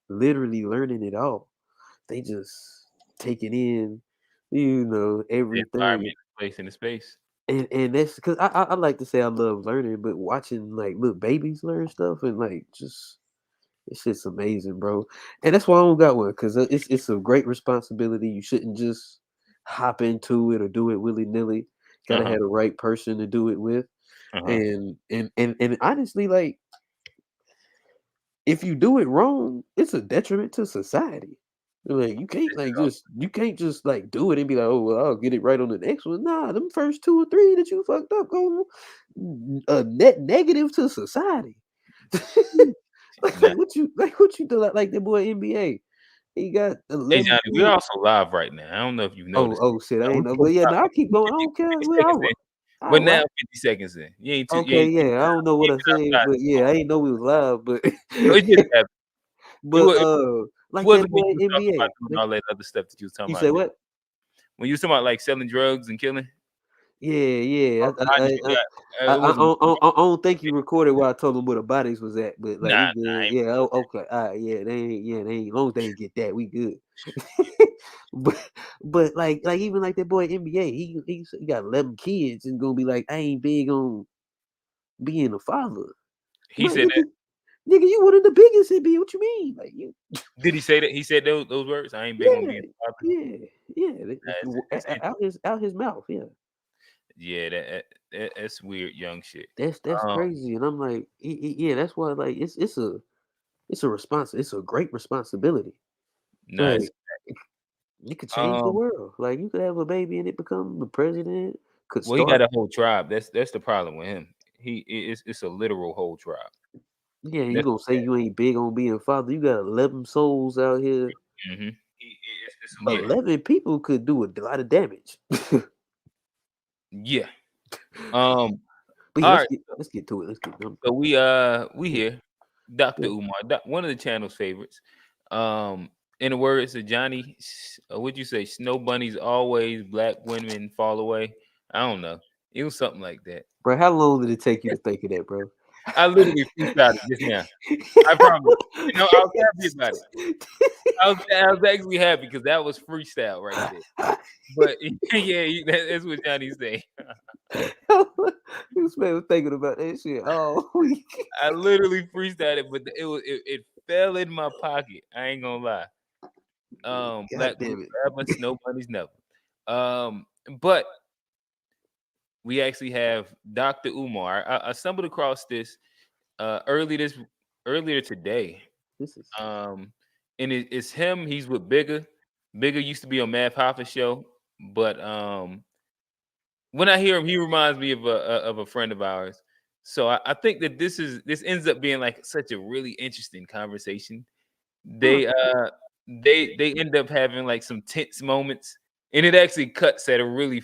literally learning it all. They just taking in, The everything. environment, the place, and the space. And that's because I like to say I love learning, but watching like little babies learn stuff and like just it's just amazing, bro. And that's why I don't got one because it's a great responsibility. You shouldn't just hop into it or do it willy nilly. Got to Uh-huh. have the right person to do it with. Uh-huh. And honestly, like if you do it wrong, it's a detriment to society. Like you can't just like do it and be like, oh well, I'll get it right on the next one. Nah, them first two or three that you fucked up go a net negative to society. Nah. Like what you do like the boy NBA. He got Hey 11 Johnny, we're kids. also live right now. I don't know if you've noticed. Oh shit, I We're ain't know. But yeah, about no, I keep going. I 50, don't care. 50 Well, seconds in. I But now rock. 50 seconds in. You Okay, ain't too yeah. I don't know you what ain't I been said, outside but too yeah, long. I ain't know we was live, but No, it just happened. It but was it like that wasn't when boy you was talking about NBA. doing all that other stuff that you was talking You about say doing. what? When you was talking about like selling drugs and killing, Yeah, yeah. obviously it wasn't. I don't think you recorded where I told them where the bodies was at, but like Nah, we I good. ain't Yeah, doing okay. All right, they ain't. As long as they ain't get that, we good. but like even like that boy NBA, he got 11 kids and gonna be like, I ain't big on being a father. he But said that. nigga, you one of the biggest NBA. What you mean? Like you, Did he say that? He said those words. I ain't big on yeah, being a father. yeah, yeah. That's Out his mouth. Yeah, yeah, that's weird young shit. that's Um, crazy. And I'm like, yeah, that's why like it's a it's a great responsibility. nice. Like you could change the Um, world. Like you could have a baby and it become the president. Could well, he got start. a whole tribe. That's the problem with him. It's a literal whole tribe. Yeah, you That's gonna say you ain't big on being a father. You got 11 souls out here. mm-hmm. It's yeah, 11 people could do a lot of damage. yeah. Um, But yeah, all right. let's get to it. Let's get them. So we Yeah, here, Doctor yeah. Umar, one of the channel's favorites. Um, in the words of Johnny, what'd you say? Snow bunnies always, black women fall away. I don't know. It was something like that. Bro, how long did it take you to think of that, bro? I literally freestyled it just now. I promise. You know, I was happy about it. I was actually happy because that was freestyle right there. But yeah, that's what Johnny said. This man was thinking about that shit all week. I literally freestyled it, but it fell in my pocket. I ain't gonna lie. God Black women damn it. forever, snow bunnies never. Um, but we actually have Dr. Umar. I stumbled across this uh early this earlier today. This is Um, and it's him. He's with Bigga. Bigga used to be on Math Hoffa show, but when I hear him, he reminds me of a friend of ours. So I think that this ends up being like such a really interesting conversation. huh. They end up having like some tense moments, and it actually cuts at a really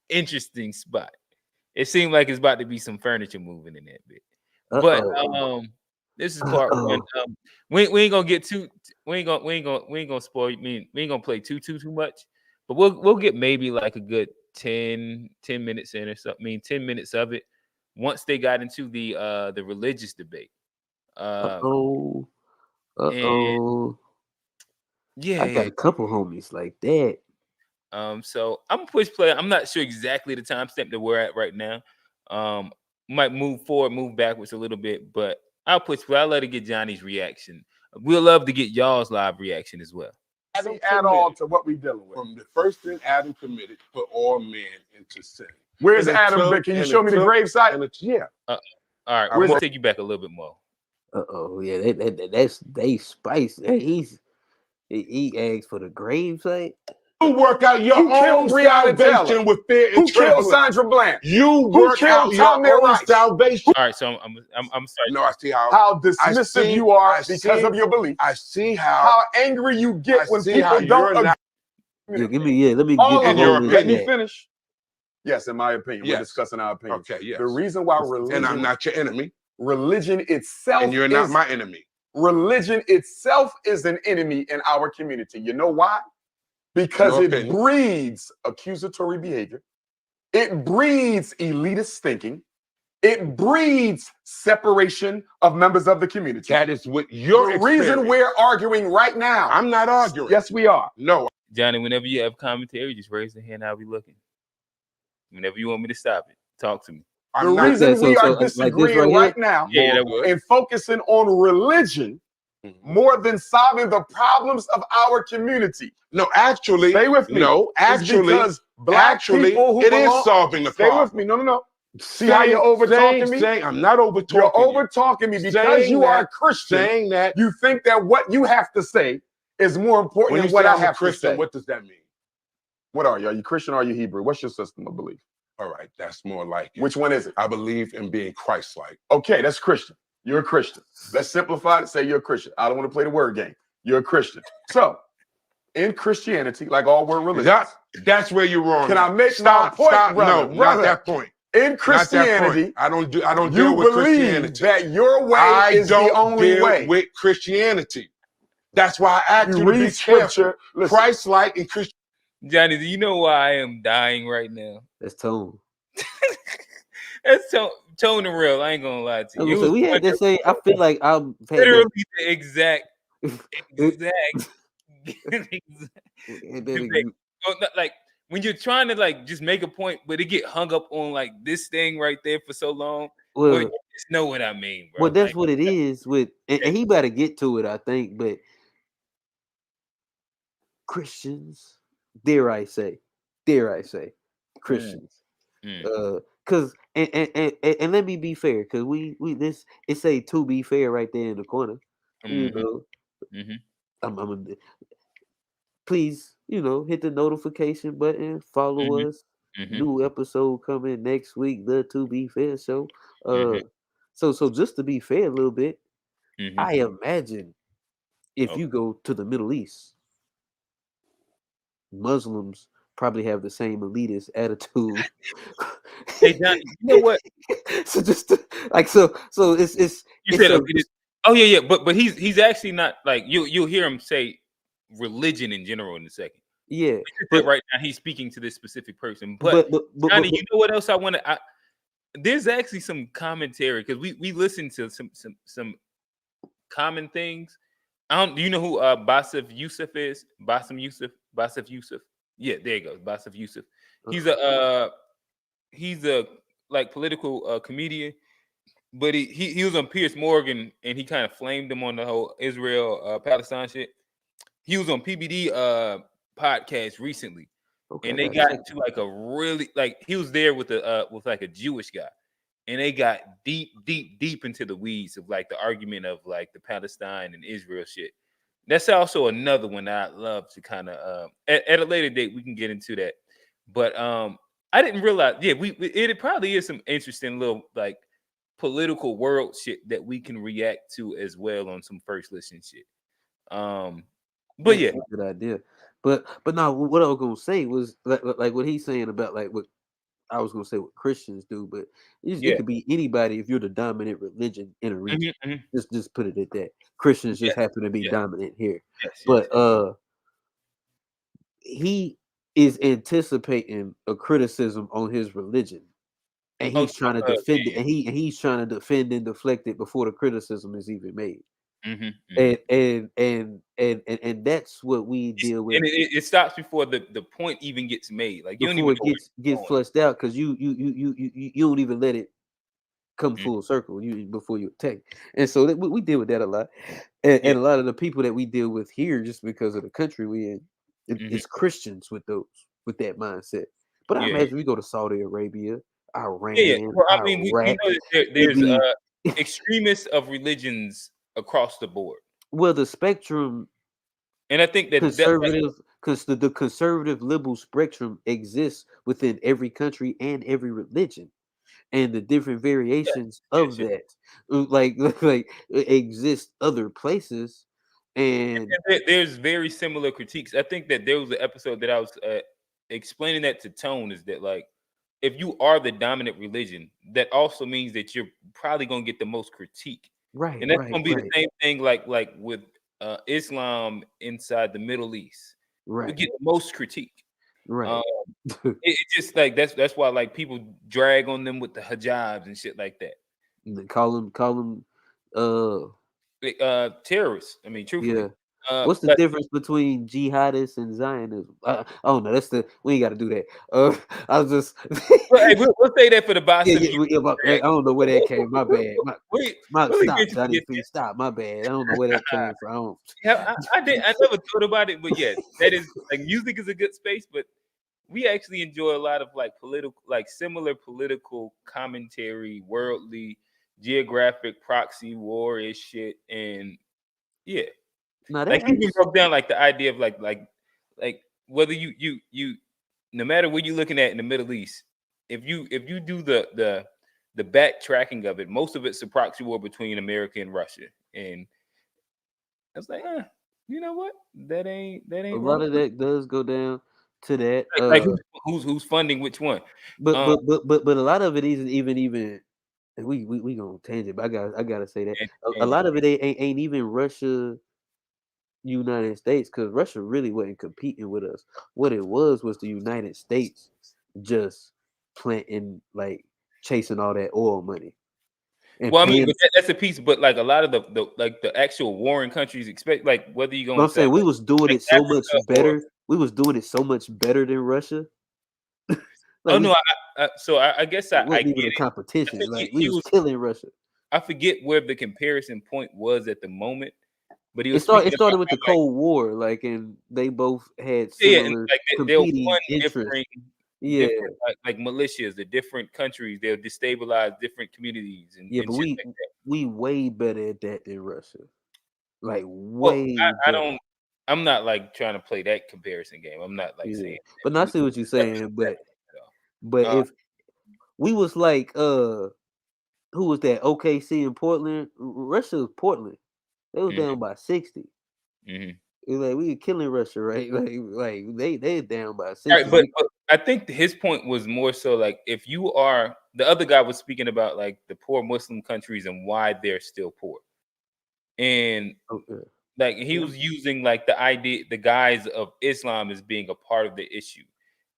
interesting spot. It seemed like it's about to be some furniture moving in that bit. But Uh-oh. this is part one. Uh-oh. We ain't gonna get too we ain't gonna spoil we ain't gonna play too much. But we'll get maybe like a good 10 minutes in or something. I mean 10 minutes of it once they got into the religious debate. Uh-oh. And Uh-oh. yeah, I got yeah. a couple homies like that. So I'm gonna push play. I'm not sure exactly the timestamp that we're at right now. Um, might move forward, move backwards a little bit, but I'll push play. I'll let it get Johnny's reaction. We'll love to get y'all's live reaction as well. See at all to what we dealing with. From the first thing Adam committed, put all men into sin. Where's Adam? Can you show me the gravesite? Yeah. All right, Where's we'll take you back a little bit more. Uh-oh. Yeah, that's they spice. He asked for the gravesite. You work out your own salvation with fear and trembling. Who killed Sandra Bland? You work out your own salvation. All right, so I'm sorry. No, I see how dismissive you are because of your belief. I see how angry you get when people don't agree. Let me All get of the your moment. let me finish. Yes, in my opinion, we're discussing our opinion. Okay, yes. The reason why religion, and I'm not your enemy, religion itself, and you're not my enemy. Religion itself is an enemy in our community. You know why? Because it breeds accusatory behavior. It breeds elitist thinking. It breeds separation of members of the community. That is what your The reason we're arguing right now. I'm not arguing. Yes, we are. No. Johnny, whenever you have commentary, just raise the hand. I'll be looking. Whenever you want me to stop it, talk to me. The reason we are disagreeing right now and focusing on religion more than solving the problems of our community. No, actually, stay with me. No, actually, because black people who it is solving the problem. Stay with me. No. See how you're over talking me? I'm not over talking. You're over talking me because you are a Christian. Saying that you think that what you have to say is more important than what I have to say. What does that mean? What are you? Are you Christian or are you Hebrew? What's your system of belief? All right, that's more like it. Which one is it? I believe in being Christ-like. Okay, that's Christian. You're a Christian. Let's simplify it. Say you're a Christian. I don't want to play the word game. You're a Christian. So, in Christianity, like all world religions, that's where you're wrong. Can I make my point, brother? No, not that point. In Christianity, I don't deal with Christianity. That your way is the only way. With Christianity. That's why I asked you to be careful. Christ-like and Christian. Johnny, do you know why I am dying right now? That's Tone. That's Tone and real. I ain't gonna lie to you. So we had to say. I feel like I'm literally the exact. Like when you're trying to like just make a point, but it get hung up on like this thing right there for so long. Well, you just know what I mean, bro. Well, that's like, what it is with, and he better get to it, I think. But Christians, dare I say, Christians, because and let me be fair, because we this it say to be fair right there in the corner, you know. I'm please, you know, hit the notification button, follow us. New episode coming next week, the To Be Fair show. So just to be fair a little bit, I imagine if you go to the Middle East, Muslims probably have the same elitist attitude. Hey Johnny, you know what? So just to, like so it's you said oh yeah, but he's actually not like you'll hear him say religion in general in a second. Yeah, but right now he's speaking to this specific person. But Johnny, you know what else I want to? There's actually some commentary because we listen to some common things. Do you know who Basif Yusuf is? Basif Yusuf. Yeah, there you go. Basif Yusuf. He's a like political comedian, but he was on Piers Morgan and he kind of flamed him on the whole Israel Palestine shit. He was on PBD podcast recently, and they got into like a really like he was there with like a Jewish guy, and they got deep into the weeds of like the argument of like the Palestine and Israel shit. That's also another one that I'd love to kind of at a later date we can get into that. But I didn't realize, it probably is some interesting little like political world shit that we can react to as well on some first listen shit. But yeah, good idea. But no, what I was gonna say was like what he's saying about like what I was gonna say what Christians do, but it could be anybody if you're the dominant religion in a region. Just put it at that. Christians just happen to be dominant here. But he is anticipating a criticism on his religion, and he's trying to defend it, and he's trying to defend and deflect it before the criticism is even made. And that's what we deal with. And it stops before the point even gets made. Like you before don't even it gets flushed out, because you don't even let it come full circle before you attack. And so we deal with that a lot. And a lot of the people that we deal with here, just because of the country we in, it's Christians with that mindset. But I imagine we go to Saudi Arabia, Iran. Well, I mean, we know that there's extremists of religions across the board. Well, the spectrum, and I think that the conservative liberal spectrum exists within every country and every religion, and the different variations of that, like exist other places, and there's very similar critiques. I think that there was an episode that I was explaining that to Tone is that like if you are the dominant religion, that also means that you're probably gonna get the most critique. Right, and that's gonna be the same thing like with Islam inside the Middle East. Right, we get the most critique. Right. It's just like that's why like people drag on them with the hijabs and shit like that. Call them, Terrorists. I mean, truthfully. yeah. What's the Like, difference between jihadists and Zionism? Oh no, we ain't got to do that. I was just well, hey, we'll say that for the boss yeah, of you. I don't know where that came. My bad. We'll Stop, eventually Johnny. get Please stop. My bad. I don't know where that came from. Yeah, I did. I never thought about it, but yeah, that is like music is a good space, but we actually enjoy a lot of like similar political commentary, worldly, geographic proxy war-ish shit, and yeah, No, like he even broke down like the idea of like whether you no matter what you're looking at in the Middle East, if you do the backtracking of it, most of it's a proxy war between America and Russia, and I was like, you know what? That ain't a wrong. lot of that does go down to that. Like who's funding which one? But a lot of it isn't even. And we gonna tangent, but I gotta say that a lot of it ain't even Russia, United States, because Russia really wasn't competing with us. What it was the United States just planting, like chasing all that oil money and Well, I mean, paying. but that's a piece. But like a lot of the actual warring countries expect, like whether you're But going I'm to saying we was doing like it so much Africa better. We was doing it so much better than Russia. oh no, I guess it I wasn't get even a it. I competition. think Like we was killing Russia. I forget where the comparison point was at the moment, but he It was speaking started about with the like, Cold War, like, and they both had and similar like they'll competing fund interests. different like militias, the different countries. They'll destabilize different communities and But shit like that. we way better at that than Russia. Like Well, way I better. don't. I'm not like trying to play that comparison game. I'm not like saying. But That. I see what you're saying. But Uh, if we was like who was that? OKC in Portland. Russia was Portland. They was down by 60. mhm. It's like we were killing Russia, right? Like they down by 60. Right, but I think his point was more so like if you are the other guy was speaking about like the poor Muslim countries and why they're still poor, and like he was using like the guise of Islam as being a part of the issue,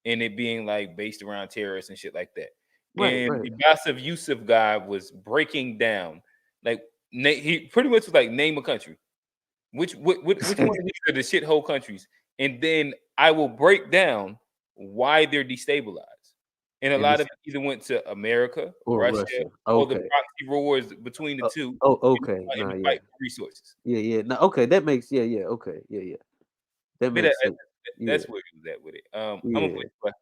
and it being like based around terrorists and shit like that. And the Yusuf Yusuf guy was breaking down like he pretty much was like name a country. Which one of these are the shithole countries? And then I will break down why they're destabilized. And a lot of it either went to America, or Russia, or the proxy wars between the two. Okay. And the fight for resources. Yeah. No, okay, that makes okay. Yeah. That makes sense. That's where he was at with it. I'm gonna play.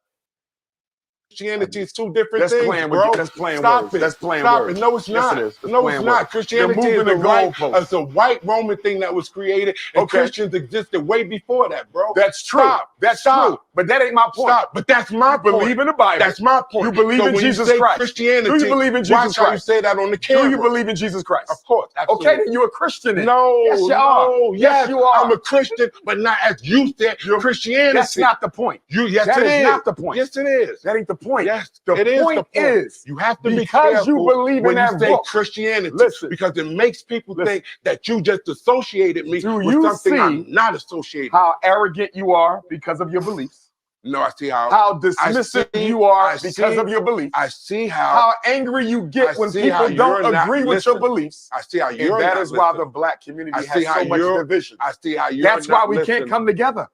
Christianity is two different things, bro. Stop it. That's playing Stop words. it. No, it's not. No, it's not. Christianity is it's a white Roman thing that was created, and Christians existed way before that, bro. That's true. That's true. But that ain't my point. Stop. But that's my point. Believe in the Bible. That's my point. You believe in Jesus Christ. Christianity. Do you believe in Jesus Christ? Watch how you say that on the camera. Do you believe in Jesus Christ? Of course. Absolutely. Okay, then you're a Christian. No. Yes, you are. Yes, you are. I'm a Christian, but not as you said. Christianity. That's not the point. Yes, that it is is. Not the point. Yes, it is. That ain't the point. Yes, the point is you have to be because careful you believe when in you that say book. Christianity. Listen, because it makes people think that you just associated me with something I'm not associated. How arrogant you are because of your beliefs. No, I see how dismissive you are because of your beliefs. I see how angry you get when people don't agree with your beliefs. I see how you're and that is why the black community has so much division. I see how you're That's why we can't come together.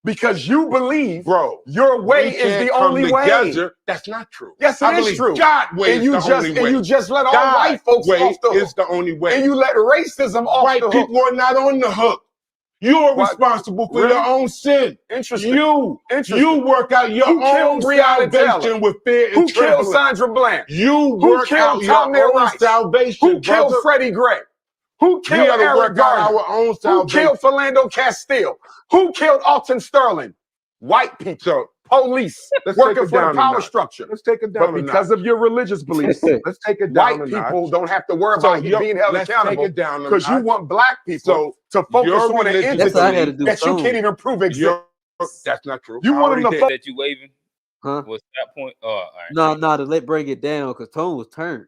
Because you believe, bro, your way is the only way. That's not true. Yes, it is true. God's way is the only way. And you just let all white folks off the hook. Is the only way. And you let racism off the hook. White people are not on the hook. You're responsible for your own sin. Interesting. You work out your own salvation with fear and trembling. Who killed Sandra Bland? You work out your own salvation. Who killed Freddie Gray? Who killed Eric Garner? Who killed Philando Castile? Who killed Alton Sterling? White people. Police working for the power structure. Let's take it down. But because of your religious beliefs, let's take it down. White people don't have to worry about you being held accountable because you want black people to focus on an entity that you can't even prove exists. That's not true. You want them to that you waving? Huh? What's that point? Oh, all right. No, to bring it down because Tone was turned.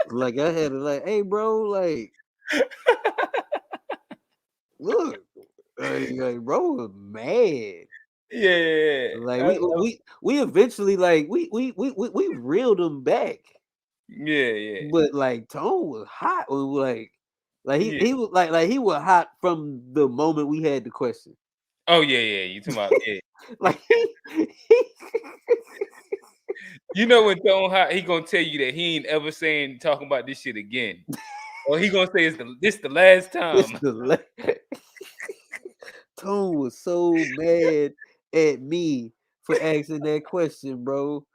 Like I had to like, hey, bro, like, look, like bro was mad. Yeah. Like we eventually like we reeled him back. Yeah. But like Tone was hot. Like Yeah. he was like he was hot from the moment we had the question. Oh yeah. You talking about Like you know when Tone hot, he gonna tell you that he ain't ever talking about this shit again. Or he gonna say this the last time. Tone was so mad at me for asking that question, bro.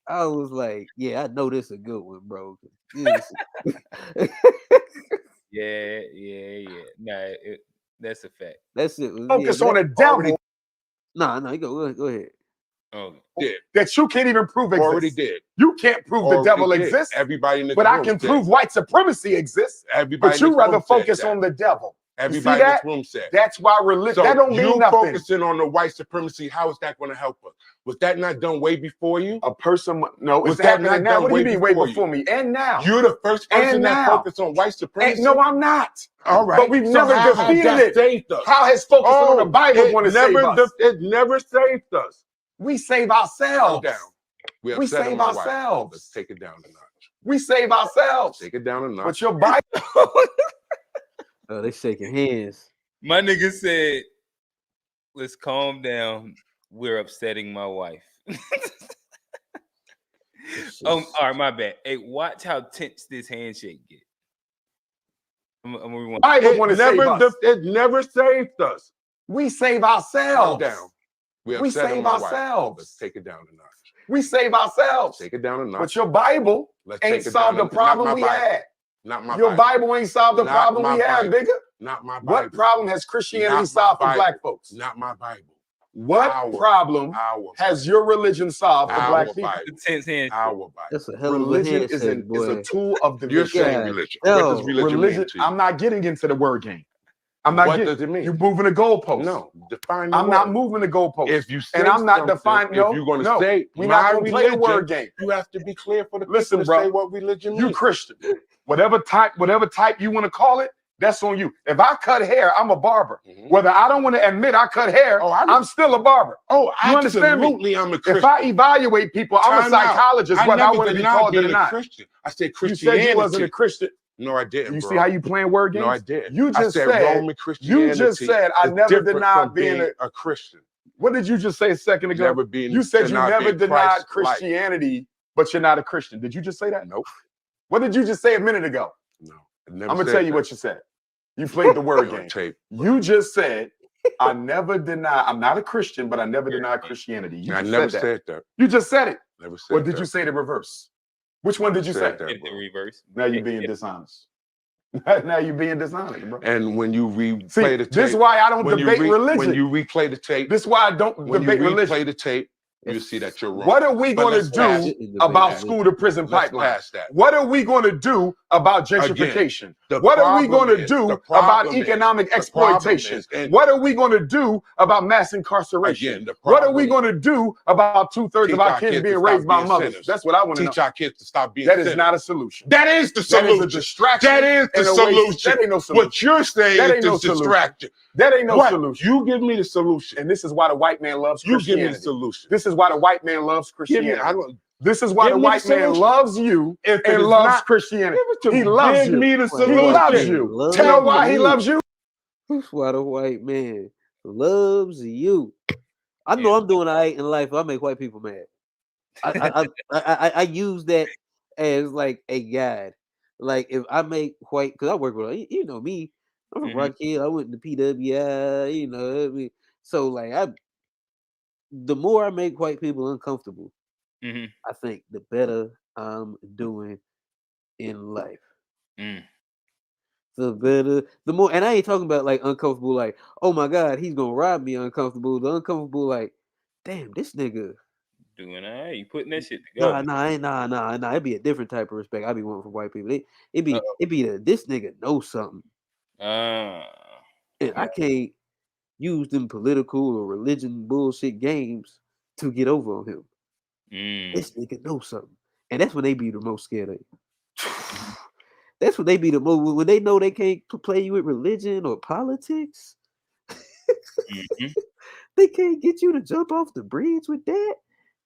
I was like, yeah, I know this a good one, bro. Yeah. Nah, that's a fact. That's it. Focus on the devil. Nah, you go ahead. Oh, that you can't even prove exists. Already did. You can't prove the devil exists. Everybody in this but room I can prove white supremacy exists. Everybody but you rather focus on the devil. Everybody in this room said. That's why religion. So that don't mean nothing. Focusing on the white supremacy, how is that going to help us? Was that not done way before you? A person, no, was it's that happening now. What do you mean way before me? And now. You're the first person that focused on white supremacy. No, I'm not. All right. But we've never defeated it. How has focusing on the Bible going to save us? It never saved us. We save ourselves. Down. We save ourselves. Let's take it down a notch. We save ourselves. Take it down a notch. But your Bible. Oh, they shaking hands. My nigga said, let's calm down. We're upsetting my wife. All right, my bad. Hey, watch how tense this handshake get. It never saved us. We save ourselves. Calm down. We save ourselves. Let's take it down a notch. We save ourselves. Take it down a notch. But your Bible ain't solved the problem we had. Not my Your Bible ain't solved the problem we had, Bigga. Not my Bible. What problem has Christianity solved for black folks? Not my Bible. What problem has your religion solved for black people? Our Bible. That's a hell of religion a handshake, is a tool of division. You're saying religion. No. What does religion mean to you? I'm not getting into the word game. What does it mean? You're moving the goalpost. No, define. I'm not moving the goalpost. If you say and I'm not defining. If you're going to say, we're not going to play the word game. You have to be clear for the people to say what religion means. You Christian, whatever type you want to call it, that's on you. If I cut hair, I'm a barber. Whether I don't want to admit I cut hair, I'm still a barber. Oh, you understand me? Absolutely, I'm a Christian. If I evaluate people, I'm a psychologist, whether I want to be called it or not. Christian. I said You Christianity. said you wasn't a Christian. No, I didn't. You see how you playing word games? No, I did. You just said Roman Christianity. You just said I never denied being a Christian. What did you just say a second ago? You said you never denied Christianity, but you're not a Christian. Did you just say that? Nope. What did you just say a minute ago? No. I'm gonna tell you what you said. You played the word game. You just said I never deny. I'm not a Christian, but I never denied Christianity. I never said that. You just said it. Never said. Or did you say the reverse? Which one did you say? In the reverse. Now you're being dishonest. Now you're being dishonest, bro. And when you replay the tape, this is why I don't debate religion. When you replay the tape, this is why I don't debate religion. When you replay the tape, you see that you're wrong. What are we going to do about school to prison pipeline? What are we going to do about gentrification? What are we going to do about economic exploitation? What are we going to do about mass incarceration? What are we going to do about 2/3 of our kids being raised by mothers? That's what I want to know. Teach our kids to stop being That is not a solution. That is the solution. That is a distraction. That is the solution. That ain't no solution. What you're saying is a distraction. That ain't no solution. You give me the solution. And this is why the white man loves Christianity. You give me the solution. This is why the white man loves Christianity. This is why the white man loves you and loves Christianity. He loves you. Give me the solution. He loves you. Tell why he loves you. That's why the white man loves you. I know I'm doing all right in life. I make white people mad. I use that as like a guide. Like if I make white, because I work with, you know me, I'm from Rock Hill. I went to PWI, you know. I mean, so like the more I make white people uncomfortable, I think the better I'm doing in life. The better, the more, and I ain't talking about like uncomfortable, like, oh my God, he's gonna rob me uncomfortable. The uncomfortable, like, damn, this nigga doing all right. You putting that shit together. Nah. It'd be a different type of respect I be wanting from white people. It be this nigga knows something. And I can't use them political or religion bullshit games to get over on him. This nigga knows something. And that's when they be the most scared of you. That's when they be the most, when they know they can't play you with religion or politics. They can't get you to jump off the bridge with that.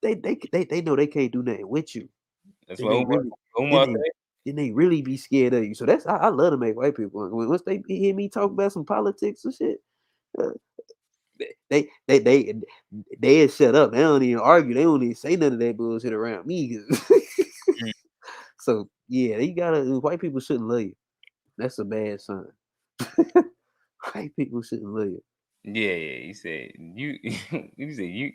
They know they can't do nothing with you. That's Then what they really Umar then said. they really be scared of you. So that's I love to make white people. Once they hear me talk about some politics and shit, uh, they shut up. They don't even argue. They don't even say none of that bullshit around me. Mm. So yeah, you gotta. White people shouldn't love you. That's a bad sign. White people shouldn't love you. Yeah. He said you. You said you.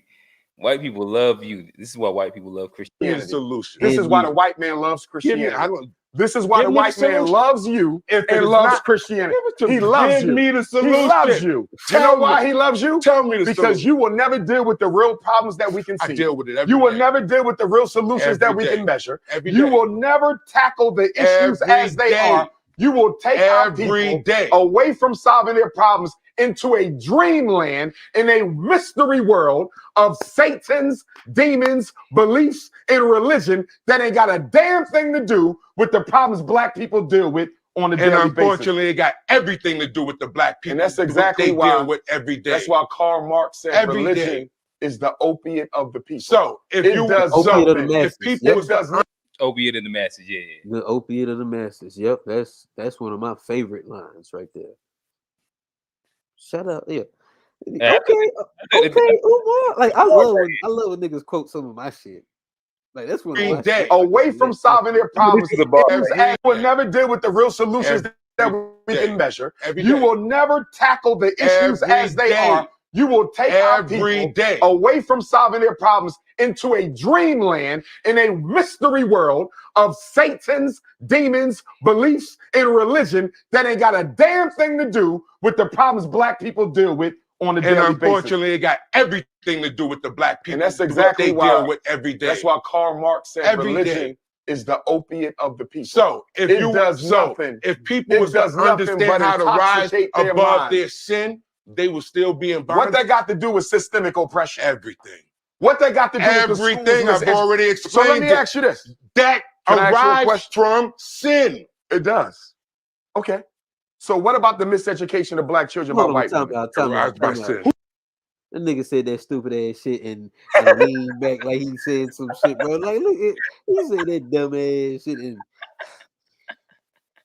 White people love you. This is why white people love Christianity. Solution. This is why you. the white man loves Christianity. This is why Give the me the white man solution. loves you If and it's loves not- Christianity. Give it to He me. loves Give you. me the He solution. loves you. You Tell know me. why he loves you? Tell me the Because solution. you will never deal with the real problems that we can see. I deal with it every You will day. never deal with the real solutions that Every we day. can measure. Every You day. will never tackle the issues Every as they day. are. You will take our Every people day. away from solving their problems into a dreamland in a mystery world of Satan's, demons, beliefs, and religion that ain't got a damn thing to do with the problems black people deal with on a daily basis. And unfortunately, it got everything to do with the black people. And that's exactly they why deal with every day. That's why Karl Marx said Every religion day. is the opiate of the people. So if It you does Opiate of the nothing. masses. if people Yep. was to Opiate in the masses. Yeah. The opiate of the masses. Yep, that's one of my favorite lines right there. Shut up. Yeah. Yeah, Okay, Umar. Like I love when niggas quote some of my shit. Like that's one of Every my day. shit. Away from solving their problems, This is a bar, you right? will never deal with the real solutions that we day. can measure. Every You day. will never tackle the issues Every as they day. are. You will take our Every people day. away from solving their problems into a dreamland in a mystery world of Satan's, demons, beliefs, and religion that ain't got a damn thing to do with the problems black people deal with on a And daily basis. unfortunately, it got everything to do with the black people. And that's exactly what they why deal with every day. That's why Karl Marx said Every religion day. is the opiate of the people. So if It you does nothing. if people It was to does nothing understand but how to rise intoxicate their above minds. their sin, they will still be in What bondage. that got to do with systemic oppression? Everything. What that got to do with the Everything schools? I've already explained. So let me ask you this. That Can I ask you a arises question? from sin. It does. Okay. So what about the miseducation of black children by Hold on, white time women? out, time Arise out, by time out. sin. That nigga said that stupid ass shit and leaned back like he said some shit, bro. Like, look, he said that dumb ass shit and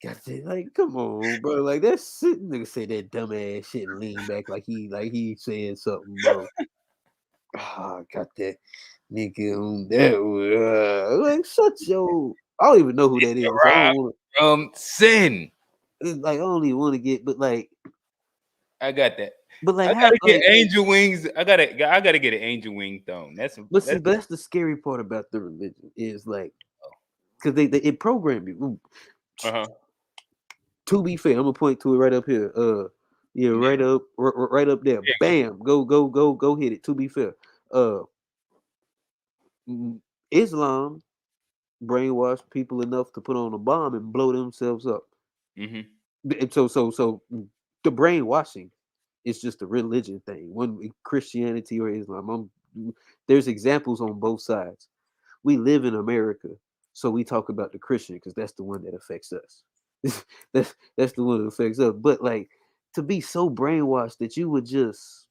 goddamn, like, come on, bro. Like that shit, nigga said that dumb ass shit and lean back like he said something, bro. Ah, got that nigga on that one. Like, shut your. I don't even know who that is. I don't want sin. like. I don't even want to get, but like, I got that. but like, I how? gotta get Like, angel wings. I gotta get an angel wing thrown. but see, that's the scary part about the religion is like, because they it programmed you. To be fair, I'm gonna point to it right up here. Yeah, right up there. Yeah. Bam, go hit it. To be fair, Islam brainwashed people enough to put on a bomb and blow themselves up. And so the brainwashing is just a religion thing. When Christianity or Islam, there's examples on both sides. We live in America, so we talk about the Christian because that's the one that affects us. that's the one that affects us. But like to be so brainwashed that you would just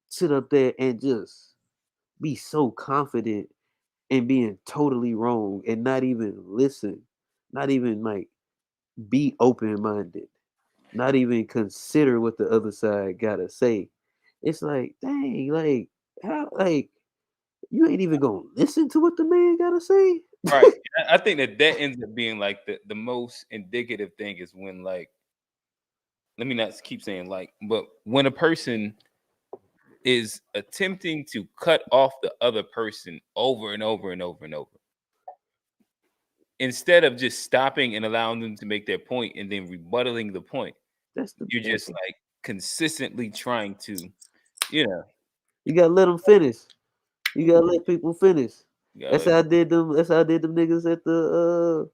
sit up there and just be so confident in being totally wrong and not even listen, not even like be open-minded, not even consider what the other side gotta say. It's like, dang, like how like you ain't even gonna listen to what the man gotta say. Right. I think that ends up being like the most indicative thing is when like, let me not keep saying like, but when a person is attempting to cut off the other person over and over and over and over, instead of just stopping and allowing them to make their point and then rebuttaling the point, you're just like consistently trying to, you gotta let them finish. You gotta let people finish. That's how I did them. That's how I did them niggas at the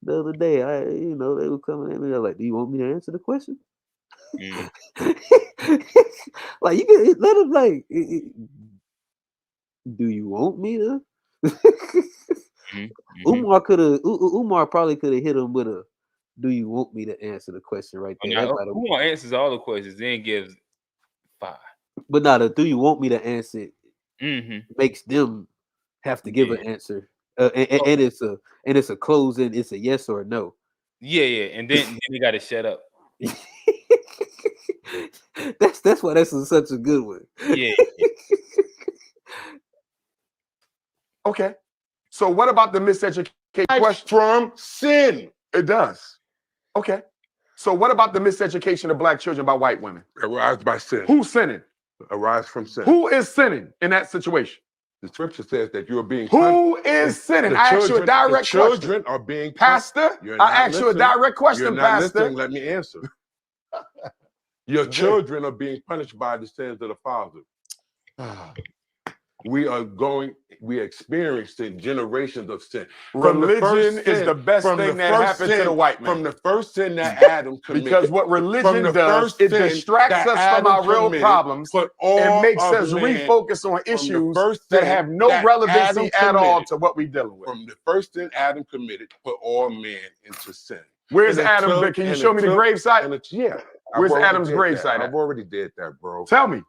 other day. They were coming at me. I was like, "Do you want me to answer the question?" Like you can let them like. Do you want me to? Umar probably could have hit him with a. Do you want me to answer the question right there? Umar answers all the questions, then gives 5. But now the do you want me to answer it makes them have to give an answer. And it's a closing, it's a yes or a no. Yeah, and then they got to shut up. That's why that's such a good one. Yeah. Okay. So what about the miseducation question? From sin. It does. Okay. So what about the miseducation of black children by white women? Arise by sin. Who's sinning? Arise from sin. Who is sinning in that situation? The scripture says that you are being Who is sinning? I ask you a direct question. Children are being Pastor, I ask you a direct question, You're not Pastor. listening. Let me answer. Your children are being punished by the sins of the father. We are experiencing generations of sin. Religion is the best thing that happened to the white man. From the first sin that Adam committed. Because what religion does, it distracts us from our real problems and makes us refocus on issues that have no relevancy at all to what we're dealing with. From the first sin Adam committed, put all men into sin. Where's Adam? Can you show me the gravesite? Yeah. Where's Adam's gravesite? I've already did that, bro. Tell me.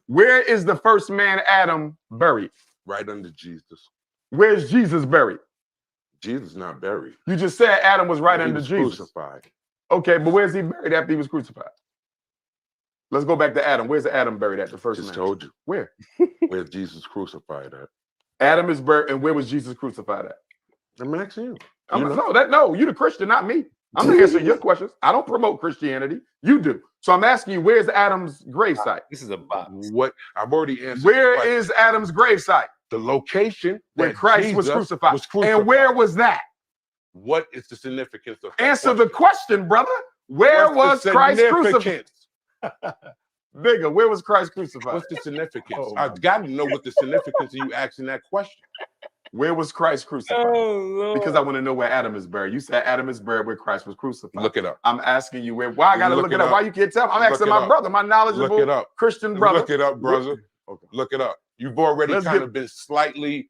Where is the first man, Adam, buried? Right under Jesus. Where's Jesus buried? Jesus not buried. You just said Adam was right under Jesus. Crucified. Okay, but where's he buried after he was crucified? Let's go back to Adam. Where's Adam buried at? The first man. Just told you. Where? Where's Jesus crucified at? Adam is buried, and where was Jesus crucified at? I'm asking you. No, you the Christian, not me. I'm not answering your questions. I don't promote Christianity. You do. So I'm asking you, where's Adam's gravesite? This is a box. What? I've already answered. Where is Adam's gravesite? The location where Christ was crucified. And where was that? What is the significance of that? Answer the question, brother. Where was Christ crucified? Bigga, where was Christ crucified? What's the significance? I've got to know what the significance of you asking that question. Where was Christ crucified? Because I want to know where Adam is buried. You said Adam is buried where Christ was crucified. Look it up. I'm asking you where. Why I gotta look it up? Why you can't tell? I'm asking my brother, my knowledgeable Christian brother. Look it up, brother. Okay. Look it up. You've already been slightly,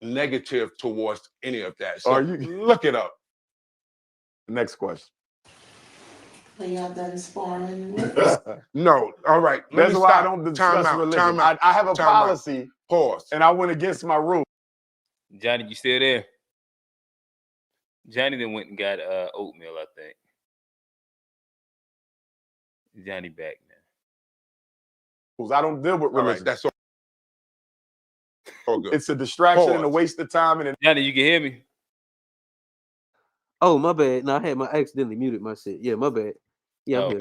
negative towards any of that. So look it up. Next question. Are y'all done sparring? No. All right. That's why I don't discuss religion. I have a policy. Pause. And I went against my rule. Johnny, you still there? Johnny then went and got oatmeal, I think. Johnny back now. I don't deal with religion. Right, that's all good. It's a distraction and a waste of time. And Johnny, you can hear me? Oh, my bad. No, I accidentally muted my shit. Yeah, my bad. Yeah, I'm here.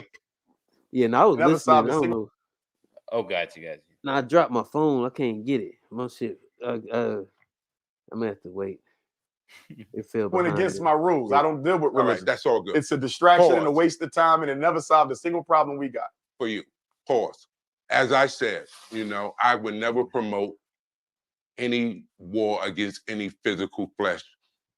Yeah, no, I was listening. I don't know. Oh, got you. No, I dropped my phone. I can't get it. My shit. I'm gonna have to wait. It fell behind. Went against my rules. I don't deal with religion. All right, that's all good. It's a distraction and a waste of time, and it never solved a single problem we got. For you. Pause. As I said, I would never promote any war against any physical flesh.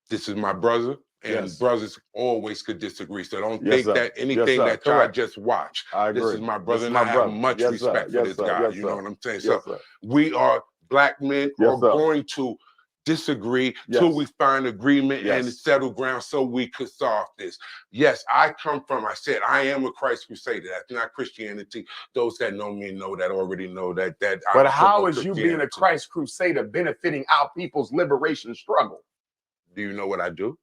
This is my brother. And brothers always could disagree. So don't think that anything that y'all just watch. I agree. This is my brother, and I have much respect for this guy. You know what I'm saying? So we are black men are going to disagree till we find agreement and settle ground so we could solve this. Yes, I am a Christ Crusader. That's not Christianity. Those that know me already know that. But how is you being a Christ Crusader benefiting our people's liberation struggle? Do you know what I do?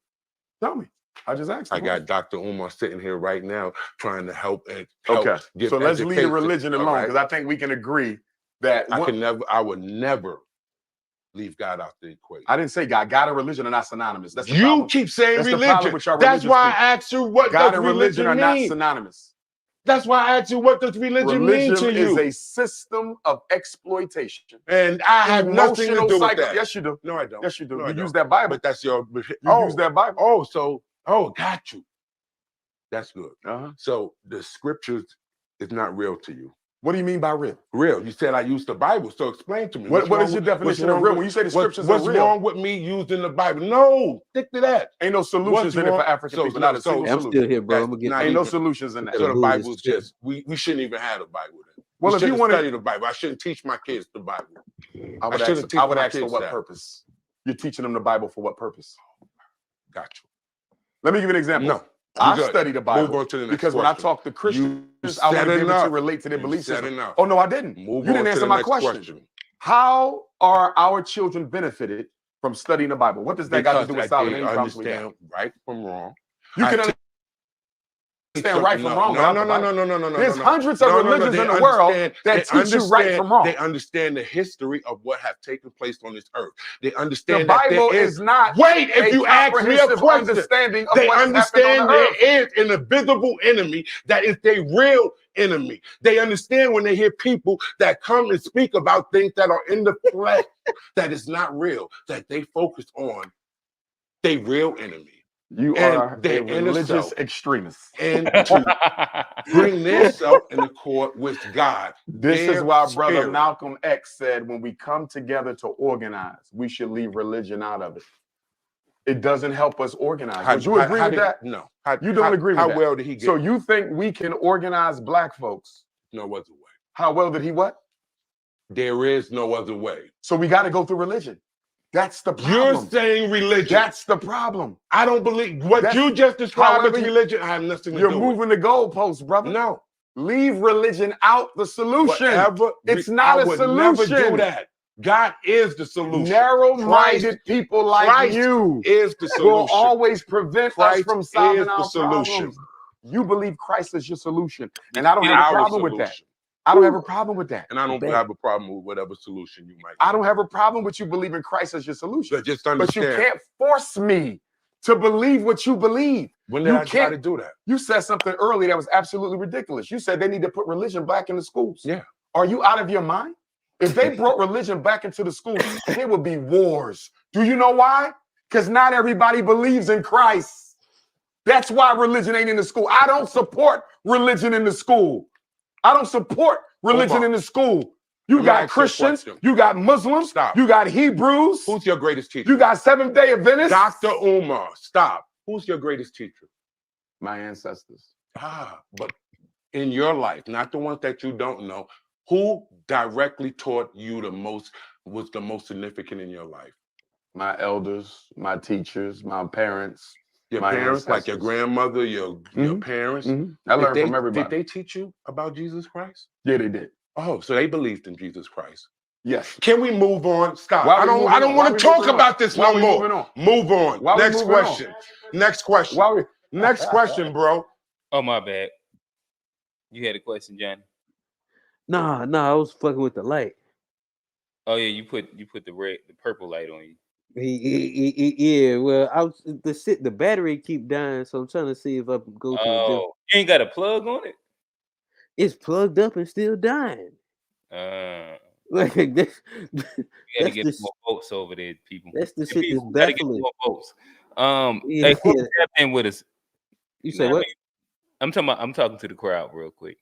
Tell me. I just asked. I got Dr. Umar sitting here right now trying to help. Okay. So let's leave the religion alone because I think we can agree that I would never leave God out the equation. I didn't say God. God and religion are not synonymous. That's the you problem. Keep saying That's religion. That's why I asked you what God does and religion are mean? not synonymous. That's why I asked you what does religion mean to you? Religion is a system of exploitation. And I have nothing to do with that. Yes, you do. No, I don't. Yes, you do. No, you use that Bible. But that's your. You use that Bible. Got you. That's good. So the scriptures is not real to you. What do you mean by real? Real. You said I used the Bible. So explain to me. What is your definition of real? When you say the scriptures are real. What's wrong with me using the Bible? No, stick to that. Ain't no solutions in it for African people. Not a single I'm still here, bro. Ain't no solutions in that. So the Bible's just, we shouldn't even have the Bible then. Well, if you want to study the Bible, I shouldn't teach my kids the Bible. I would ask for what purpose? You're teaching them the Bible for what purpose? Got you. Let me give you an example. No. I study the Bible. Move on to the next because question. when I talk to Christians, I want to be able to relate to their belief system. Oh, no, I didn't. You didn't answer my question. How are our children benefited from studying the Bible? What does that got to do with solving any problems we got? Understand right from wrong. You can understand right from wrong. No. There's hundreds of religions in the world that teach you right from wrong. They understand the history of what have taken place on this earth. They understand the Bible is not. Wait, if you ask me a question, understanding of they what's understand happened on the earth. there is an invisible enemy that is their real enemy. They understand when they hear people that come and speak about things that are in the flesh that is not real, that they focus on their real enemy. You are a religious extremist. And to bring their self in accord with God. This is why Brother Malcolm X said, when we come together to organize, we should leave religion out of it. It doesn't help us organize. Would you agree with that? No. You don't agree with that? How well did he get? So you think we can organize black folks? No other way. How well did he what? There is no other way. So we got to go through religion. That's the problem. You're saying religion. That's the problem. I don't believe what you just described as religion. I have nothing to do with. You're moving the goalposts, brother. No. Leave religion out the solution. It's not a solution. Never do that. God is the solution. Narrow-minded people like Christ you is the solution. Will always prevent us from solving our solution. Problems. You believe Christ is your solution, and I don't have a problem with that. I don't have a problem with that. And I don't have a problem with whatever solution you might. I don't have a problem with you believing Christ as your solution. But just understand. But you can't force me to believe what you believe. When did I try to do that? You said something earlier that was absolutely ridiculous. You said they need to put religion back in the schools. Yeah. Are you out of your mind? If they brought religion back into the schools, there would be wars. Do you know why? Because not everybody believes in Christ. That's why religion ain't in the school. I don't support religion in the school. I don't support religion in the school. You got Christians, you got Muslims, you got Hebrews. Who's your greatest teacher? You got Seventh-day Adventists. Dr. Umar, stop. Who's your greatest teacher? My ancestors. But in your life, not the ones that you don't know, who directly taught you the most, was the most significant in your life? My elders, my teachers, my parents. Your parents, like your grandmother, your parents. I learned from everybody. Did they teach you about Jesus Christ? Yeah, they did. Oh, so they believed in Jesus Christ. Yes. Can we move on? Stop. I don't want to talk about this no more. Move on. Next question. Next question. Next question, bro. Oh, my bad. You had a question, Johnny? Nah, I was fucking with the light. Oh yeah, you put the purple light on you. Yeah, well, the battery keep dying, so I'm trying to see if I can go to. You ain't got a plug on it? It's plugged up and still dying. Like this. You gotta get more votes over there, people. That's the shit that's baffling. More votes. Hey, tap in with us. You say what? I'm talking to the crowd real quick,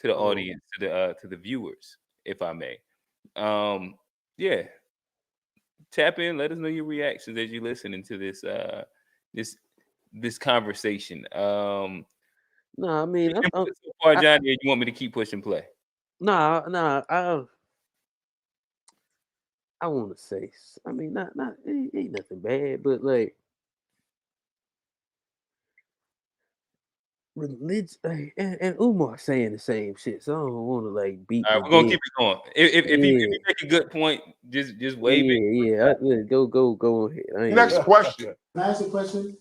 to the audience, to the viewers, if I may. Yeah. Tap in, let us know your reactions as you're listening to this this conversation. No, I mean, so far, Johnny, you want me to keep pushing play? Nah, I want to say, I mean, not ain't nothing bad, but like religion and Umar saying the same shit, so I don't want to like beat. All right, we're gonna keep it going. If you make a good point, just wave it. Yeah, go ahead. Next question. Can I ask a question?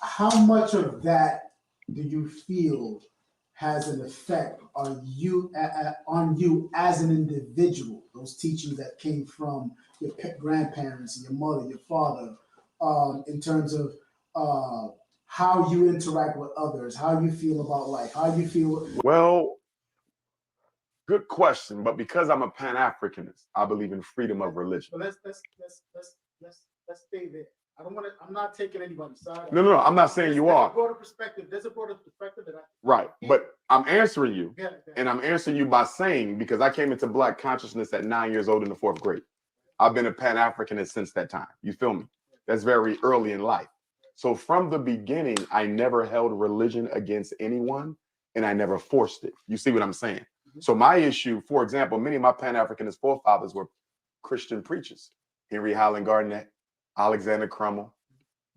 How much of that do you feel has an effect on you as an individual? Those teachings that came from your grandparents, your mother, your father, in terms of how you interact with others, how you feel about life, how you feel. Well, good question. But because I'm a Pan-Africanist, I believe in freedom of religion. Well, let's stay there. I'm not taking anybody's side. No. I'm not saying you are. There's a broader perspective that right. But I'm answering you. And I'm answering you by saying, because I came into Black consciousness at 9 years old in the 4th grade. I've been a Pan-Africanist since that time. You feel me? That's very early in life. So from the beginning, I never held religion against anyone, and I never forced it. You see what I'm saying? So my issue, for example, many of my Pan-Africanist forefathers were Christian preachers. Henry Highland Garnett, Alexander Crummell,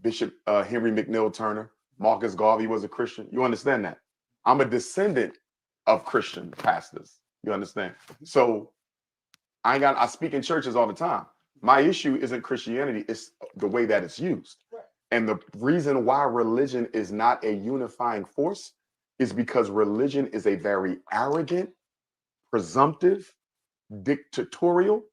Bishop Henry McNeil Turner, Marcus Garvey was a Christian. You understand that? I'm a descendant of Christian pastors. You understand? So I speak in churches all the time. My issue isn't Christianity, it's the way that it's used. And the reason why religion is not a unifying force is because religion is a very arrogant, presumptive, dictatorial,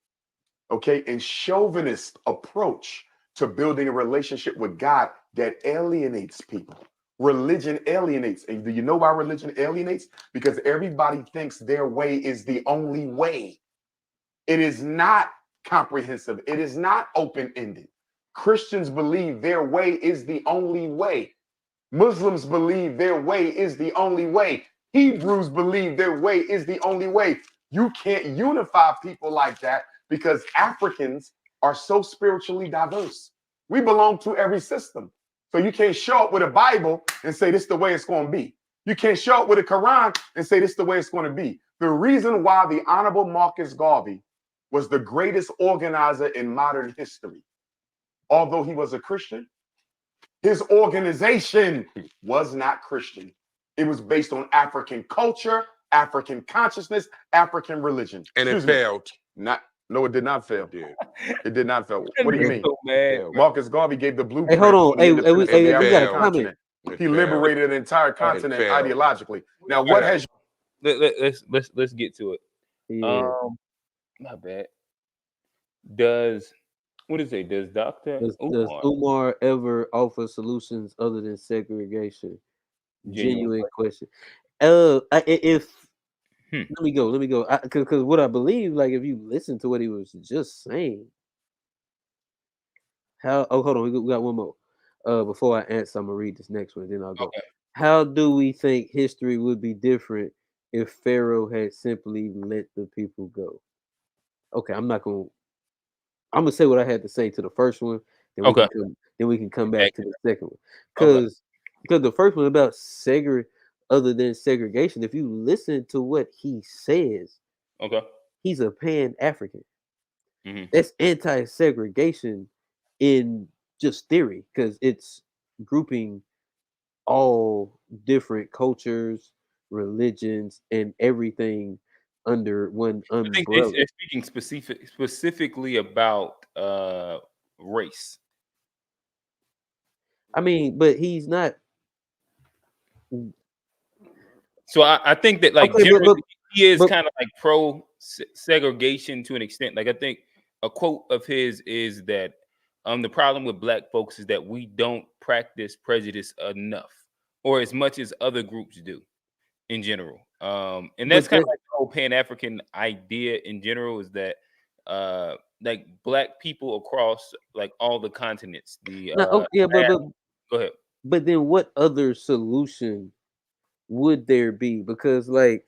okay, and chauvinist approach to building a relationship with God that alienates people. Religion alienates. And do you know why religion alienates? Because everybody thinks their way is the only way. It is not comprehensive. It is not open-ended. Christians believe their way is the only way. Muslims believe their way is the only way. Hebrews believe their way is the only way. You can't unify people like that because Africans are so spiritually diverse. We belong to every system. So you can't show up with a Bible and say this is the way it's going to be. You can't show up with a Quran and say this is the way it's going to be. The reason why the Honorable Marcus Garvey was the greatest organizer in modern history, although he was a Christian, his organization was not Christian. It was based on African culture, African consciousness, African religion. And it failed. No, it did not fail. It did not fail. What do you mean? So mad. Marcus Garvey gave the bluept. Hey, hold on. Hey, we got a continent. comment. He liberated an entire continent ideologically. Now, what has let's get to it. Yeah. Not bad. Does Dr. Does Umar ever offer solutions other than segregation? Genuine question. If let me go. Because what I believe, like, if you listen to what he was just saying, hold on, we got one more. Before I answer, I'm gonna read this next one, then I'll go. Okay. How do we think history would be different if Pharaoh had simply let the people go? Okay, I'm gonna say what I had to say to the first one. Then we can come back to the second one. Because the first one about other than segregation, if you listen to what he says, he's a Pan-African. Mm-hmm. That's anti-segregation in just theory, because it's grouping all different cultures, religions, and everything under one umbrella. I think they're speaking specifically about race. I mean, but he's not. So I think that, like, generally, he is kind of like pro segregation to an extent. Like, I think a quote of his is that the problem with Black folks is that we don't practice prejudice enough or as much as other groups do in general. And that's kind of like the whole Pan-African idea in general, is that like Black people across like all the continents. Go ahead. But then what other solution would there be? Because, like,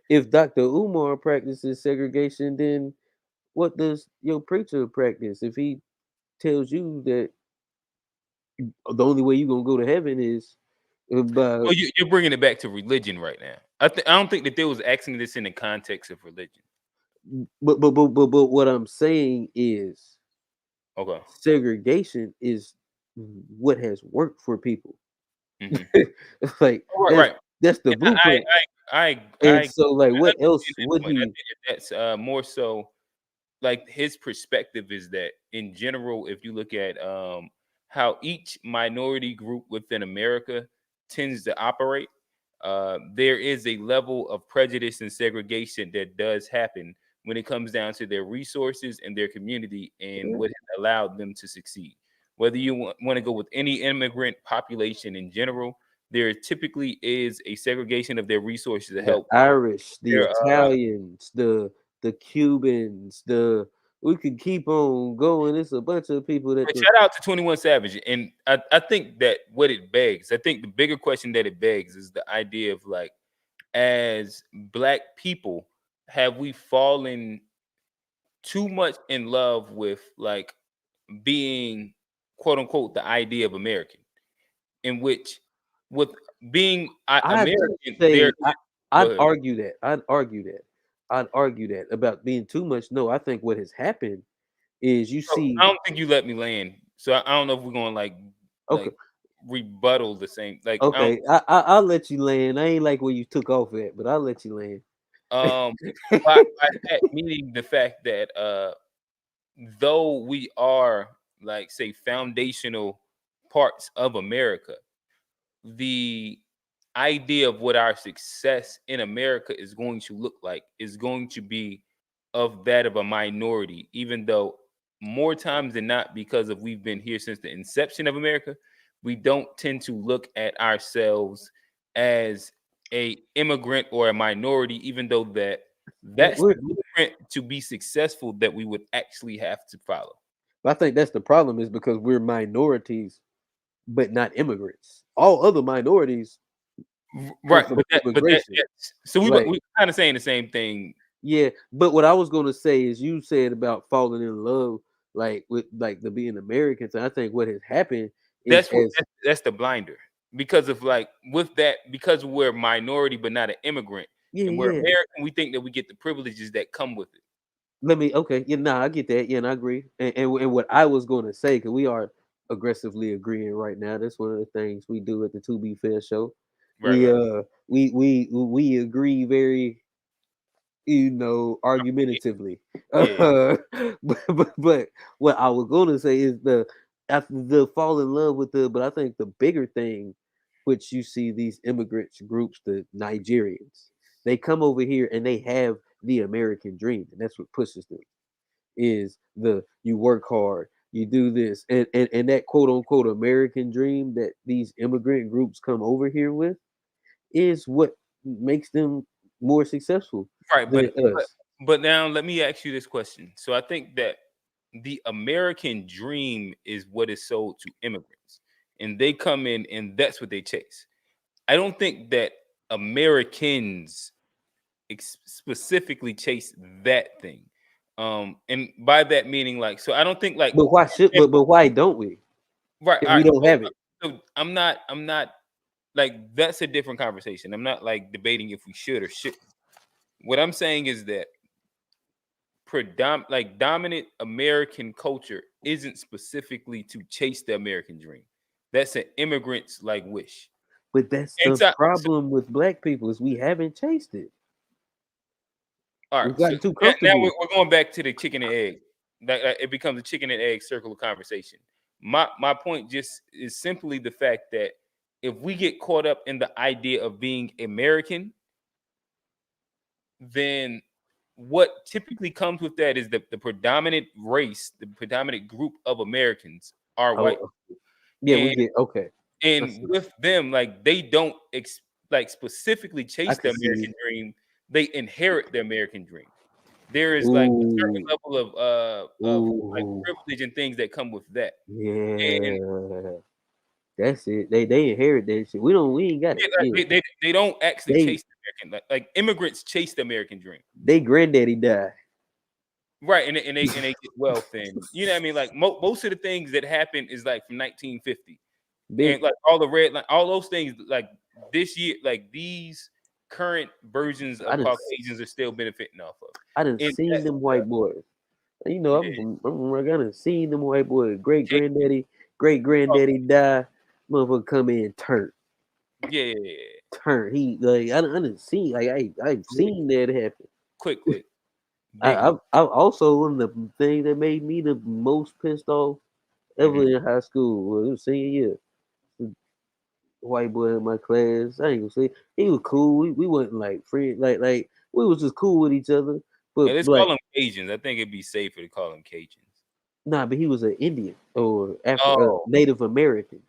if Dr. Umar practices segregation, then what does your preacher practice? If he tells you that the only way you're gonna go to heaven is by... Well, you're bringing it back to religion right now. I don't think that they was asking this in the context of religion. But what I'm saying is, segregation is what has worked for people. Mm-hmm. Like, that's the blueprint. So, like, what else would he? That's more so, like, his perspective is that in general, if you look at how each minority group within America tends to operate, there is a level of prejudice and segregation that does happen when it comes down to their resources and their community and what has allowed them to succeed. Whether you want to go with any immigrant population in general, there typically is a segregation of their resources to help. The Irish, the Italians, the Cubans, we could keep on going. It's a bunch of people that... Shout out to 21 Savage. And I think that what it begs, I think the bigger question that it begs is the idea of, like, as Black people, have we fallen too much in love with, like, being, quote unquote, the idea of American, in which with being American, I'd argue that about being too much. No, I think what has happened is I don't think you let me land. So I don't know if we're going to, like, like rebuttal the same. Like okay, I'll let you land. I ain't like where you took off at, but I'll let you land. By that meaning the fact that though we are like say foundational parts of America, the idea of what our success in America is going to look like is going to be of that of a minority, even though more times than not, because of we've been here since the inception of America, we don't tend to look at ourselves as a immigrant or a minority, even though that's the blueprint to be successful that we would actually have to follow. I think that's the problem, is because we're minorities, but not immigrants. All other minorities, right? So we kind of saying the same thing. Yeah, but what I was going to say is, you said about falling in love, like with like the being Americans. And I think what has happened is that's the blinder, because of like with that, because we're minority but not an immigrant, and we're American, we think that we get the privileges that come with it. I get that. Yeah, and I agree. And what I was going to say, because we are aggressively agreeing right now. That's one of the things we do at the To Be Fair show. We agree very, argumentatively. Yeah. But what I was going to say is the fall in love with but I think the bigger thing, which you see these immigrants groups, the Nigerians, they come over here and they have the American dream, and that's what pushes them. Is you work hard, you do this, and that quote unquote American dream that these immigrant groups come over here with is what makes them more successful, right? than us. But now let me ask you this question. So I think that the American dream is what is sold to immigrants, and they come in and that's what they chase. I don't think that Americans specifically chase that thing. And by that meaning, like, so I don't think like, but why don't we? Right. If we don't have it. So I'm not like, that's a different conversation. I'm not like debating if we should or shouldn't. What I'm saying is that dominant American culture isn't specifically to chase the American dream. That's an immigrant's like wish. But that's the problem with black people, is we haven't chased it. All right, so too comfortable. Now we're going back to the chicken and egg. It becomes a chicken and egg circle of conversation. My point just is simply the fact that if we get caught up in the idea of being American, then what typically comes with that is the predominant race, the predominant group of Americans are white. Yeah, we get okay. And with them, like, they don't specifically chase the American dream. They inherit the American dream. There is like a certain level of like privilege and things that come with that. Yeah, that's it. They inherit that shit. We ain't got it. They don't actually chase the American, like immigrants chase the American dream. They granddaddy died. Right, and they get wealth, and you know what I mean. Like most of the things that happen is like from 1950, and like all the red, like all those things, like this year, like these current versions of Caucasians are still benefiting off of. I done seen them white boys. You know, I'm gonna seen them white boys. Great granddaddy die. Motherfucker come in turn. Yeah. Turn. He like I didn't see, like I've seen that happen. Quick. I also, one of the things that made me the most pissed off ever in high school was senior year. The white boy in my class, I ain't gonna say he was cool. We wasn't like friends, like we was just cool with each other. But let's call them Cajuns. I think it'd be safer to call them Cajuns. Nah, but he was an Indian or Native American.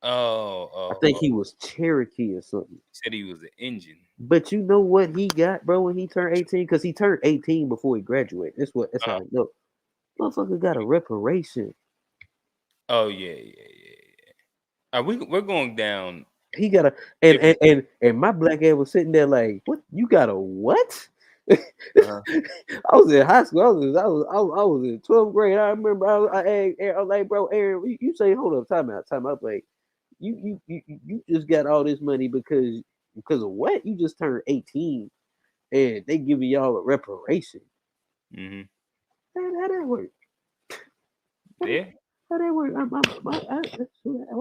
I think he was Cherokee or something. He said he was an Indian. But you know what he got, bro, when he turned 18? Because he turned 18 before he graduated. That's how I know. Motherfucker got a reparation. Oh yeah. We're going down. He got a and my black ass was sitting there like, what? You got a what? I was in high school. I was in 12th grade. I remember I was like, bro, Aaron, you say, hold up, time out. Like, you just got all this money because of what? You just turned 18 and they giving y'all a reparation. Mm-hmm. How that work? Yeah. How that work? Why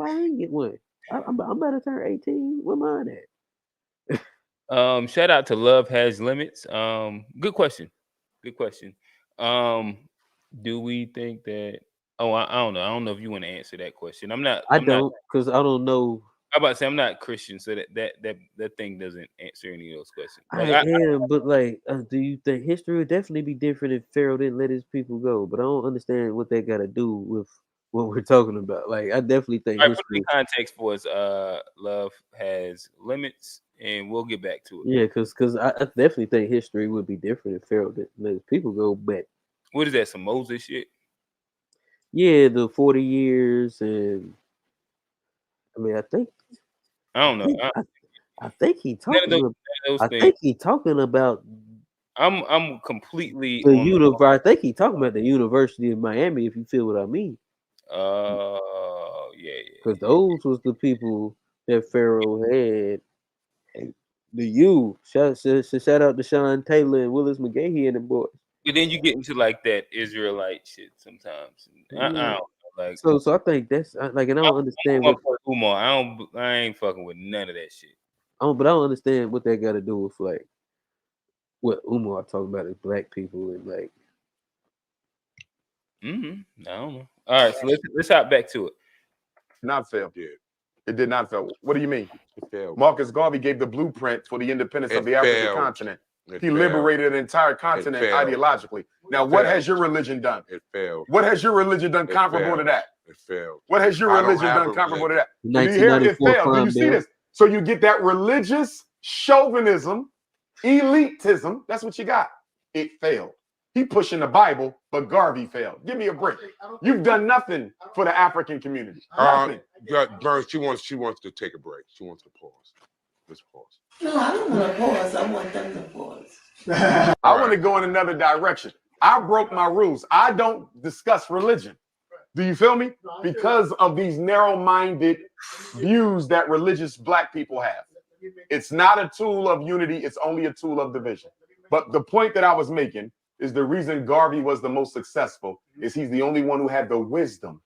I ain't get one? I'm about to turn 18. Where mine at? Shout out to Love Has Limits. Good question. Good question. Do we think that? Oh, I don't know. I don't know if you want to answer that question. I'm not. I don't, because I don't know. I'm about to say I'm not Christian, so that thing doesn't answer any of those questions. Like, I am, but like, do you think history would definitely be different if Pharaoh didn't let his people go? But I don't understand what that got to do with what we're talking about. Like, I definitely think history. Context for us, Love Has Limits, and we'll get back to it. Yeah, because I definitely think history would be different if Pharaoh didn't let his people go back. What is that? Some Moses shit? Yeah, the 40 years, and I mean, I don't know. I think he talking. I think he talking about. I'm completely the universe. I think he talking about the University of Miami. If you feel what I mean. Yeah. Because those was the people that Pharaoh had. The U. Shout out to Sean Taylor and Willis McGahee and the boys. But then you get into like that Israelite shit sometimes. I don't know, like so I think that's like, and I don't understand what Umar. I ain't fucking with none of that shit. But I don't understand what that got to do with like what Umar talking about is black people and like. I don't know. All right, so let's hop back to it. Not fail. It did not fail. What do you mean? It failed. Marcus Garvey gave the blueprint for the independence of the African continent. He liberated an entire continent ideologically. Now, what has your religion done? It failed. What has your religion done comparable to that? It failed. What has your religion done comparable to that? Do you hear it failed? Do you see this? So you get that religious chauvinism, elitism. That's what you got. It failed. He pushing the Bible, but Garvey failed. Give me a break. You've done nothing for the African community. Nothing. Burns, she wants to take a break. She wants to pause. Let's pause. No, I don't want to pause. I want them to pause. I want to go in another direction. I broke my rules. I don't discuss religion. Do you feel me? Because of these narrow-minded views that religious black people have. It's not a tool of unity. It's only a tool of division. But the point that I was making is the reason Garvey was the most successful is he's the only one who had the wisdom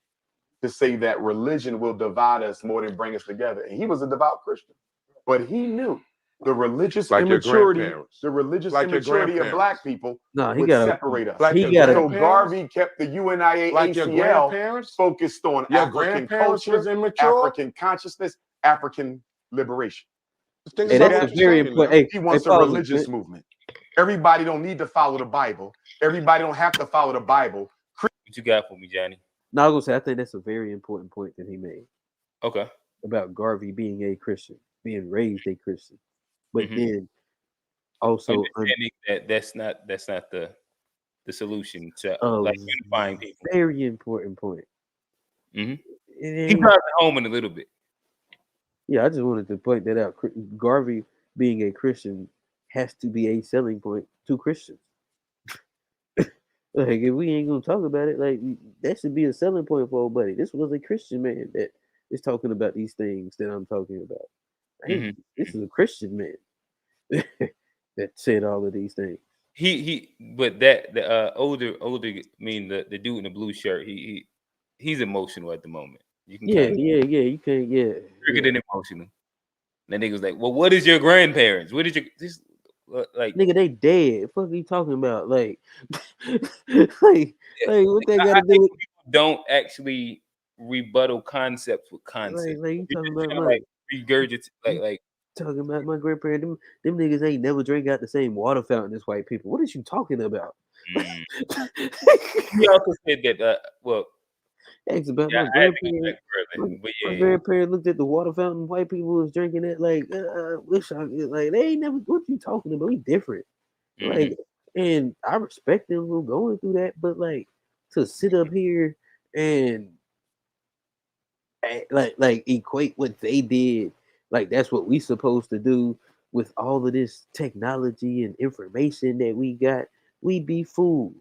to say that religion will divide us more than bring us together. And he was a devout Christian. But he knew the religious immaturity of black people would separate us. So Garvey kept the UNIA ACL focused on African culture, African consciousness, African liberation. Hey, that's a very important. He wants a religious movement. Everybody don't need to follow the Bible. Everybody don't have to follow the Bible. What you got for me, Johnny? No, I was gonna say I think that's a very important point that he made. Okay. About Garvey being a Christian, being raised a Christian, but then also understanding that's not the solution to like unifying people. Very important point. He brought it home in a little bit. Yeah, I just wanted to point that out. Garvey being a Christian has to be a selling point to Christians. Like, if we ain't gonna talk about it, like, that should be a selling point for old buddy. This was a Christian man that is talking about these things that I'm talking about. Hey, this is a Christian man that said all of these things. But the older, I mean the dude in the blue shirt, he's emotional at the moment. You can you can triggered and emotional. And the nigga was like, "Well, what is your grandparents? What is your this like nigga? They dead. What are you talking about? Like, like what they gotta do? Don't actually rebuttal concepts with concepts. Like you talking about like regurgitate like talking about my grandparents. Them niggas ain't never drank out the same water fountain as white people. What is you talking about? He also said that Asked about my grandparents. My grandparents looked at the water fountain white people was drinking it. Like, like they ain't never. What you talking about? We different. Like, and I respect them who going through that, but like to sit up here and like equate what they did, like that's what we supposed to do with all of this technology and information that we got. We'd be fools.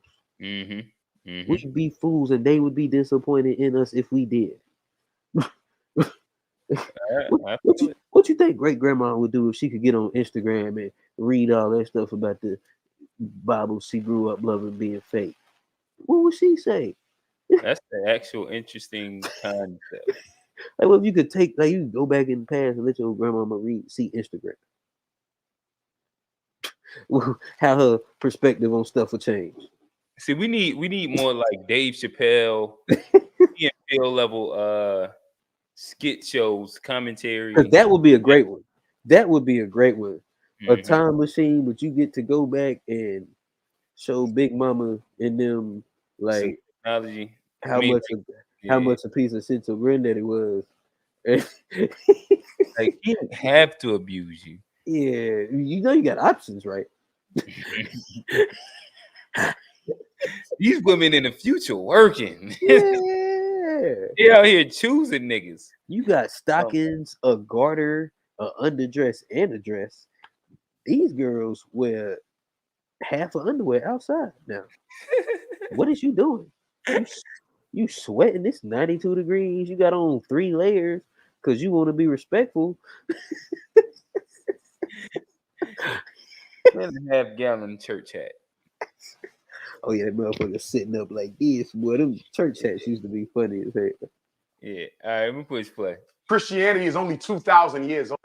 We'd be fools, and they would be disappointed in us if we did. What you think great grandma would do if she could get on Instagram and read all that stuff about the Bible she grew up loving being fake? What would she say? That's the actual interesting concept. Like, well, if you could take, like, you go back in the past and let your grandmama see Instagram, how her perspective on stuff will change. See, we need more like Dave Chappelle, Phil level skit shows, commentary. That would be a great one. That would be a great one. A Mhm. time machine, but you get to go back and show Big Mama and them Some like technology. how much a piece of shit your granddaddy was. Like he didn't have to abuse you. Yeah, you know you got options, right? These women in the future working. Yeah. They out here choosing niggas. You got stockings, a garter, a underdress, and a dress. These girls wear half of underwear outside now. What is you doing? You sweating? It's 92 degrees. You got on 3 layers because you want to be respectful. And a half-gallon church hat. Oh yeah, that motherfucker sitting up like this. Boy, them church hats used to be funny as hell. Yeah. All right, let me push play. Christianity is only 2,000 years old.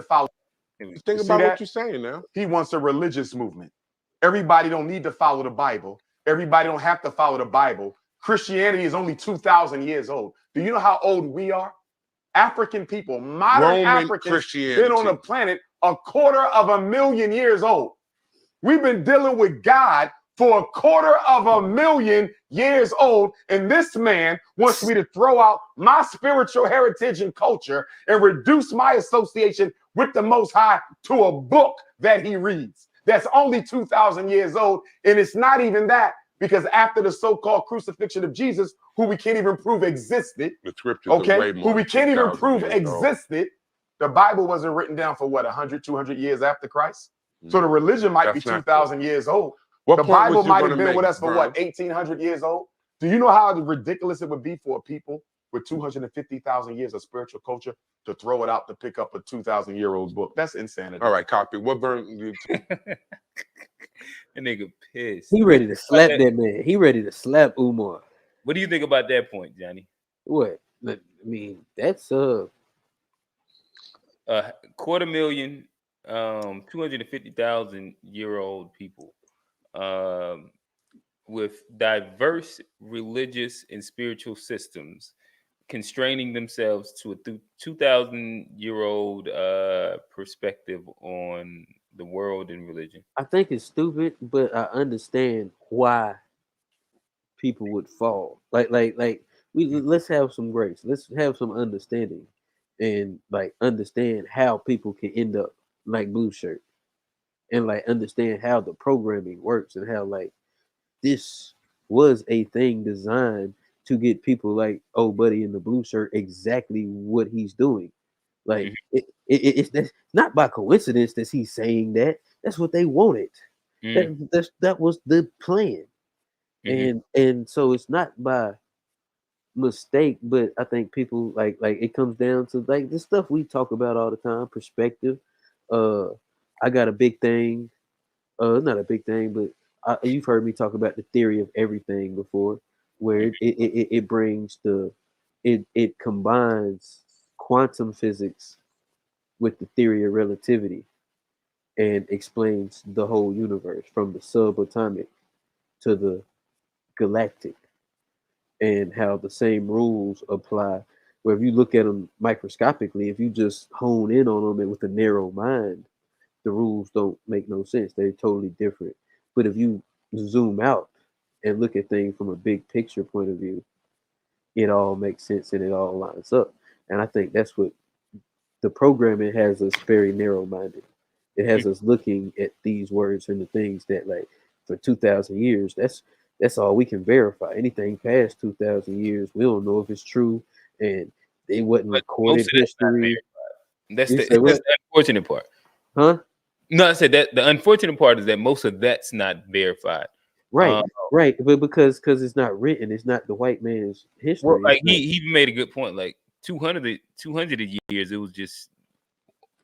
Think about what you're saying now. He wants a religious movement. Everybody don't need to follow the Bible. Everybody don't have to follow the Bible. Christianity is only 2,000 years old. Do you know how old we are? African people, modern Roman Africans, been on the planet 250,000 years old. We've been dealing with God for 250,000 years old, and this man wants me to throw out my spiritual heritage and culture and reduce my association with the Most High to a book that he reads that's only 2,000 years old. And it's not even that, because after the so-called crucifixion of Jesus, who we can't even prove existed, the scriptures are way more who we can't even prove years existed, the Bible wasn't written down for what, 100, 200 years after Christ? So the religion might be 2,000 years old. The Bible might have been with us for what, 1,800 years old? Do you know how ridiculous it would be for a people with 250,000 years of spiritual culture to throw it out to pick up a 2,000-year-old book? That's insanity. All right, copy. What verse? That nigga pissed. He ready to slap that man. He ready to slap Umar. What do you think about that point, Johnny? What? I mean, that's 250,000, 250,000-year-old people with diverse religious and spiritual systems constraining themselves to a 2,000-year-old perspective on the world and religion. I think it's stupid, but I understand why people would fall. Like let's have some grace. Let's have some understanding, and like understand how people can end up like Blue Shirt, and like understand how the programming works and how like this was a thing designed to get people like old buddy in the blue shirt exactly what he's doing. Like it's that's not by coincidence that he's saying that. That's what they wanted. That was the plan. And so it's not by mistake, but I think people like it comes down to like the stuff we talk about all the time, perspective. I got a big thing, not a big thing, but you've heard me talk about the theory of everything before, where it brings it combines quantum physics with the theory of relativity and explains the whole universe from the subatomic to the galactic, and how the same rules apply. Where if you look at them microscopically, if you just hone in on them and with a narrow mind, the rules don't make no sense. They're totally different. But if you zoom out and look at things from a big picture point of view, it all makes sense and it all lines up. And I think that's what the programming has us very narrow minded. It has us looking at these words and the things that like for 2,000 years, that's all we can verify. Anything past 2,000 years, we don't know if it's true, and it wasn't recorded history. That's the unfortunate part. Huh? No, I said that the unfortunate part is that most of that's not verified. Right, right, but because it's not written, it's not the white man's history. Well, like he made a good point. Like 200 years, it was just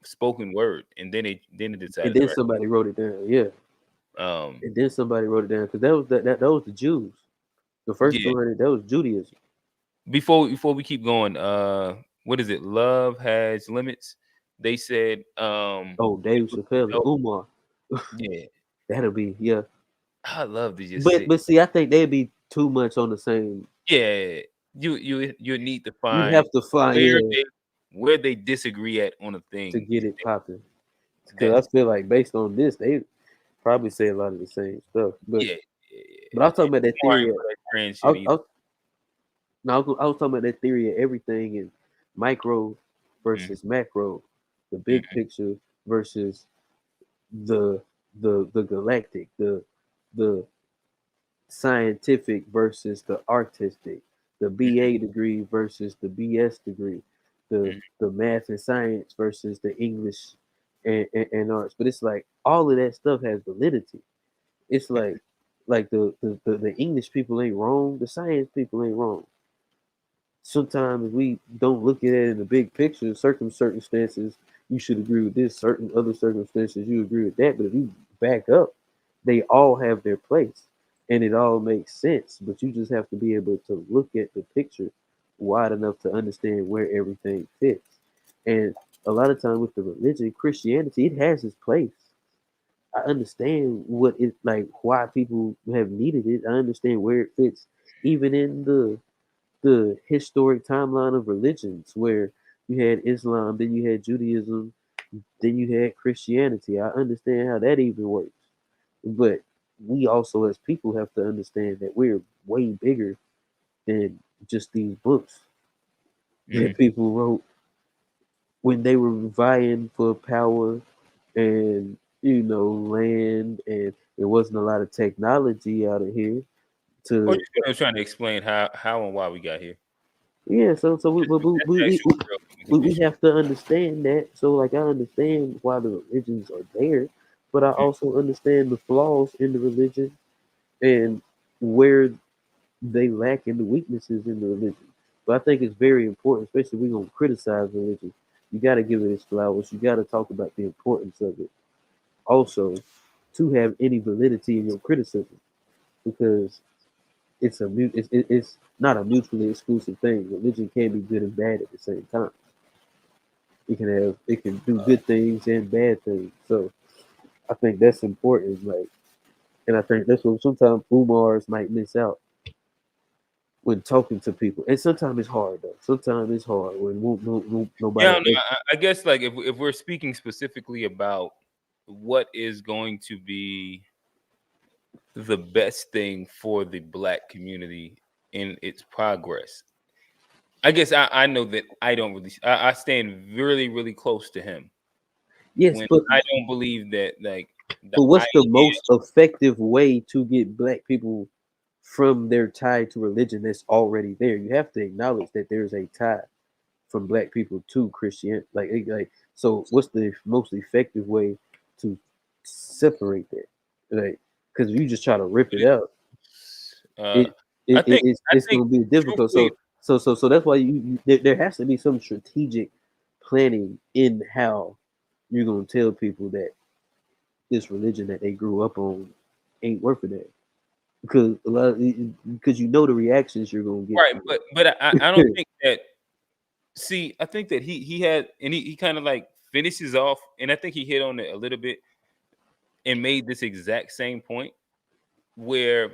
spoken word, and then it decided. And then somebody wrote it down. Yeah. And then somebody wrote it down because that was the Jews. The first 200, that was Judaism. before we keep going, what is it? Love Has Limits. They said, Oh, Dave Chappelle, Umar. Yeah, That'll be, yeah. I love to just sit. But see, I think they'd be too much on the same. Yeah, you need to You'd find have to find, yeah, where they disagree at on a to thing. get it popping. Because That's I feel like based on this, they probably say a lot of the same stuff. But yeah. but I was talking about that theory. Trans I, shit I, either. no, I was talking about that theory of everything in micro versus macro, the big picture versus the the galactic, the scientific versus the artistic, the BA degree versus the BS degree, the math and science versus the English and arts. But it's like all of that stuff has validity. It's like the English people ain't wrong, the science people ain't wrong. Sometimes we don't look at it in the big picture. Certain circumstances, you should agree with this. Certain other circumstances, you agree with that. But if you back up, they all have their place, and it all makes sense. But you just have to be able to look at the picture wide enough to understand where everything fits. And a lot of time with the religion, Christianity, it has its place. I understand what it like, why people have needed it. I understand where it fits, even in the historic timeline of religions where you had Islam, then you had Judaism, then you had Christianity. I understand how that even works. But we also as people have to understand that we're way bigger than just these books that people wrote when they were vying for power and land, and there wasn't a lot of technology out of here to I was trying to explain how and why we got here. Yeah, so we have to understand that. So like I understand why the religions are there, but I also understand the flaws in the religion and where they lack in the weaknesses in the religion. But I think it's very important, especially if we're gonna criticize religion. You gotta give it its flowers. You gotta talk about the importance of it. Also, to have any validity in your criticism, because it's not a mutually exclusive thing. Religion can be good and bad at the same time. It can do good things and bad things. So I think that's important. Like, and I think that's what sometimes Umars might miss out when talking to people. And sometimes it's hard though. Sometimes it's hard when nobody. Yeah, no, I guess like if we're speaking specifically about what is going to be the best thing for the Black community in its progress, I guess I know that I don't really. I stand really, really close to him. Yes, when but I don't believe that like. But what's the most effective way to get Black people from their tie to religion that's already there? You have to acknowledge that there's a tie from Black people to Christianity. Like so, what's the most effective way to separate that? Like, because you just try to rip it out, it's going to be difficult. So that's why there has to be some strategic planning in how you're going to tell people that this religion that they grew up on ain't worth it. Because because the reactions you're gonna get. Right, but I don't think that. See, I think that he had, and he kind of like finishes off, and I think he hit on it a little bit and made this exact same point where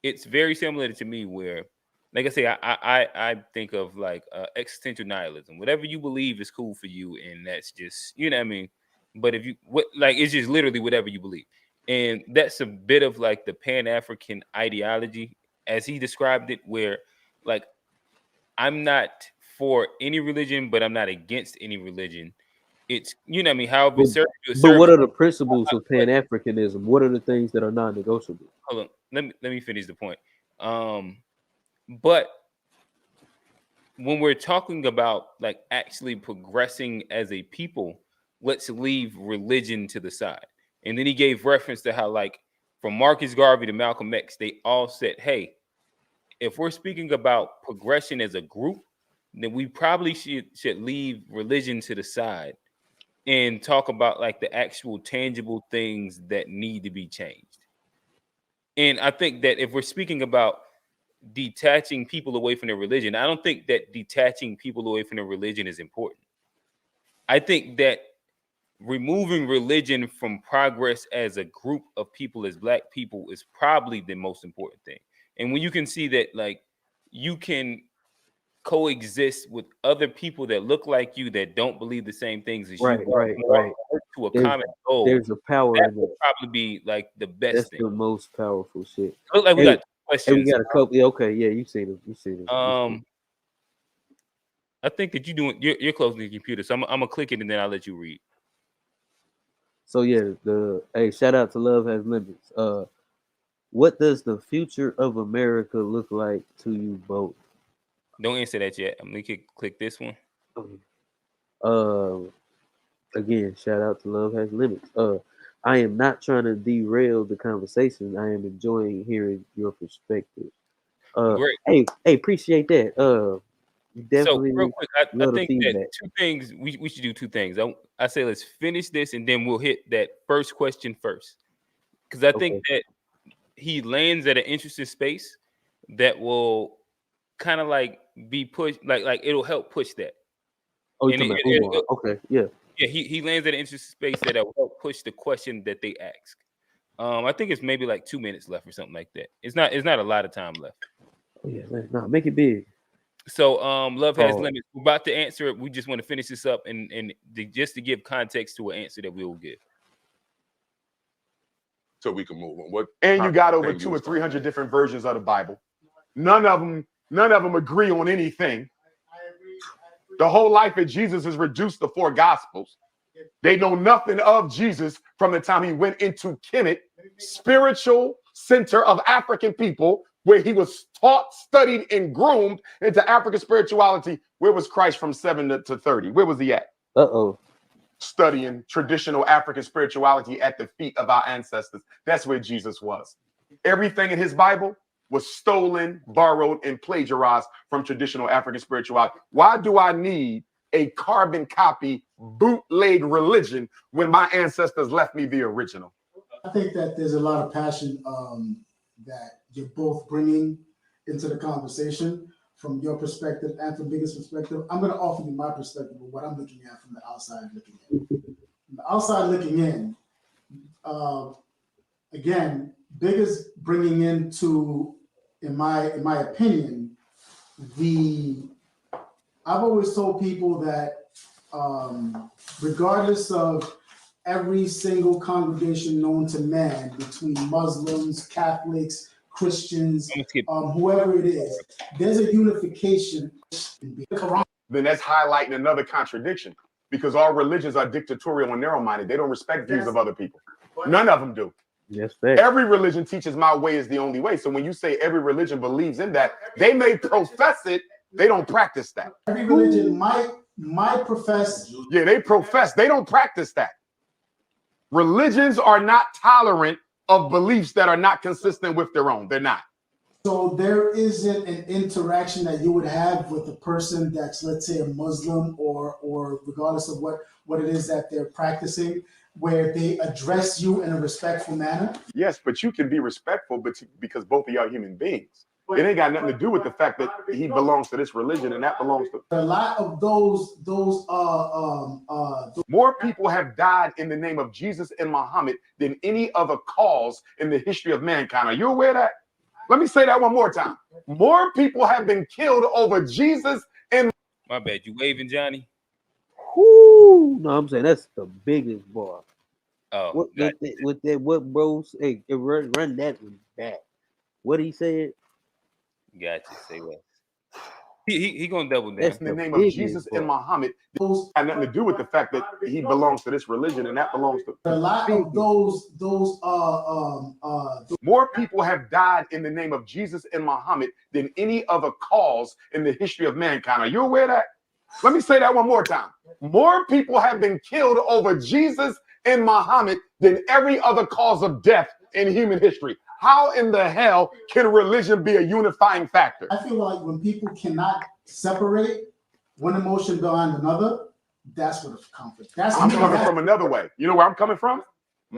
it's very similar to me. Where, like I say, I think of like existential nihilism. Whatever you believe is cool for you, and that's just what I mean. But if you it's just literally whatever you believe, and that's a bit of like the Pan-African ideology as he described it, where like I'm not for any religion, but I'm not against any religion. It's what I mean. However, but what are the principles of Pan-Africanism? What are the things that are non-negotiable? Hold on, let me finish the point. But when we're talking about like actually progressing as a people, let's leave religion to the side. And then he gave reference to how like from Marcus Garvey to Malcolm X, they all said, hey, if we're speaking about progression as a group, then we probably should leave religion to the side and talk about like the actual tangible things that need to be changed. And I think that if we're speaking about detaching people away from their religion. I don't think that detaching people away from their religion is important. I think that removing religion from progress as a group of people, as Black people, is probably the most important thing. And when you can see that, like, you can coexist with other people that look like you, that don't believe the same things as Right, you, right. to a common goal. There's a power that in would it. probably be like the best That's thing. the most powerful shit. Look like we got questions. Hey, we got a couple. Yeah, okay, yeah, you see them. I think that you're close to the computer, so I'm gonna click it and then I'll let you read. So yeah, shout out to Love Has Limits. What does the future of America look like to you both? Don't answer that yet. I'm gonna click this one. Again, shout out to Love Has Limits. I am not trying to derail the conversation. I am enjoying hearing your perspective. Great. Hey, appreciate that. Definitely. So real quick, I think that two things we should do. Two things. I say let's finish this and then we'll hit that first question first, because I think that he lands at an interesting space that will kind of like be pushed, like it'll help push that. Oh, you're talking about Umar. Okay, yeah. Yeah, he lands at an interesting space that will help push the question that they ask. I think it's maybe like 2 minutes left or something like that. It's not a lot of time left. Oh yeah, no, make it big. So Love Has Limits. We're about to answer it. We just want to finish this up and just to give context to an answer that we will give. So we can move on. And you got over 200 or 300 different versions of the Bible. None of them agree on anything. The whole life of Jesus is reduced to 4 gospels. They know nothing of Jesus from the time he went into Kemet, spiritual center of African people, where he was taught, studied, and groomed into African spirituality. Where was Christ from 7 to 30? Where was he at? Studying traditional African spirituality at the feet of our ancestors. That's where Jesus was. Everything in his Bible was stolen, borrowed, and plagiarized from traditional African spirituality. Why do I need a carbon copy bootleg religion when my ancestors left me the original? I think that there's a lot of passion that you're both bringing into the conversation from your perspective and from Bigga's perspective. I'm going to offer you my perspective of what I'm looking at from the outside looking in. From the outside looking in, again, Bigga's bringing into, in my opinion, I've always told people that regardless of every single congregation known to man, between Muslims, Catholics, Christians, whoever it is, there's a unification. Then that's highlighting another contradiction, because all religions are dictatorial and narrow-minded. They don't respect views of other people. None of them do. Yes, every religion teaches my way is the only way. So when you say every religion believes in that, they may profess it, they don't practice that. Every religion might profess. Yeah, they profess, they don't practice that. Religions are not tolerant of beliefs that are not consistent with their own. They're not. So there isn't an interaction that you would have with a person that's, let's say, a Muslim or regardless of what it is that they're practicing, where they address you in a respectful manner? Yes, but you can be respectful, but because both of y'all are human beings. It ain't got nothing to do with the fact that he belongs to this religion and that belongs to. A lot of those more people have died in the name of Jesus and Muhammad than any other cause in the history of mankind. Are you aware of that? Let me say that one more time. More people have been killed over Jesus and. My bad, you waving, Johnny? Whoo! No, I'm saying that's the biggest bar. Oh, what bro? Hey, run that one back. What he said? Gotcha. Say what? He gonna double down. That's in the name of Jesus and Muhammad. Those had nothing to do with the fact that he belongs to this religion and that belongs to. A lot of those more people have died in the name of Jesus and Muhammad than any other cause in the history of mankind. Are you aware of that? Let me say that one more time. More people have been killed over Jesus and Muhammad than every other cause of death in human history. How in the hell can religion be a unifying factor? I feel like when people cannot separate one emotion behind another, that's what it's conflict. I'm coming from another way. You know where I'm coming from?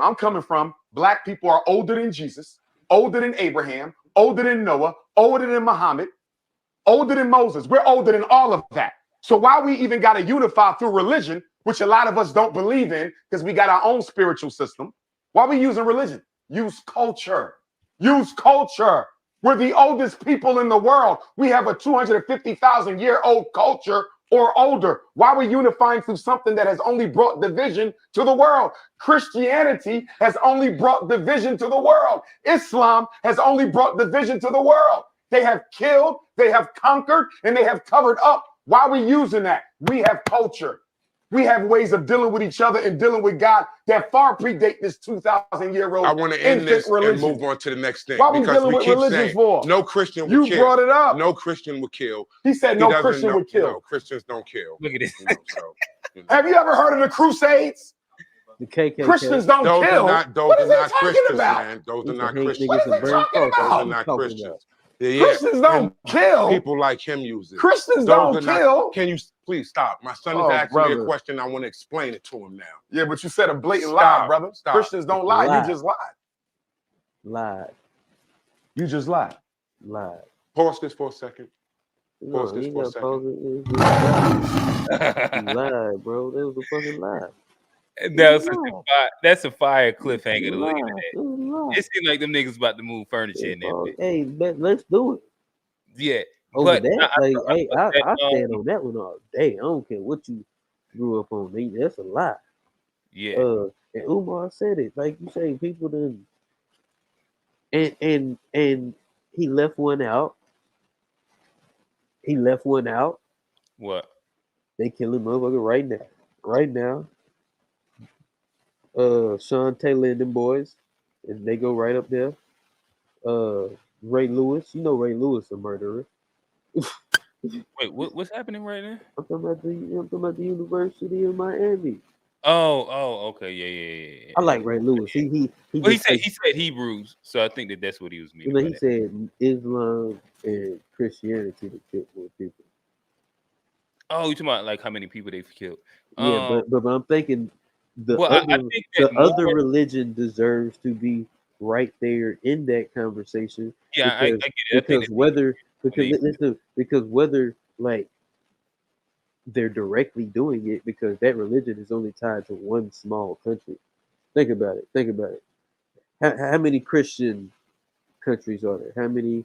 I'm coming from Black people are older than Jesus, older than Abraham, older than Noah, older than Muhammad, older than Moses. We're older than all of that. So why we even got to unify through religion, which a lot of us don't believe in because we got our own spiritual system? Why are we using religion? Use culture. Use culture. We're the oldest people in the world. We have a 250,000-year-old culture or older. Why are we unifying through something that has only brought division to the world? Christianity has only brought division to the world. Islam has only brought division to the world. They have killed, they have conquered, and they have covered up. Why are we using that? We have culture. We have ways of dealing with each other and dealing with God that far predate this 2,000-year-old. I want to end this religion. and move on to the next thing. Why we because dealing we with keep religion saying for? No Christian would you kill. You brought it up. No Christian would kill. He said no Christian would kill. No, Christians don't kill. Look at this. Have you ever heard of the Crusades? The KKK. Christians don't those kill. Those are are not Christians, about? man. Those are not Christians. What is he talking about? Those are not Christians. Yeah, Christians don't kill. People like him use it. Christians don't kill. Can you please stop? My son is asking me a question. I want to explain it to him now. Yeah, but you said a blatant lie, brother. Stop. Christians don't lie. You just lied. Lied. You just lied. Lied. Pause this for a second. Pause this for a second. You lied, bro. That was a fucking lie. That's a fire cliffhanger to look at that. It seems like them niggas about to move furniture in there. Hey, let's do it. Yeah. Over that, I stand on that one all day. I don't care what you grew up on. That's a lie. Yeah. And Umar said it. Like you say, people didn't. And he left one out. What? They killing motherfucker right now. Right now. Sean Taylor and them boys, and they go right up there. Ray Lewis, you know Ray Lewis a murderer. Wait, what's happening right now? I'm talking about the University of Miami. Oh, okay, yeah. I like Ray Lewis. He said Hebrews, so I think that's what he was meaning. He said Islam and Christianity to kill more people. Oh, you talking about like how many people they've killed? Yeah, but I'm thinking the other religion deserves to be right there in that conversation. Yeah, I get it. Because whether like they're directly doing it, because that religion is only tied to one small country. Think about it. How many Christian countries are there? How many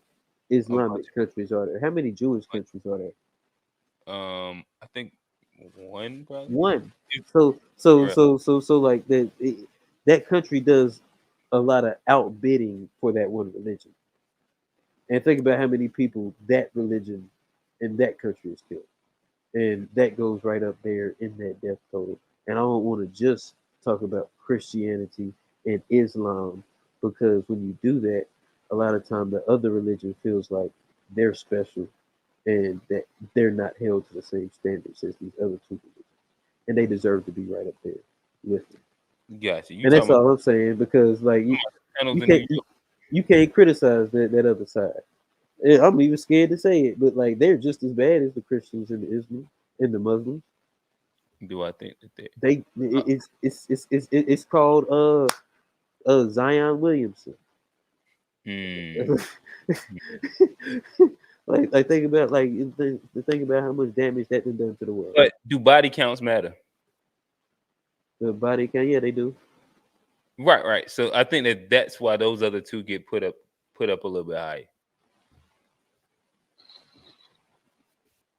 Islamic countries are there? How many Jewish countries are there? I think one, probably. One. So like that country does a lot of outbidding for that one religion. And think about how many people that religion in that country is killed. And that goes right up there in that death total. And I don't want to just talk about Christianity and Islam, because when you do that, a lot of time the other religion feels like they're special and that they're not held to the same standards as these other two religions. And they deserve to be right up there with them. Gotcha. And that's all I'm saying, because like you can't criticize that other side. I'm even scared to say it, but like they're just as bad as the Christians and the Islam and the Muslims. Do I think that it's called Zion Williamson. like think about think about how much damage that been done to the world. But do body counts matter? The body count, yeah, they do. Right. So I think that's why those other two get put up a little bit higher.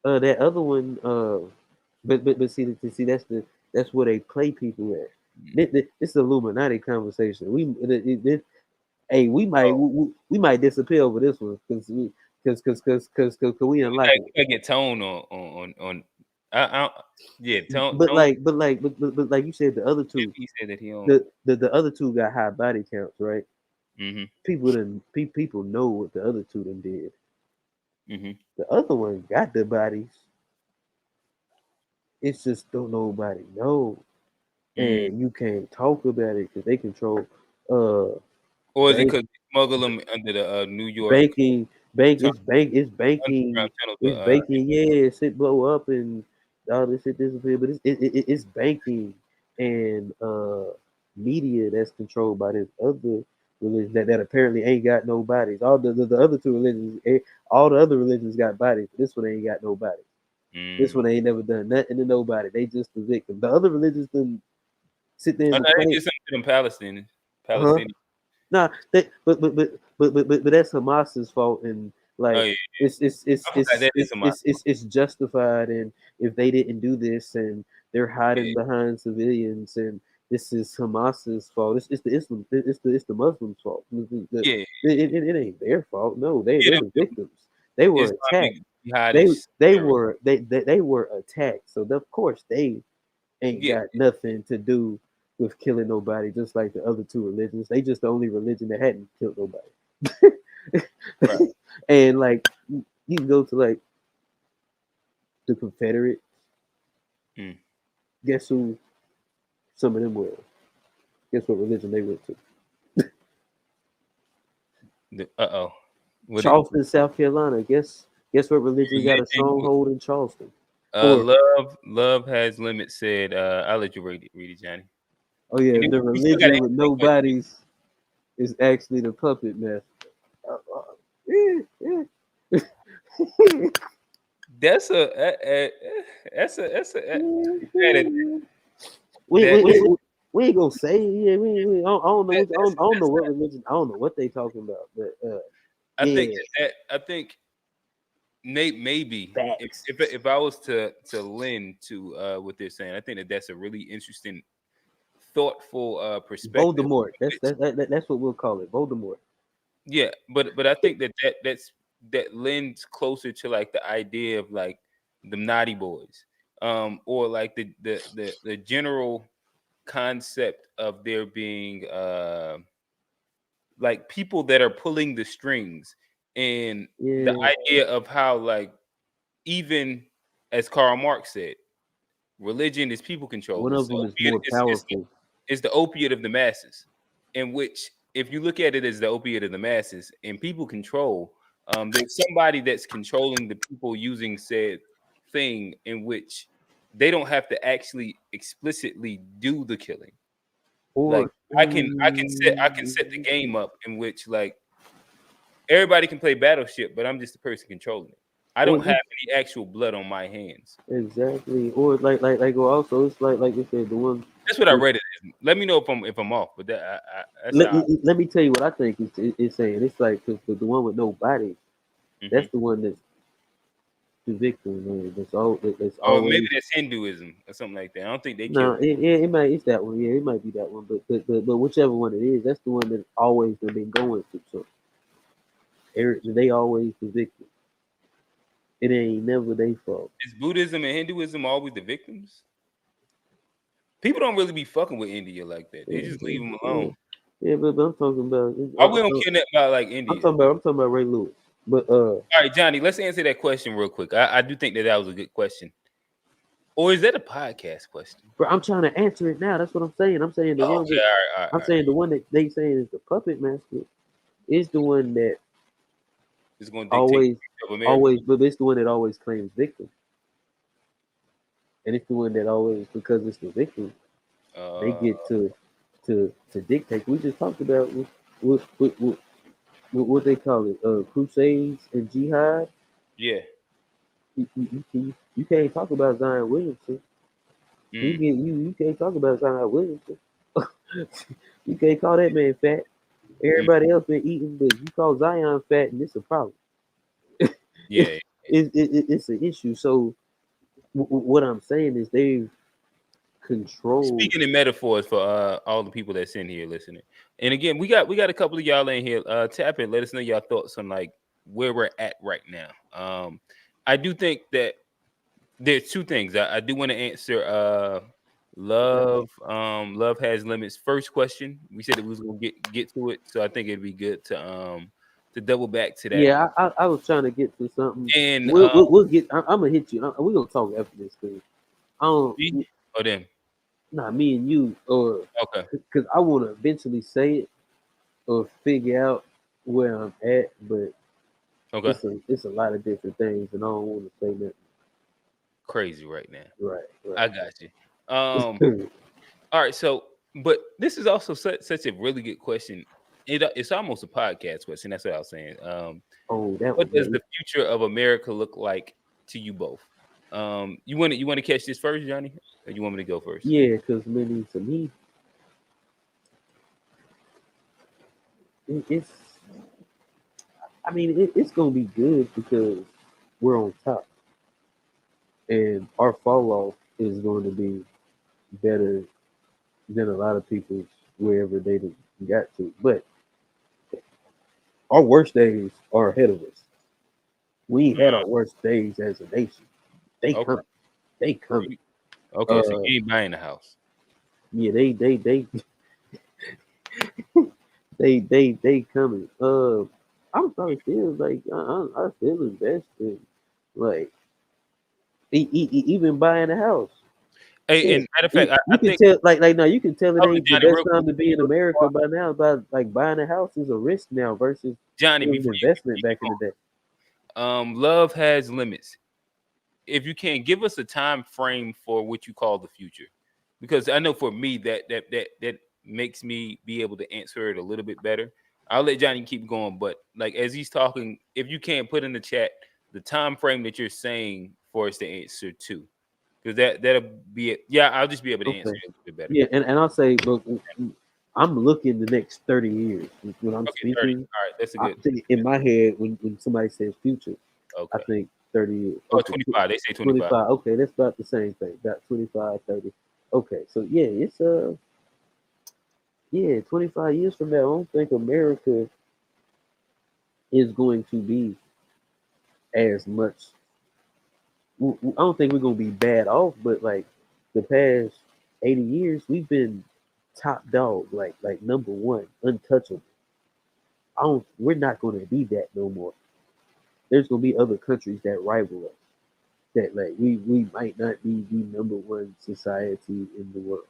That other one, but see that's where they play people at. This Illuminati conversation. We might disappear over this one because we unlike it. I get tone on. Tone. But like you said, the other two. He said that he owned. The other two got high body counts, right? Mm-hmm. People know what the other two done did. Mm-hmm. The other one got the bodies. It's just don't nobody know, and you can't talk about it because they control. Or is it because they smuggle them under the New York banking? It's banking. Yes, it blow up and all this shit disappear, but it's banking and media that's controlled by this other religion that apparently ain't got no bodies. All the other two religions, all the other religions got bodies. But this one ain't got no bodies. This one ain't never done nothing to nobody. They just the victim. The other religions didn't sit there and they did something to them Palestinians. Nah, but that's Hamas's fault, and like it's justified, and if they didn't do this, and they're hiding behind civilians, and this is Hamas's fault. It's the Muslims' fault. It ain't their fault. No, they're the victims. They were attacked. They were attacked. So of course they ain't got nothing to do with killing nobody, just like the other two religions. They just the only religion that hadn't killed nobody. Right. And like you can go to like the Confederates. Guess who some of them were? Guess what religion they went to? Charleston, South Carolina. Guess what religion got a stronghold in Charleston? Love has limits said, I'll let you read it, Johnny. Oh yeah, the religion with no bodies is actually the puppet master. We ain't gonna say I don't know what religion. I don't know what they talking about, but I think maybe if I was to lend to what they're saying, I think that's a really interesting, thoughtful perspective. Voldemort. That's what we'll call it. Voldemort. Yeah, but I think that lends closer to like the idea of like the naughty boys, or like the general concept of there being like people that are pulling the strings, and the idea of how, like, even as Karl Marx said, religion is people control. One of them is more powerful. It's the opiate of the masses, in which, if you look at it as the opiate of the masses and people control, there's somebody that's controlling the people using said thing, in which they don't have to actually explicitly do the killing. Or like I can set the game up in which, like, everybody can play Battleship, but I'm just the person controlling it. I don't have any actual blood on my hands. Exactly. Or like also it's like you said, the one. That's what I read it as. Let me know if I'm off, but let me tell you what I think it's saying. It's like the one with no body. That's the one that's the victim, man. That's always. Maybe that's Hinduism or something like that. I don't think they. No, it's that one. Yeah, it might be that one. But whichever one it is, that's the one that's always been going through something. They always the victim. It ain't never their fault. Is Buddhism and Hinduism always the victims? People don't really be fucking with India like that. They just leave them alone. Yeah, but I'm talking about. We don't care about like India. I'm talking about Ray Lewis. But all right, Johnny, let's answer that question real quick. I do think that was a good question. Or is that a podcast question? Bro, I'm trying to answer it now. That's what I'm saying. I'm saying the one. I'm saying the one that they saying is the puppet master is the one that is going to always, but it's the one that always claims victim, and it's the one that always, because it's the victim, they get to dictate. We just talked about what they call it, crusades and jihad. Yeah. You can't talk about Zion Williamson. You can't talk about Zion Williamson. You can't call that man fat. Everybody else been eating, but you call Zion fat, and it's a problem. Yeah, it's an issue. So what I'm saying is they've controlled. Speaking in metaphors for all the people that's in here listening, and again, we got a couple of y'all in here. Tap in, let us know your thoughts on like where we're at right now. I do think that there's two things. I do want to answer. Love has limits. First question, we said that we was gonna get to it, so I think it'd be good to double back to that. Yeah, I was trying to get to something, and we'll get. I'm gonna hit you. We're gonna talk after this thing. Them. Nah, me and you, or okay, because I want to eventually say it or figure out where I'm at, but it's a lot of different things, and I don't want to say nothing crazy right now. Right. I got you. All right, so, but this is also such a really good question. it's almost a podcast question. That's what I was saying. What does the future of America look like to you both? You want to catch this first, Johnny, or you want me to go first? Yeah, because to me, it's. I mean, it's gonna be good because we're on top, and our fall off is going to be better than a lot of people's wherever they got to. But our worst days are ahead of us. We had our worst days as a nation. They coming. They coming. Okay, so you ain't buying the house. Yeah, they they coming. I'm starting to feel like I still invested, like even buying a house. Hey, and matter of fact, you can tell like now you can tell it ain't the best time to be in America by now. But like buying a house is a risk now versus Johnny, an investment back in the day. Love has limits. If you can give us a time frame for what you call the future, because I know for me that makes me be able to answer it a little bit better. I'll let Johnny keep going, but like as he's talking, if you can put in the chat the time frame that you're saying for us to answer to, because that'll be it. Yeah, I'll just be able to answer it a little bit better. Yeah, and I'll say, look, I'm looking the next 30 years when I'm speaking. 30. All right, that's a good. In my head, when somebody says future, I think 30 years. Okay. 25. They say 25. Okay, that's about the same thing. About 25, 30. Okay, so yeah, it's 25 years from now, I don't think America is going to be as much. I don't think we're gonna be bad off, but like the past 80 years, we've been top dog, like number one, untouchable. We're not gonna be that no more. There's gonna be other countries that rival us. That like we might not be the number one society in the world.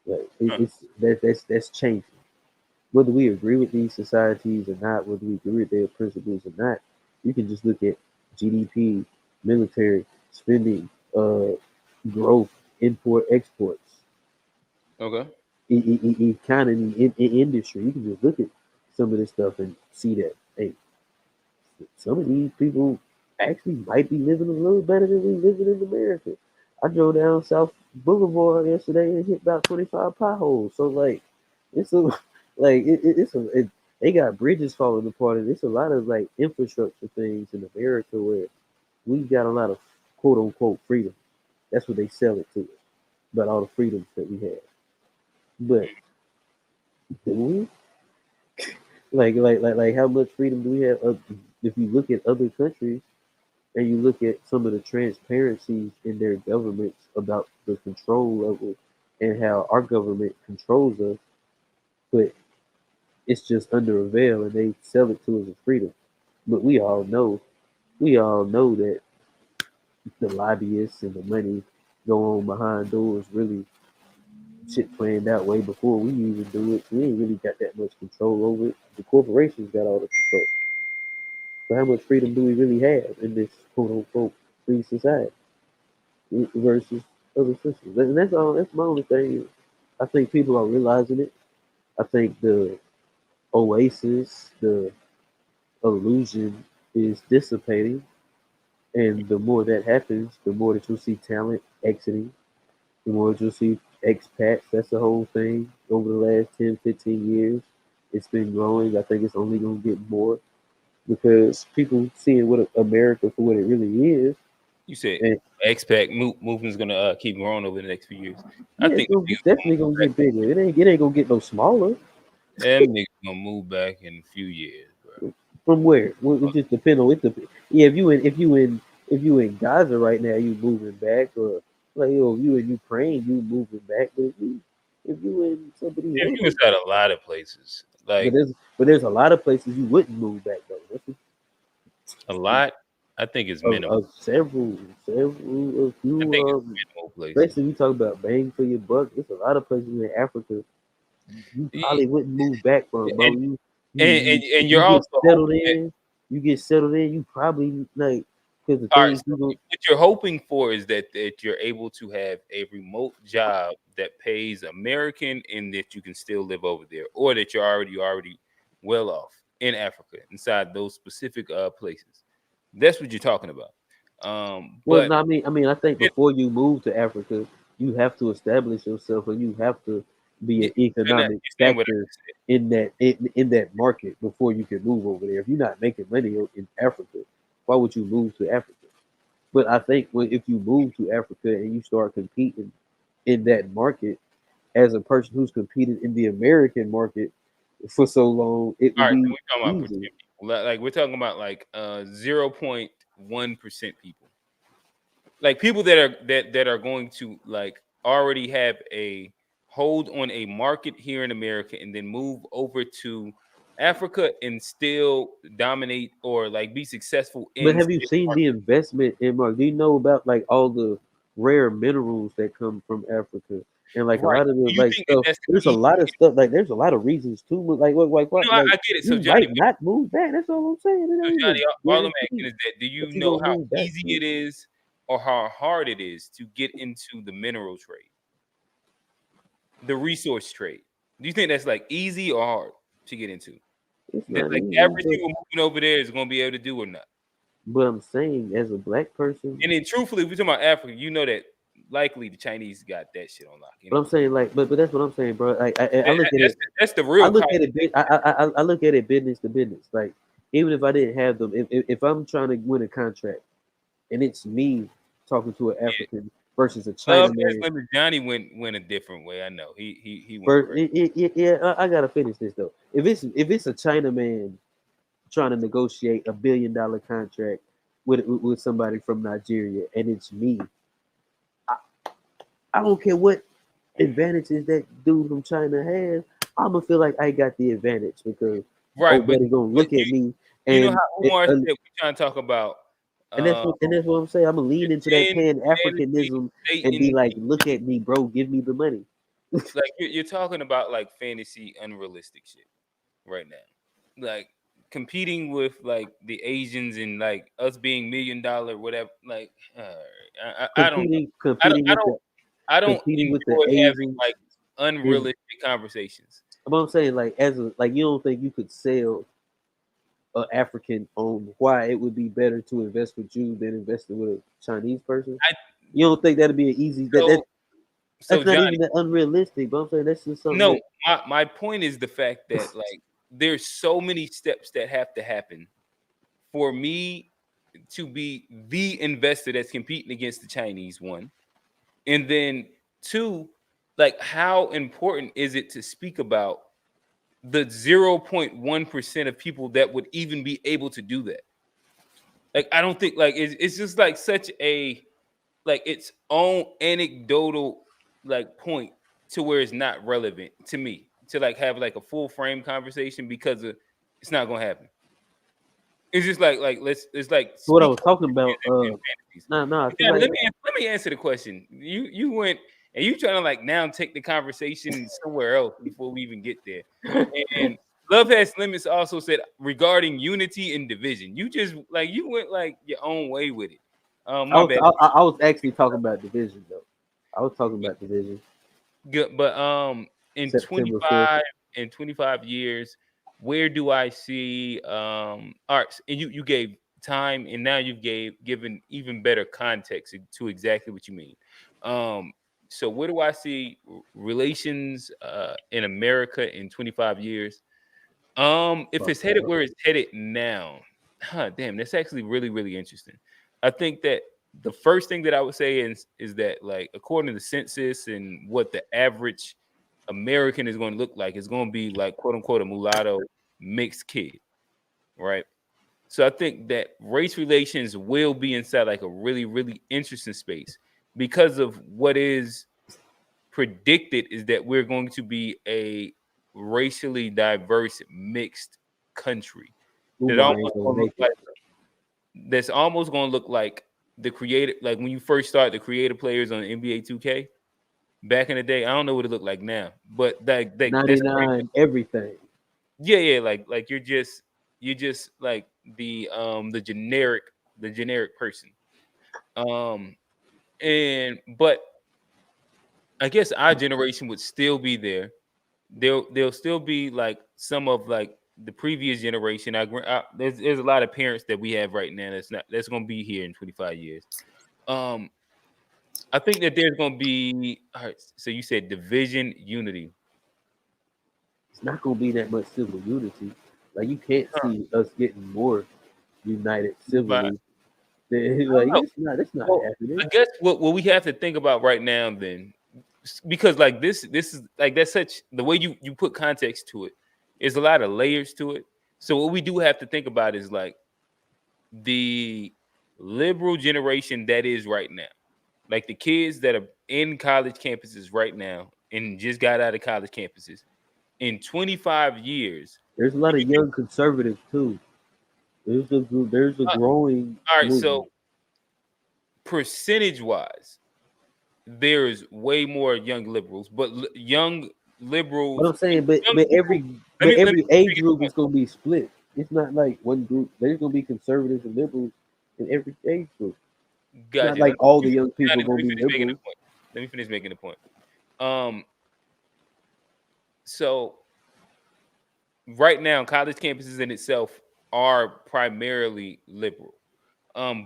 Like that's changing. Whether we agree with these societies or not, whether we agree with their principles or not, you can just look at GDP, military spending, growth, import, exports. Okay. Economy, in industry. You can just look at some of this stuff and see that, hey, some of these people actually might be living a little better than we living in America. I drove down South Boulevard yesterday and hit about 25 potholes. So like, it's a they got bridges falling apart, and it's a lot of like infrastructure things in America where we've got a lot of quote unquote freedom. That's what they sell it to us, about all the freedoms that we have. But do we? Like how much freedom do we have? If you look at other countries and you look at some of the transparencies in their governments about the control level and how our government controls us, but it's just under a veil and they sell it to us as freedom. But we all know that the lobbyists and the money go on behind doors really shit planned out way before we even do it. We ain't really got that much control over it. The corporations got all the control. So how much freedom do we really have in this quote unquote free society versus other systems? And that's all. That's my only thing. I think people are realizing it. I think the oasis, the illusion is dissipating. And the more that happens, the more that you'll see talent exiting, the more that you'll see expats. That's the whole thing. Over the last 10, 15 years, it's been growing. I think it's only going to get more because people seeing what America for what it really is. You said expat movement is gonna keep growing over the next few years. Yeah, I think it's definitely gonna get bigger. It ain't gonna get no smaller. Them niggas gonna move back in a few years, bro. From where? It just depends on it. Yeah, if you in Gaza right now, you moving back, or like if you in Ukraine, you moving back. But if you in somebody, if you inside a lot of places, like but there's a lot of places you wouldn't move back though. A lot, I think it's minimal. Several, a few. Especially you talk about bang for your buck. There's a lot of places in Africa you probably wouldn't move back from, bro. And you're also settled in. You get settled in. You probably like because the things what you're hoping for is that you're able to have a remote job that pays American and that you can still live over there, or that you're already well off in Africa, inside those specific places. That's what you're talking about. Well, no, I mean, I think before you move to Africa, you have to establish yourself, and you have to be an economic factor in that market before you can move over there. If you're not making money in Africa, why would you move to Africa? But I think if you move to Africa and you start competing in that market as a person who's competed in the American market for so long, it would be easy. Like we're talking about like 0.1% people, like people that are going to like already have a hold on a market here in America and then move over to Africa and still dominate or like be successful in. But have you seen the investment in Mark? Do you know about like all the rare minerals that come from Africa? And like a lot of the like stuff, there's a lot of stuff, like there's a lot of reasons too. Like what no, I get it. So you Johnny, might not move back. That's all I'm saying. So Johnny, all I'm asking is that do you know how easy it is or how hard it is to get into the mineral trade, the resource trade? Do you think that's like easy or hard to get into? That like average people moving over there is going to be able to do or not? But I'm saying, as a black person, and then truthfully, if we're talking about Africa, you know that likely the Chinese got that shit on lock. But I'm saying, like, but that's what I'm saying, bro. Like, I look at it. That's the real. I look at it. I look at it business to business. Like, even if I didn't have them, if I'm trying to win a contract, and it's me talking to an African versus a Chinaman. Johnny went a different way. I know he went. Yeah, I gotta finish this though. If it's a Chinaman trying to negotiate $1 billion contract with somebody from Nigeria, and it's me, I don't care what advantages that dude from China has. I'm gonna feel like I got the advantage because but they're gonna look at me. And you know how Umar said we're trying to talk about. And that's what I'm saying. I'm gonna lean into that Pan-Africanism and be like, look at me, bro, give me the money. Like you're talking about like fantasy, unrealistic shit right now. Like competing with like the Asians and like us being $1 million, whatever. Like I don't enjoy having like unrealistic conversations. But I'm saying, like, you don't think you could sell an African on why it would be better to invest with you than investing with a Chinese person? You don't think that'd be an easy? That's not Johnny, even that unrealistic. But I'm saying that's just something. No, my point is the fact that like there's so many steps that have to happen for me to be the investor that's competing against the Chinese, one, and then two, like how important is it to speak about the 0.1% of people that would even be able to do that? Like, I don't think like it's just like such a like its own anecdotal like point to where it's not relevant to me to like have like a full frame conversation because it's not gonna happen. It's just like it's like what I was talking about. Let me answer the question. You went and you trying to like now take the conversation somewhere else before we even get there. And Love Has Limits also said regarding unity and division. You just like you went like your own way with it. I was actually talking about division though. I was talking about division. Good, but in 25 years, where do I see arts? And you gave time, and now you've given even better context to exactly what you mean. So where do I see relations in America in 25 years? If it's headed where it's headed now, damn, that's actually really, really interesting. I think that the first thing that I would say is that, like, according to the census and what the average American is going to look like, it's going to be like, quote unquote, a mulatto mixed kid, right? So I think that race relations will be inside like a really, really interesting space because of what is predicted is that we're going to be a racially diverse mixed country. That's almost going to look like the creative, like when you first start the creative players on NBA 2K back in the day. I don't know what it looked like now, but like 99 everything. Yeah, like you're just like the generic person. But I guess our generation would still be there. There'll still be like some of like the previous generation. There's a lot of parents that we have right now that's going to be here in 25 years. I think that there's going to be. All right, so you said division, unity. It's not going to be that much civil unity. Like you can't see us getting more united civilly. Like it's not happening. I guess what we have to think about right now then, because like this is like that's such the way you put context to it is a lot of layers to it. So what we do have to think about is like the liberal generation that is right now, like the kids that are in college campuses right now and just got out of college campuses. In 25 years, there's a lot of young conservatives too. There's a growing. All right, so percentage wise, there's way more young liberals, but young liberals. What I'm saying, but every age group is gonna be split. It's not like one group. There's gonna be conservatives and liberals in every age group. Gotcha. Not like all the young people gonna be liberals. Let me finish making the point. So right now, college campuses in itself are primarily liberal,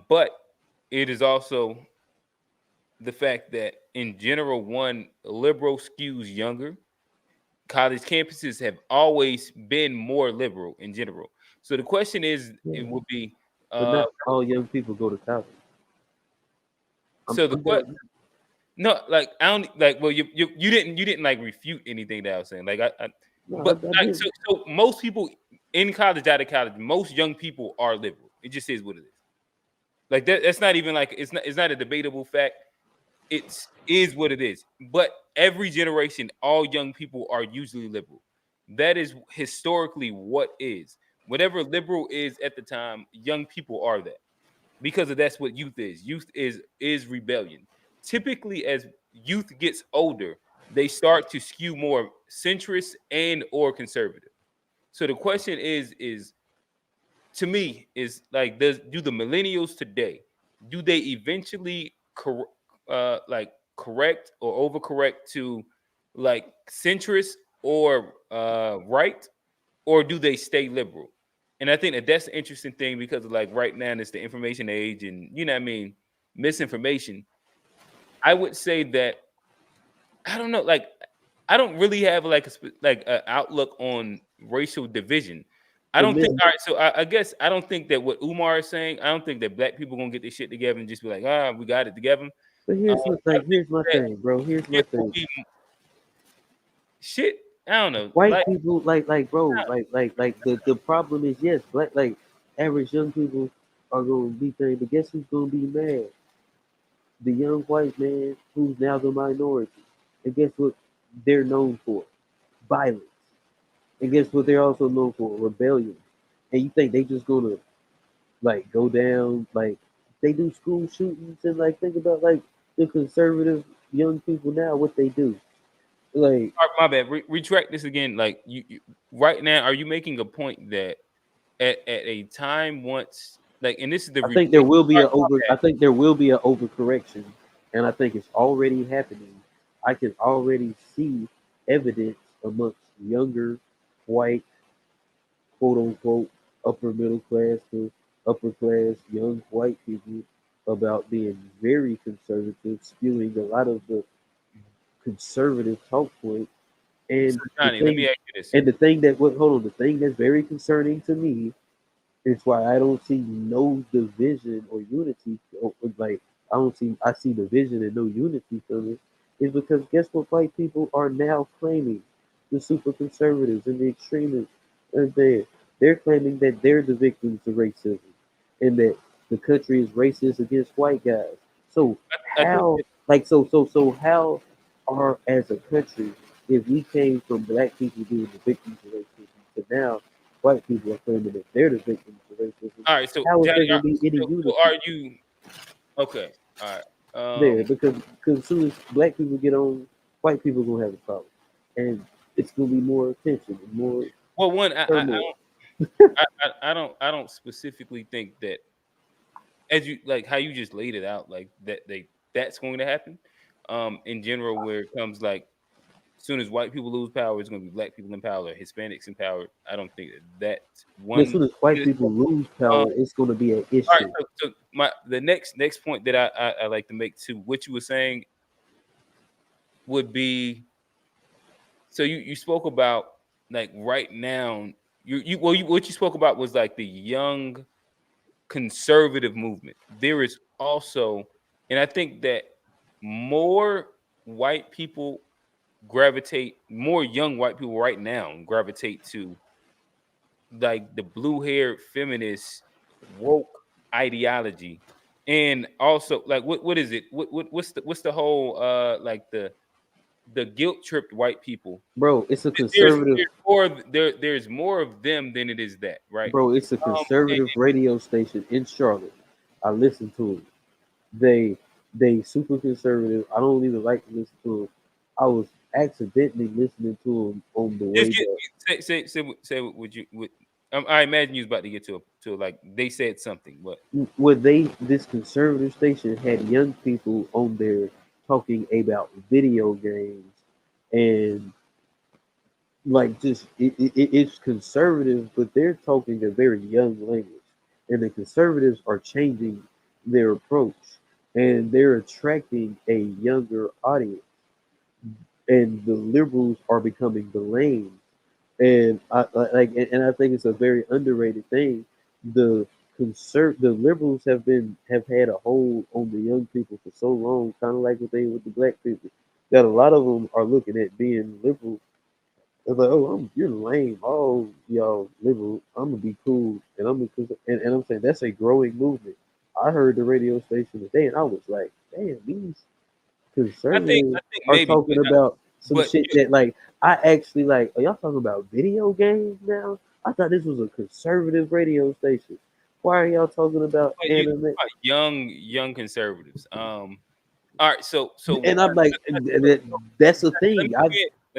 but it is also the fact that in general, one, liberal skews younger. College campuses have always been more liberal in general. So the question is, it would be, but not all young people go to college. No, like I don't like. Well, you didn't like refute anything that I was saying. Like so most people in college, out of college, most young people are liberal. It just is what it is. Like that's not even like it's not a debatable fact. It is what it is. But every generation, all young people are usually liberal. That is historically what is. Whatever liberal is at the time, young people are that. Because that's what youth is. Youth is rebellion. Typically, as youth gets older, they start to skew more centrist and or conservative. So the question is to me, is like, do the millennials today, do they eventually correct or overcorrect to like centrist or right, or do they stay liberal? And I think that's the interesting thing, because like right now it's the information age, and you know what I mean, misinformation. I would say that I don't know, like I don't really have like an outlook on racial division. I don't think. All right, so I guess I don't think that what Umar is saying. I don't think that black people gonna get this shit together and just be like, we got it together. But here's my thing, bro. Here's my thing. Shit, I don't know. White people, bro, the problem is, yes, black, like average young people are gonna be things, but guess who's gonna be mad? The young white man who's now the minority. And guess what they're known for? Violence. And guess what they're also known for? Rebellion. And you think they just gonna like go down, like they do school shootings, and like think about like the conservative young people now, what they do. Like, my bad. Retract this again. Like you right now, are you making a point that at a time once, like, and this is the I think there will be a overcorrection, and I think it's already happening. I can already see evidence amongst younger white, quote unquote, upper middle class to upper class young white people about being very conservative, spewing a lot of the conservative talk points. And so Johnny, let me ask you this. And the thing that's very concerning to me is why I don't see no division or unity. Like I see division and no unity from it. Is because guess what white people are now claiming? The super conservatives and the extremists are there. They're claiming that they're the victims of racism and that the country is racist against white guys. So how how are, as a country, if we came from black people being the victims of racism to now white people are claiming that they're the victims of racism? All right, so how is there gonna be any unity? So are you okay? All right. There, because as soon as black people get on, white people gonna have a problem, and it's gonna be more attention and more. Well, one, I don't specifically think that, as you like how you just laid it out, like that's going to happen. In general, where it comes like as soon as white people lose power, it's going to be black people in power or Hispanics in power. I don't think that's As soon one. as white people lose power, it's going to be an issue. All right, so the next point that I like to make to what you were saying would be, so you spoke about like right now, what you spoke about was like the young conservative movement. There is also, and I think that more white people more young white people right now gravitate to like the blue-haired feminist woke ideology, and also like what is it? What's the whole like the guilt tripped white people? Bro, it's a conservative. There's more of them than it is that, right? Bro, it's a conservative radio station in Charlotte. I listen to it. They super conservative. I don't even like to listen to them. I was accidentally listening to them on the way back. Say what you would. I imagine you was about to get to like they said something, but this conservative station had young people on there talking about video games and like just it's conservative, but they're talking a very young language, and the conservatives are changing their approach, and they're attracting a younger audience, and the liberals are becoming the lame, and I think it's a very underrated thing. The liberals have had a hold on the young people for so long, kind of like what they with the black people, that a lot of them are looking at being liberal. It's like, oh, you're lame. Oh, y'all liberal. I'm gonna be cool, and and I'm saying that's a growing movement. I heard the radio station today, and I was like, damn, these conservatives are maybe, talking about some shit that like I actually like. Are y'all talking about video games now? I thought this was a conservative radio station. Why are y'all talking about anime? Young conservatives. All right, so and I'm like, that's the thing.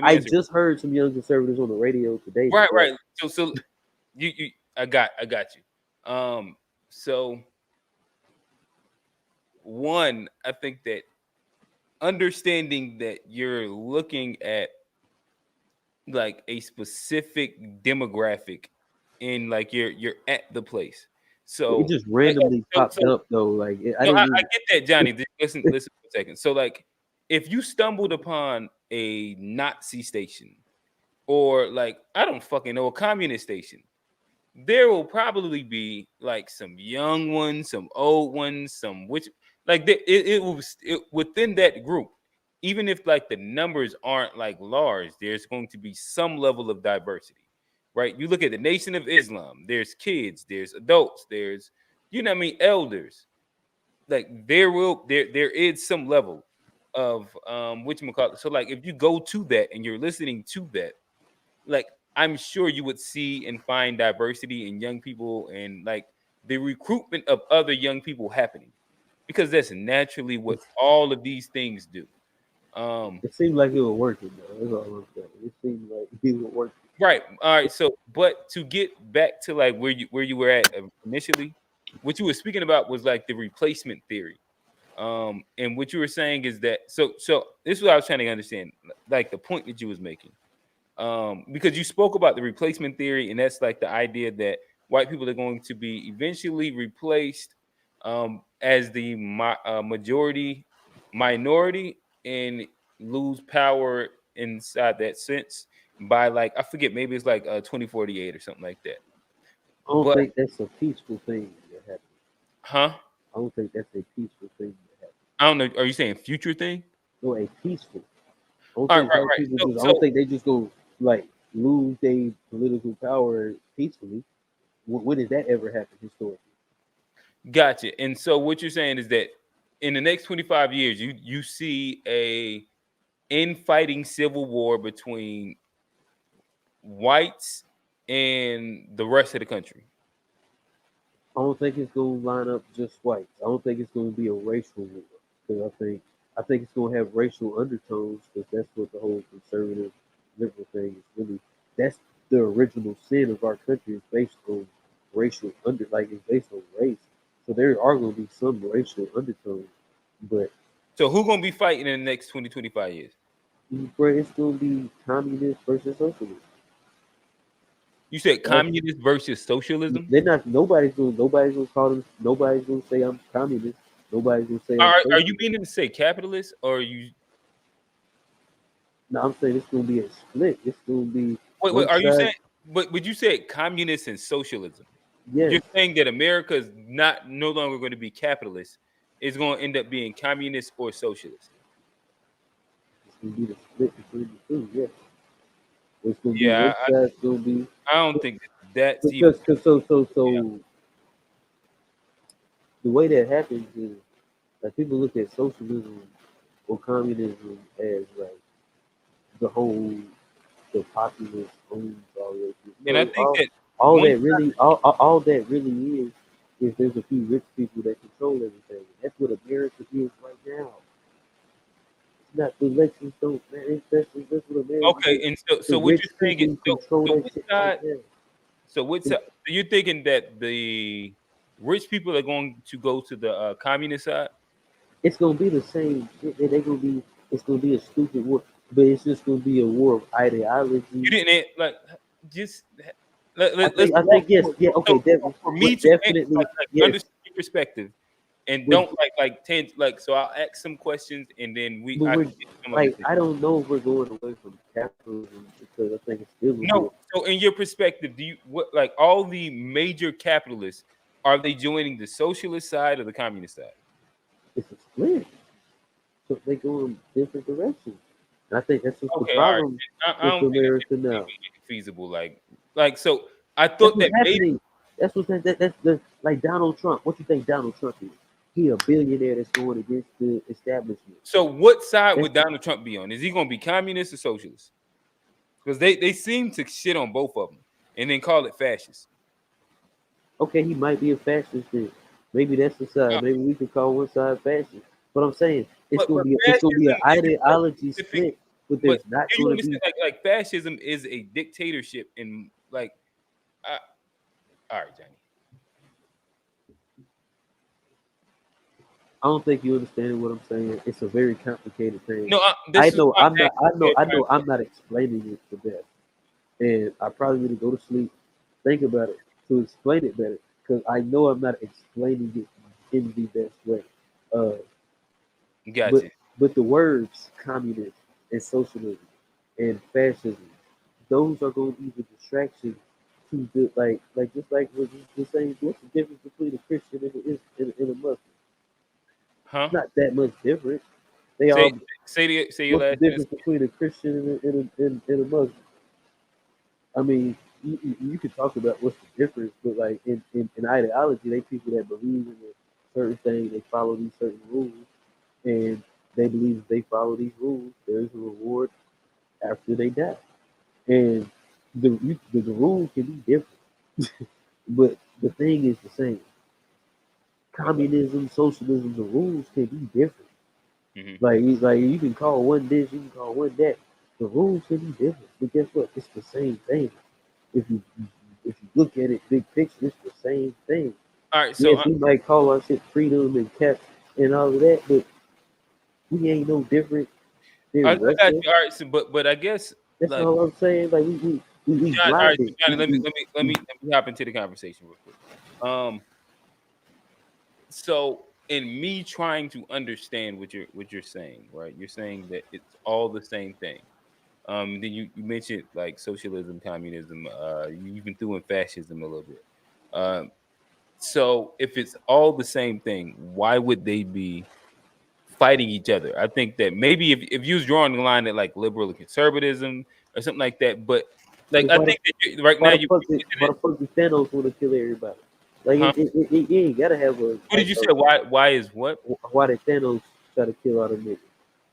I just heard some young conservatives on the radio today. Right. So you I got you. So one, I think that understanding that you're looking at like a specific demographic in like you're at the place. So it just randomly popped up though. Like I get that, Johnny. Listen for a second. So like if you stumbled upon a Nazi station or like I don't fucking know, a communist station, there will probably be like some young ones, some old ones, some which like it was within that group. Even if like the numbers aren't like large, there's going to be some level of diversity, right? You look at the Nation of Islam. There's kids, there's adults, there's elders. Like there is some level of whatchamacallit. So like if you go to that and you're listening to that, like I'm sure you would see and find diversity in young people and like the recruitment of other young people happening, because that's naturally what all of these things do. It seemed like it was working though. That's all I'm saying. It seemed like it was working. Right. All right. So, but to get back to like where you were at initially, what you were speaking about was like the replacement theory. And what you were saying is that so this is what I was trying to understand, like the point that you was making. Because you spoke about the replacement theory, and that's like the idea that white people are going to be eventually replaced as the minority and lose power inside that sense by like I forget, maybe it's like 2048 or something like that. I don't think that's a peaceful thing that happens. Huh? I don't think that's a peaceful thing that happens. I don't know. Are you saying future thing? No, a peaceful. Right. I don't think they just go like lose their political power peacefully. When did that ever happen historically? Gotcha. And so what you're saying is that in the next 25 years, you see a infighting civil war between whites and the rest of the country. I don't think it's going to line up just whites. I don't think it's going to be a racial war, because I think it's going to have racial undertones, because that's what the whole conservative liberal thing is really. That's the original sin of our country, is based on racial it's based on race. So there are going to be some racial undertones, but so who's going to be fighting in the next 20-25 years? Bro, it's gonna be communist versus socialist. You said communist versus socialism? They're not. Nobody's gonna call them. Nobody's gonna say I'm communist. Nobody's gonna say I'm Are socialist. you meaning to say capitalist, or are you? No, I'm saying it's gonna be a split. It's gonna be. Wait. Are you saying? But you said communist and socialism. Yes. You're saying that America is no longer going to be capitalist. It's going to end up being communist or socialist. It's gonna be the split between the two. Yes. It's gonna Yeah, be one side's gonna be. I don't think that's because so. The way that happens is like people look at socialism or communism as like the populace owns all this. And I think that all that really is there's a few rich people that control everything. That's what America is right now. It's not the elections don't man. That's what America okay. is. And so what you're saying is control that shit right now. So what's up? So you're thinking that the rich people are going to go to the communist side? It's gonna be the same. It's gonna be a stupid war, but it's just gonna be a war of ideology. You didn't like just. I think yes, yeah, okay. So for me to definitely yes. understand your perspective, and don't so I'll ask some questions and then I don't know if we're going away from capitalism because I think it's still no. So in your perspective, do you all the major capitalists, are they joining the socialist side or the communist side? It's a split. So they go in different directions. And I think that's what's the problem with America now. Feasible, so I thought that maybe that's the like Donald Trump. What you think Donald Trump is? He a billionaire that's going against the establishment. So what side would Donald Trump be on? Is he going to be communist or socialist? Because they seem to shit on both of them and then call it fascist. Okay, he might be a fascist then. Maybe that's the side. Maybe we could call one side fascist. But I'm saying it's gonna be an ideology split. But there's not going to be like fascism is a dictatorship in all right, Johnny. I don't think you understand what I'm saying. It's a very complicated thing. No, I'm not explaining it the best, and I probably need to go to sleep, think about it to explain it better, because I know I'm not explaining it in the best way. Gotcha. But the words communist and socialism and fascism, those are going to be the distraction to the just like what you're saying. What's the difference between a Christian and a Muslim? Huh? It's not that much different. Say your last the difference between a Christian and a Muslim? I mean, you could talk about what's the difference, but like in ideology, they people that believe in a certain thing, they follow these certain rules, and they believe if they follow these rules, there's a reward after they die. And the rules can be different, but the thing is the same. Communism, socialism, the rules can be different. Mm-hmm. Like you can call one this, you can call one that. The rules can be different, but guess what? It's the same thing. If you look at it big picture, it's the same thing. All right, so yes, we might call our shit freedom and cap and all of that, but we ain't no different. I got you. All right, so but I guess that's all I'm saying. Like we John, all right, so Johnny, let me hop into the conversation real quick. So in me trying to understand what you're saying, right? You're saying that it's all the same thing. Then you mentioned like socialism, communism. You even threw in fascism a little bit. So if it's all the same thing, why would they be fighting each other? I think that maybe if you was drawing the line at like liberal and conservatism or something like that, but like I think that right now why the fuck do Thanos want to kill everybody? Like you ain't gotta have a. What did you say? Why is what? Why did Thanos try to kill all the niggas?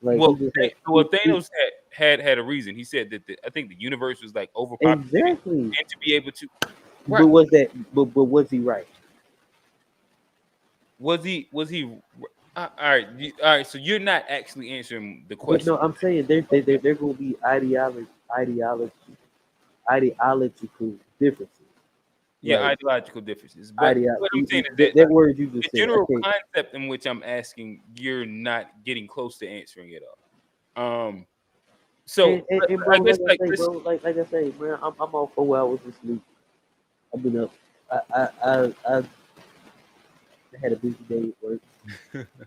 Like, Thanos had a reason. He said that I think the universe was like overpopulated, exactly, and to be able to. Right. But was that? But was he right? Was he? All right. So you're not actually answering the question. But no, I'm saying they're going to be ideological differences. Yeah, like, ideological differences. But what I'm saying is that word you just said. The general concept in which I'm asking, you're not getting close to answering it all. So and bro, I guess like I say, man, I'm off 4 hours of sleep. I've been up. I had a busy day at work.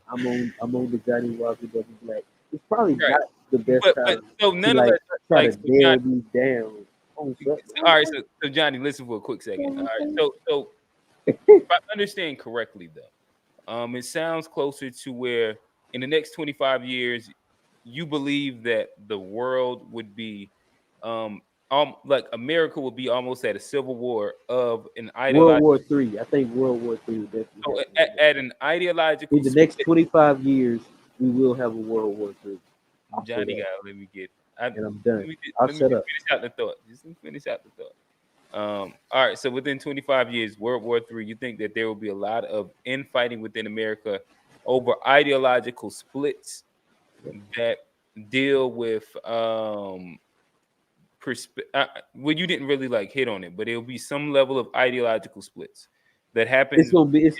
I'm on the Johnny Walker Double Black. It's probably right. not the best But time so to nonetheless, try like to so nail me down on something. all right, so Johnny, listen for a quick second. All right, so if I understand correctly, though, it sounds closer to where in the next 25 years, you believe that the world would be, like America would be almost at a civil war of an World ideological. War III. I think World War III will definitely So happen. at an ideological In the next split, 25 years, we will have a World War III. Johnny got let me get. And I'm done. I'll Let me shut just up. finish out the thought. Just let me finish out the thought. All right. So within 25 years, World War III, you think that there will be a lot of infighting within America over ideological splits that deal with well, you didn't really like hit on it, but it'll be some level of ideological splits that happens. It's gonna be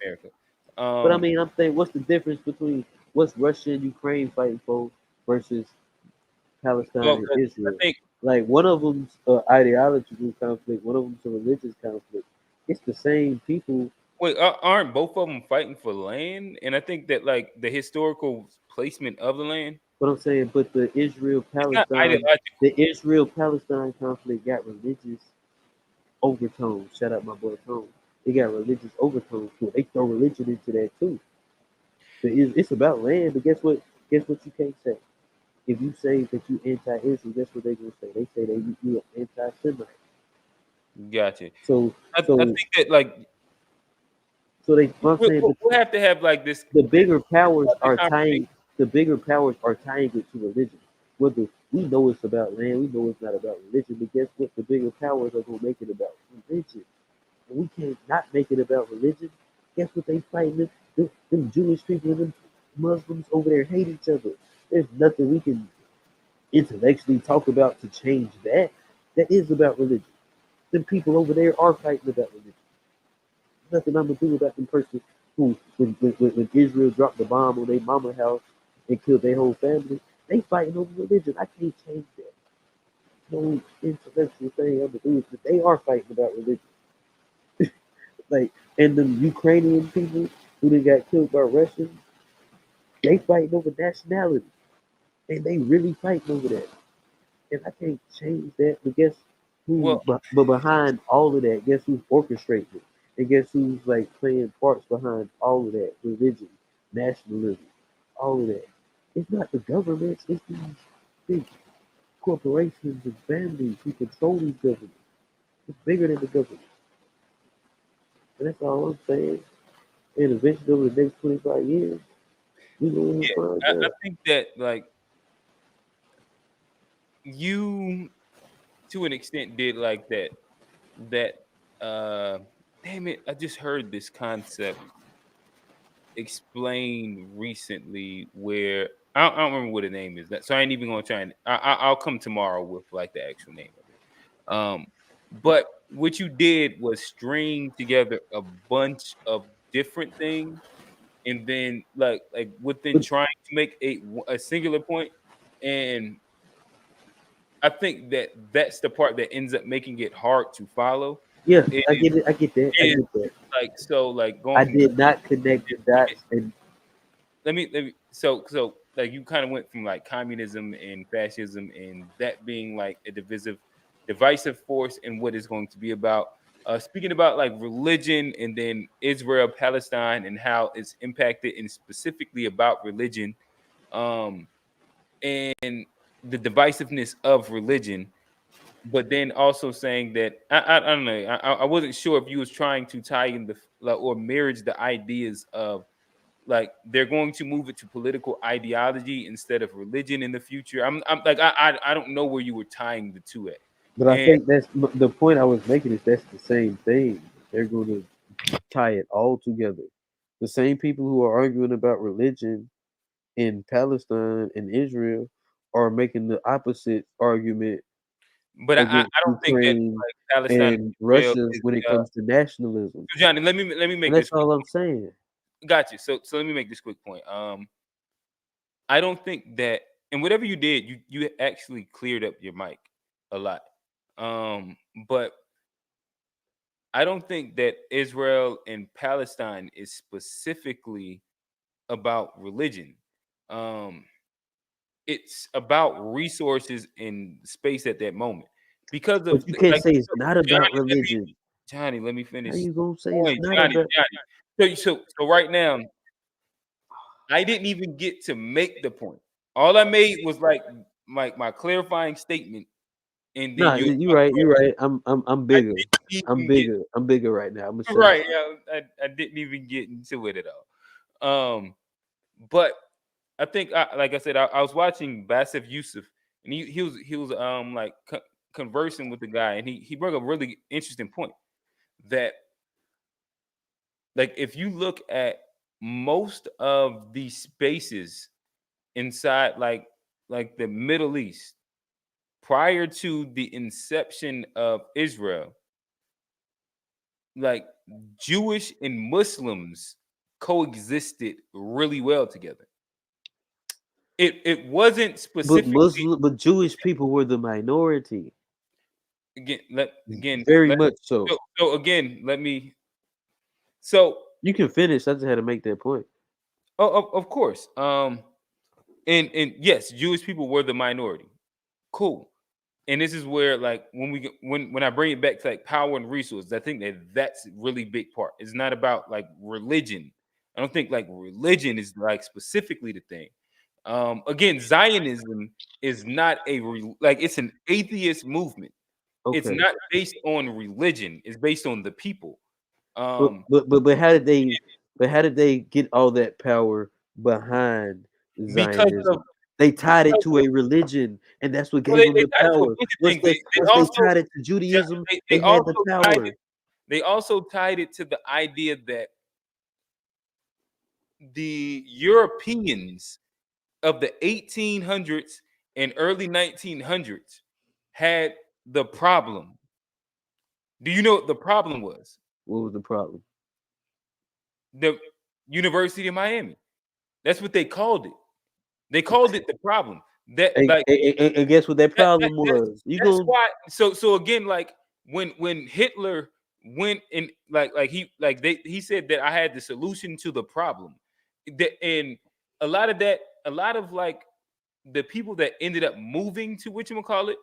America. But I mean, I'm saying, what's the difference between what's Russia and Ukraine fighting for versus Palestine and Israel? I think Like one of them's an ideological conflict, one of them's a religious conflict. It's the same people. wait, aren't both of them fighting for land? And I think that like the historical placement of the land. But I'm saying, but the Israel It's not Palestine, ideological. the Israel Palestine conflict got religious overtones. Shout out my boy Tone. They got religious overtones to it. They throw religion into that too. It's about land, but guess what? Guess what you can't say. If you say that you anti-Israel, that's what they're gonna say. They say that you are anti-Semite. Gotcha. So I think that like they. I'm saying, we'll have to have like this. The bigger powers are tying. The bigger powers are tying it to religion. Whether we know it's about land, we know it's not about religion. But guess what? The bigger powers are gonna make it about religion. And we can't not make it about religion. Guess what they fighting? Them Jewish people and them Muslims over there hate each other. There's nothing we can intellectually talk about to change that. That is about religion. Them people over there are fighting about religion. Nothing I'm gonna do about them person who, when Israel dropped the bomb on their mama house and killed their whole family, they fighting over religion. I can't change that. No intellectual thing I'm gonna do is that they are fighting about religion. Like, and the Ukrainian people who then got killed by Russians, they fighting over nationality, and they really fighting over that. And I can't change that. But guess who? Well, But behind all of that, guess who's orchestrating it? And guess who's like playing parts behind all of that? Religion, nationalism, all of that. It's not the governments. It's these big corporations and families who control these governments. It's bigger than the government. And that's all I'm saying. And eventually, over the next 25 years, we're going to find I out. think that like you to an extent did like that damn it, I just heard this concept explained recently where I don't remember what the name is, that so I ain't even gonna try and I'll come tomorrow with like the actual name of it. But what you did was string together a bunch of different things and then like within trying to make a singular point. And I think that that's the part that ends up making it hard to follow. Yeah, I get it. I get that. I get that. Like so, like going. I from did not connect the dots, and let me. So like you kind of went from like communism and fascism and that being like a divisive force and what it's going to be about. Speaking about like religion and then Israel, Palestine, and how it's impacted, and specifically about religion, and the divisiveness of religion, but then also saying that I don't know, I wasn't sure if you was trying to tie in the like, or marriage the ideas of like they're going to move it to political ideology instead of religion in the future. I'm like I don't know where you were tying the two at. but I And think that's the point I was making. Is that's the same thing. They're going to tie it all together. The same people who are arguing about religion in Palestine and Israel are making the opposite argument but I against don't think that Ukraine like Palestine and and Israel Russia is when it comes to nationalism. Johnny, let me make And that's this all I'm saying. got you. So let me make this quick point. I don't think that and whatever you did, you actually cleared up your mic a lot. But I don't think that Israel and Palestine is specifically about religion. It's about resources and space at that moment. Because But of you can't like say it's not about Johnny, religion. Johnny, let me finish. How you gonna say it's Point, not Johnny, about? Johnny. So right now, I didn't even get to make the point. All I made was like my clarifying statement, and then Nah, you're right. You're right. I'm I bigger. didn't I'm even get bigger. I'm bigger right now. I'm gonna shut up. right. Yeah, I didn't even get into it at all. But I think, like I said, I was watching Basif Yusuf, and he was like conversing with the guy, and he brought a really interesting point that, like, if you look at most of these spaces inside, like the Middle East, prior to the inception of Israel, like Jewish and Muslims coexisted really well together. It wasn't specifically, But Jewish people were the minority. Very much so. So again, let me. So you can finish. I just had to make that point. Of course. And yes, Jewish people were the minority. Cool. And this is where, like, when I bring it back to like power and resources, I think that's a really big part. It's not about like religion. I don't think like religion is like specifically the thing. Again, Zionism is not it's an atheist movement. Okay. It's not based on religion. It's based on the people. But how did they get all that power behind Zionism? They tied it to a religion, and that's what gave them the power. Once they tied it to Judaism, they had the power. They also tied it to the idea that the Europeans of the 1800s and early 1900s had the problem. Do you know what the problem was? What was the problem? The University of Miami. That's what they called it. They called it the problem. And guess what that problem was? That's why. So again, like when Hitler went in, he said that I had the solution to the problem. And a lot of like the people that ended up moving to whatchamacallit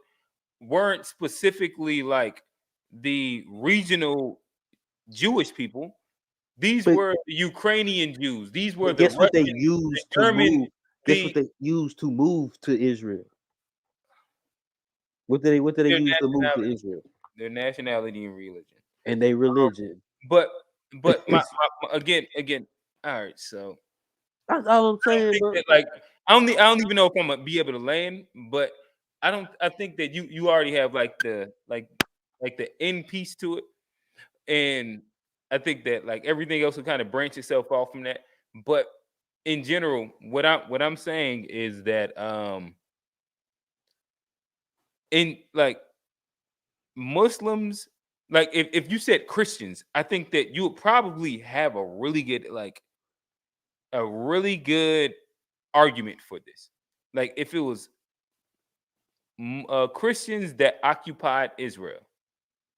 weren't specifically like the regional Jewish people. These were the Ukrainian Jews. These were the what they used to move. Guess what they used to move to Israel? What did they use to move to Israel? Their nationality and religion. And their religion. But again, all right, so that's all I'm saying, bro. Like I don't even know if I'm gonna be able to land, but I think that you already have like the end piece to it. And I think that like everything else will kind of branch itself off from that. But in general, what I'm saying is that in like Muslims, like if you said Christians, I think that you would probably have a really good argument for this. Like if it was Christians that occupied Israel,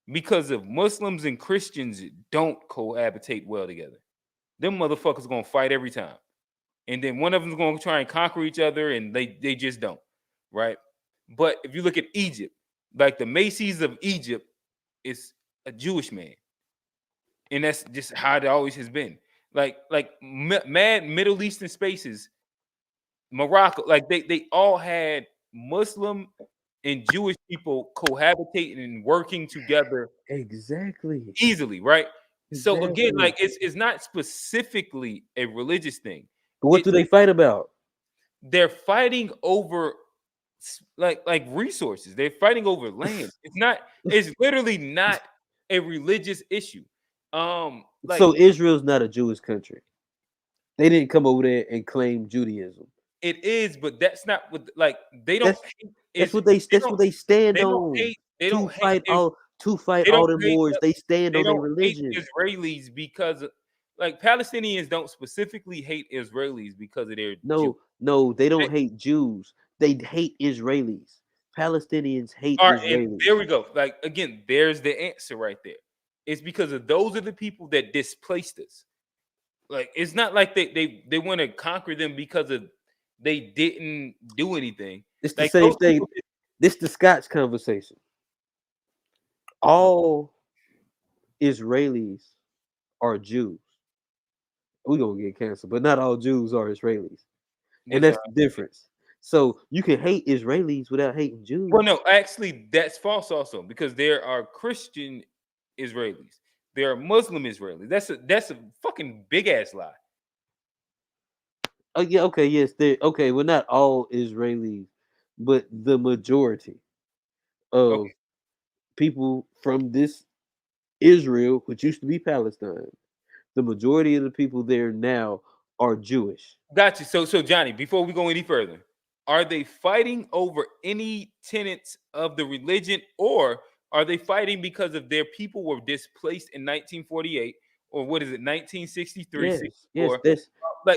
because if Muslims and Christians don't cohabitate well together, them motherfuckers gonna fight every time, and then one of them's gonna try and conquer each other, and they just don't, right? But if you look at Egypt, like the Macy's of Egypt is a Jewish man, and that's just how it always has been. Like mad Middle Eastern spaces, Morocco, like they all had Muslim and Jewish people cohabitating and working together exactly easily, right? Exactly. So again, like it's not specifically a religious thing. But what do they fight about? They're fighting over like resources. They're fighting over land. It's literally not a religious issue. So Israel's not a Jewish country. They didn't come over there and claim Judaism. It is, but that's not what they don't. That's what they stand on. They don't fight all the wars. They stand on their religion. Israelis because like Palestinians don't specifically hate Israelis because of their no, they don't hate Jews. They hate Israelis. Palestinians hate All right, Israelis. and there we go. Like again, there's the answer right there. It's because of those are the people that displaced us. Like it's not like they want to conquer them because of they didn't do anything. It's the Like same those thing. people, This the Scots conversation. All Israelis are Jews. We're gonna get canceled, but not all Jews are Israelis. And that's the difference. So you can hate Israelis without hating Jews. Well, no, actually, that's false also because there are Christian Israelis, there are Muslim Israelis. That's a fucking big ass lie. Oh yeah, okay, yes, okay. Well, not all Israelis, but the majority of people from this Israel, which used to be Palestine, the majority of the people there now are Jewish. Got you. So Johnny, before we go any further, are they fighting over any tenets of the religion, or are they fighting because of their people were displaced in 1948, or what is it, 1963? Yes, that's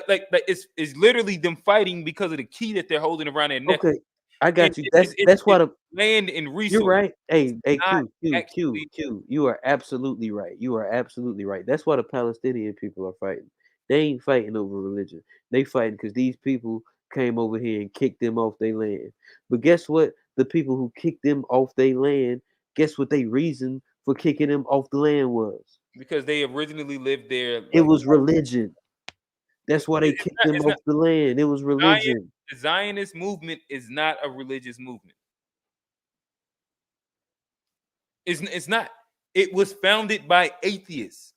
like it's literally them fighting because of the key that they're holding around their neck. okay. I got you. It's That's why the land and resource. You're right. Hey, not Q. You are absolutely right. You are absolutely right. That's why the Palestinian people are fighting. They ain't fighting over religion. They fighting because these people came over here and kicked them off their land. But guess what? The people who kicked them off their land, guess what their reason for kicking them off the land was? Because they originally lived there. It was religion. That's why they kicked them off the land. It was religion. The Zionist movement is not a religious movement. It's not. It was founded by atheists.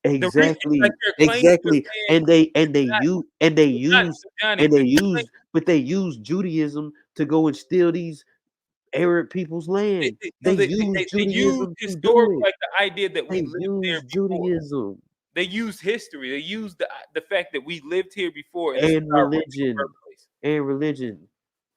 Exactly. And they use Judaism to go and steal these Arab people's land. They use Judaism to do it. Like the idea that we lived there before. Judaism. They use history. They use the fact that we lived here before and religion.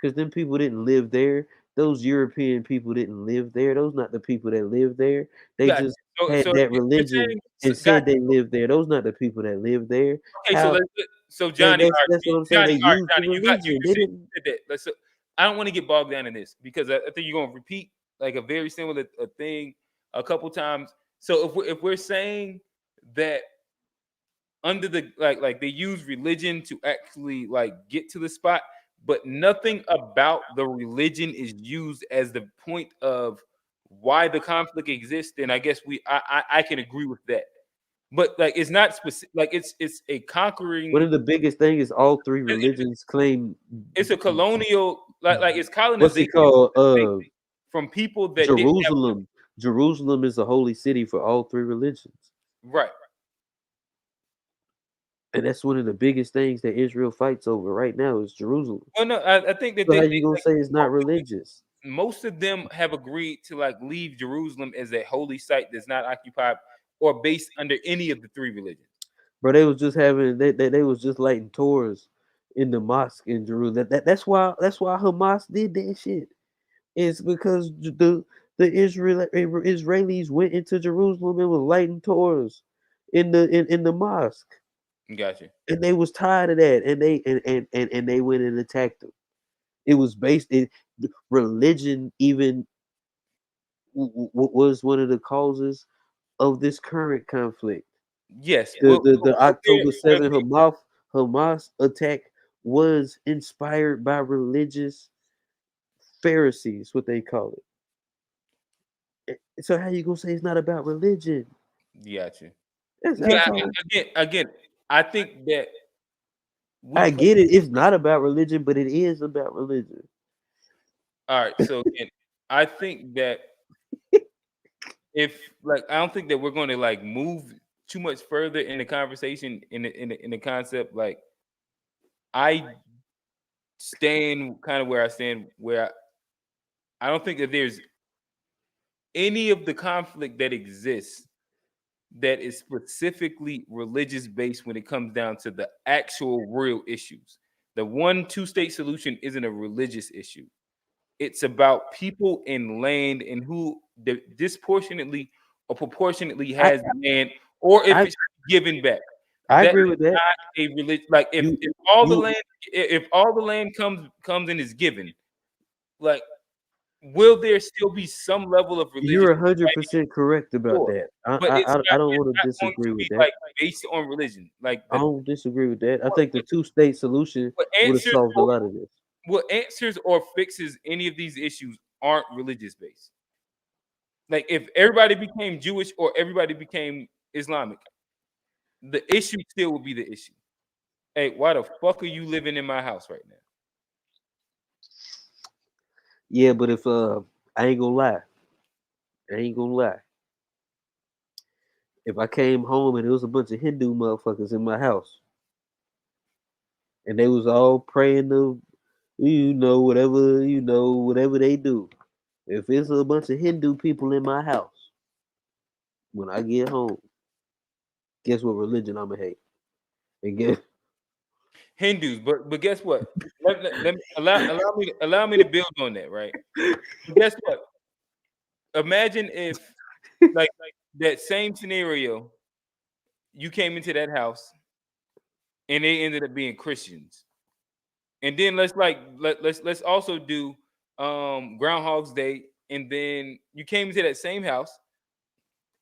Because them people didn't live there. Those European people didn't live there. Those not the people that lived there. They just had that religion and said they lived there. Those not the people that lived there. Okay, so Johnny, that's what I'm saying. Johnny, you said that. I don't want to get bogged down in this because I think you're gonna repeat like a very similar thing a couple times. So if we're saying that under the like they use religion to actually like get to the spot, but nothing about the religion is used as the point of why the conflict exists, then I guess I can agree with that. But like it's not specific, like it's a conquering. One of the biggest things is all three religions claim it's a colonial like it's colonization. What's it called? From people that Jerusalem. Jerusalem is a holy city for all three religions. Right. And that's one of the biggest things that Israel fights over right now is Jerusalem. Well, no, I think that how you gonna say it's not religious? Most of them have agreed to like leave Jerusalem as a holy site that's not occupied or based under any of the three religions. Bro, they was just having they was just lighting tours in the mosque in Jerusalem. That's why Hamas did that shit. It's because the Israelis went into Jerusalem and was lighting tours in the mosque. Gotcha. And they was tired of that, and they went and attacked them. It was based in religion. Even was one of the causes of this current conflict. Yes, the October 7th Hamas attack was inspired by religious Pharisees, what they call it. So how you gonna say it's not about religion? Gotcha. Again, I think that I get it. It's not about religion, but it is about religion. All right. So again, I think that if like I don't think that we're going to like move too much further in the conversation in the concept. Like I stand kind of where I stand, where I don't think that there's any of the conflict that exists that is specifically religious based when it comes down to the actual real issues. The 1-2-state solution isn't a religious issue. It's about people and land and who disproportionately or proportionately has land, or if it's given back. I agree with that. Not a religion. Like if all the land comes and is given, like, will there still be some level of religion? You're 100% correct about that. I don't want to disagree with that. Like based on religion, like I don't disagree with that. I think the two-state solution would have solved a lot of this. What answers or fixes any of these issues aren't religious based. Like if everybody became Jewish or everybody became Islamic, the issue still would be the issue. Hey, why the fuck are you living in my house right now? Yeah, but if I ain't gonna lie. If I came home and there was a bunch of Hindu motherfuckers in my house, and they was all praying to, whatever they do. If it's a bunch of Hindu people in my house, when I get home, guess what religion I'ma hate? And guess Hindus, but guess what? Allow me to build on that, right? But guess what? Imagine if like that same scenario, you came into that house and they ended up being Christians. And then let's also do Groundhog's Day, and then you came into that same house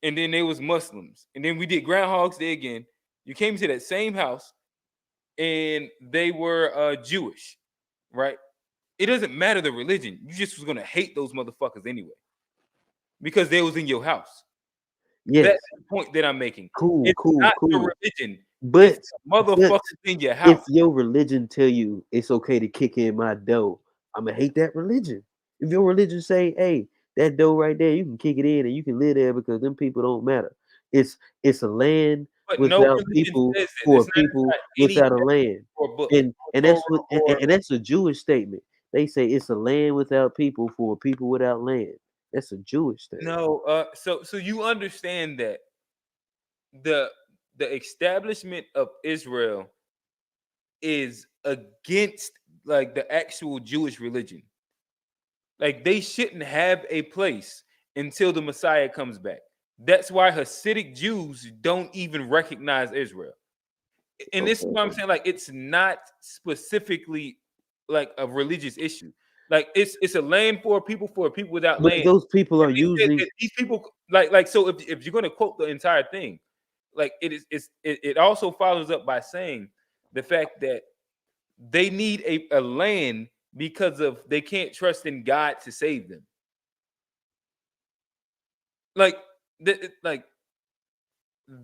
and then they was Muslims. And then we did Groundhog's Day again. You came into that same house and they were Jewish, right? It doesn't matter the religion. You just was gonna hate those motherfuckers anyway because they was in your house. yes. That's the point that I'm making. Cool, it's cool, not cool. the religion, but motherfuckers in your house. If your religion tell you it's okay to kick in my dough, I'm gonna hate that religion. If your religion say, "Hey, that dough right there, you can kick it in and you can live there because them people don't matter." It's a land without people for people without a land, and that's a Jewish statement. They say it's a land without people for people without land. That's a Jewish thing. No, so you understand that the establishment of Israel is against like the actual Jewish religion. Like they shouldn't have a place until the Messiah comes back. That's why Hasidic Jews don't even recognize Israel. And this is what I'm saying. Like it's not specifically like a religious issue. Like it's a land for people without land. Those people are using these people like so if you're going to quote the entire thing, like it also follows up by saying the fact that they need a land because of they can't trust in God to save them. Like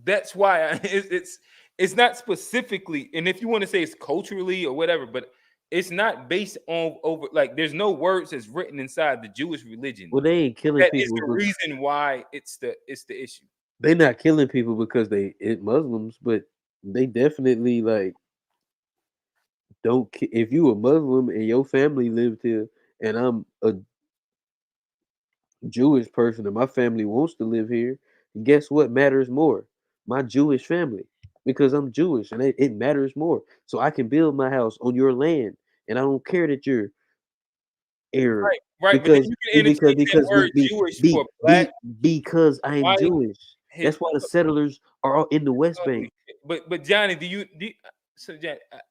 that's why it's not specifically, and if you want to say it's culturally or whatever, but it's not based on over like there's no words that's written inside the Jewish religion. Well, they ain't killing that people. Is the reason why it's the issue. They're not killing people because they Muslims, but they definitely like don't. If you a Muslim and your family lived here, and I'm a Jewish person and my family wants to live here, guess what matters more? My Jewish family, because I'm Jewish and it matters more. So I can build my house on your land, and I don't care that you're Arab. Right. Because because I am Jewish. That's why the settlers are all in the West Bank. But Johnny,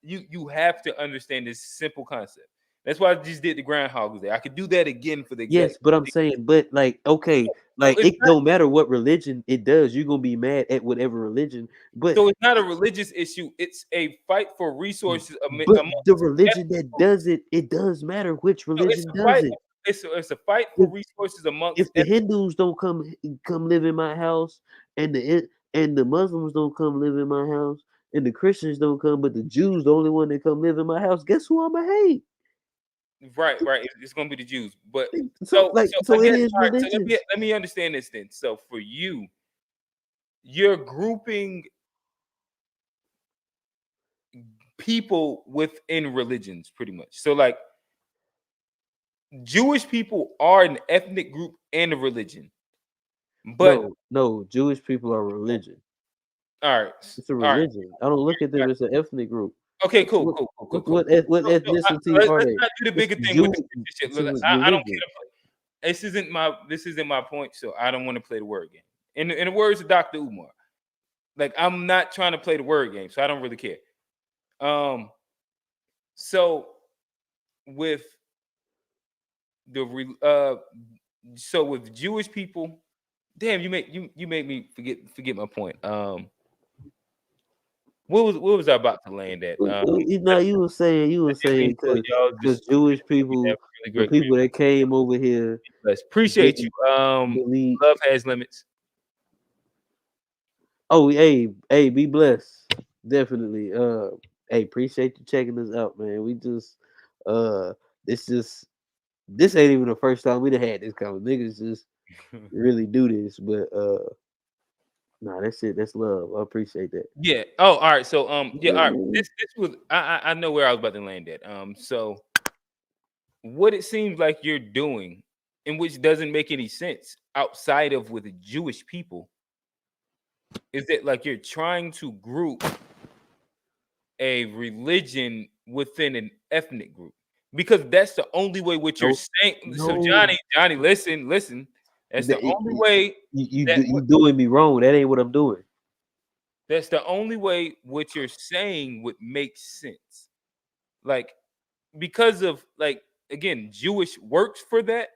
you have to understand this simple concept. That's why I just did the Groundhog's Day. I could do that again for the yes, but I'm saying, but like, okay, like it don't matter what religion it does. You're gonna be mad at whatever religion. But so it's not a religious issue. It's a fight for resources. But the religion that does it, it does matter which religion does it. It's a fight for resources amongst. If the Hindus don't come live in my house, and the Muslims don't come live in my house, and the Christians don't come, but the Jews the only one that come live in my house, guess who I'ma hate? Right. It's gonna be the Jews, but it is religious. So let me understand this then. So for you, you're grouping people within religions, pretty much. So like, Jewish people are an ethnic group and a religion, but no, Jewish people are a religion. All right, it's a religion. I don't look at them as an ethnic group. Okay, cool. What ethnicity are they? Let's not do the bigger thing with this shit. I don't care to play. This isn't my point, so I don't want to play the word game. In the words of Dr. Umar, Like, I'm not trying to play the word game, so I don't really care. So with with Jewish people, damn, you made me forget my point. What was I about to land at? You were saying because Jewish people, the people that came over here, appreciate you. Love has limits. Oh, hey, be blessed. Definitely. Hey, appreciate you checking us out, man. We just, this ain't even the first time we'd have had this kind of niggas just really do this, but nah, that's it. That's love. I appreciate that. Yeah. Oh, all right. So yeah, all right. This was I know where I was about to land at. So what it seems like you're doing, and which doesn't make any sense outside of with the Jewish people, is that like you're trying to group a religion within an ethnic group, because that's the only way what you're saying. So Johnny, listen. That's the only way. You doing me wrong. That ain't what I'm doing. That's the only way what you're saying would make sense. Like, because of, like, again, Jewish works for that,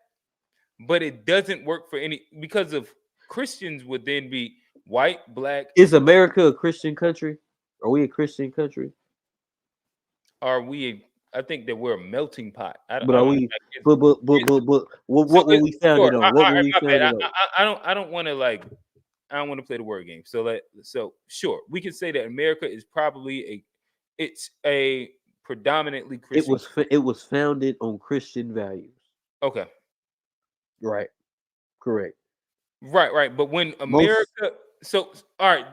but it doesn't work for any, because of Christians would then be white, black. Is America a Christian country? Are we a Christian country? Are we I think that we're a melting pot. But are we? But what were we founded on? What were we founded on? I don't want to like. I don't want to play the word game. So sure, we can say that America is probably a predominantly Christian. It was founded on Christian values. Okay. Right. Correct. Right. But when America, all right,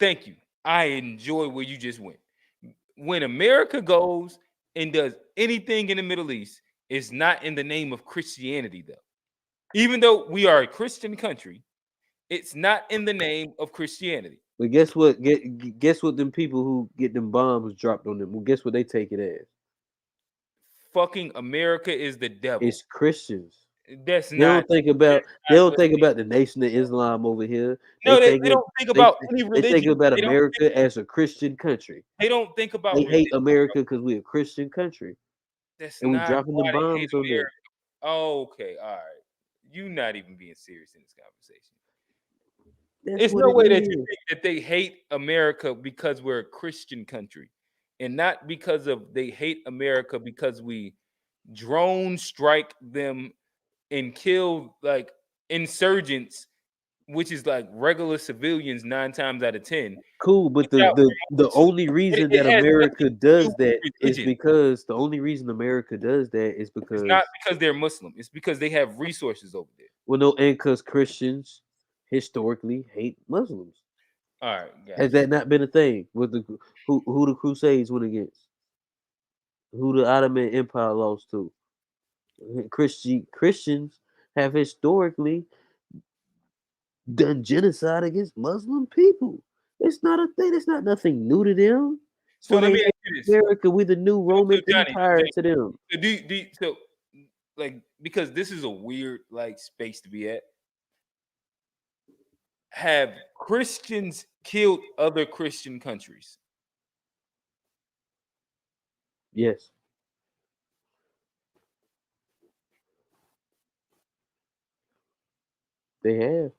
thank you. I enjoy where you just went. When America goes and does anything in the Middle East, it's not in the name of Christianity, though. Even though we are a Christian country, it's not in the name of Christianity. But guess what? Guess what? Them people who get them bombs dropped on them. Well, guess what they take it as? Fucking America is the devil. It's Christians. That's they don't think about the Nation of Islam over here. No, they don't think about any religion. They think about America as a Christian country. They don't think about. They hate America because we're a Christian country. That's and we're dropping the bombs on them. Okay, all right. You're not even being serious in this conversation. There's no way that you think that they hate America because we're a Christian country, and not because of they hate America because we drone strike them and kill like insurgents, which is like regular civilians 9 times out of 10. Cool, but the only reason that America does that is because it's not because they're Muslim. It's because they have resources over there. Well, no, and because Christians historically hate Muslims. All right, has that not been a thing with who the Crusades went against? Who the Ottoman Empire lost to? Christians have historically done genocide against Muslim people. It's not a thing. It's not nothing new to them. So let me ask you this: America, we the new Roman Empire to them. So, like, because this is a weird like space to be at. Have Christians killed other Christian countries? Yes. They have.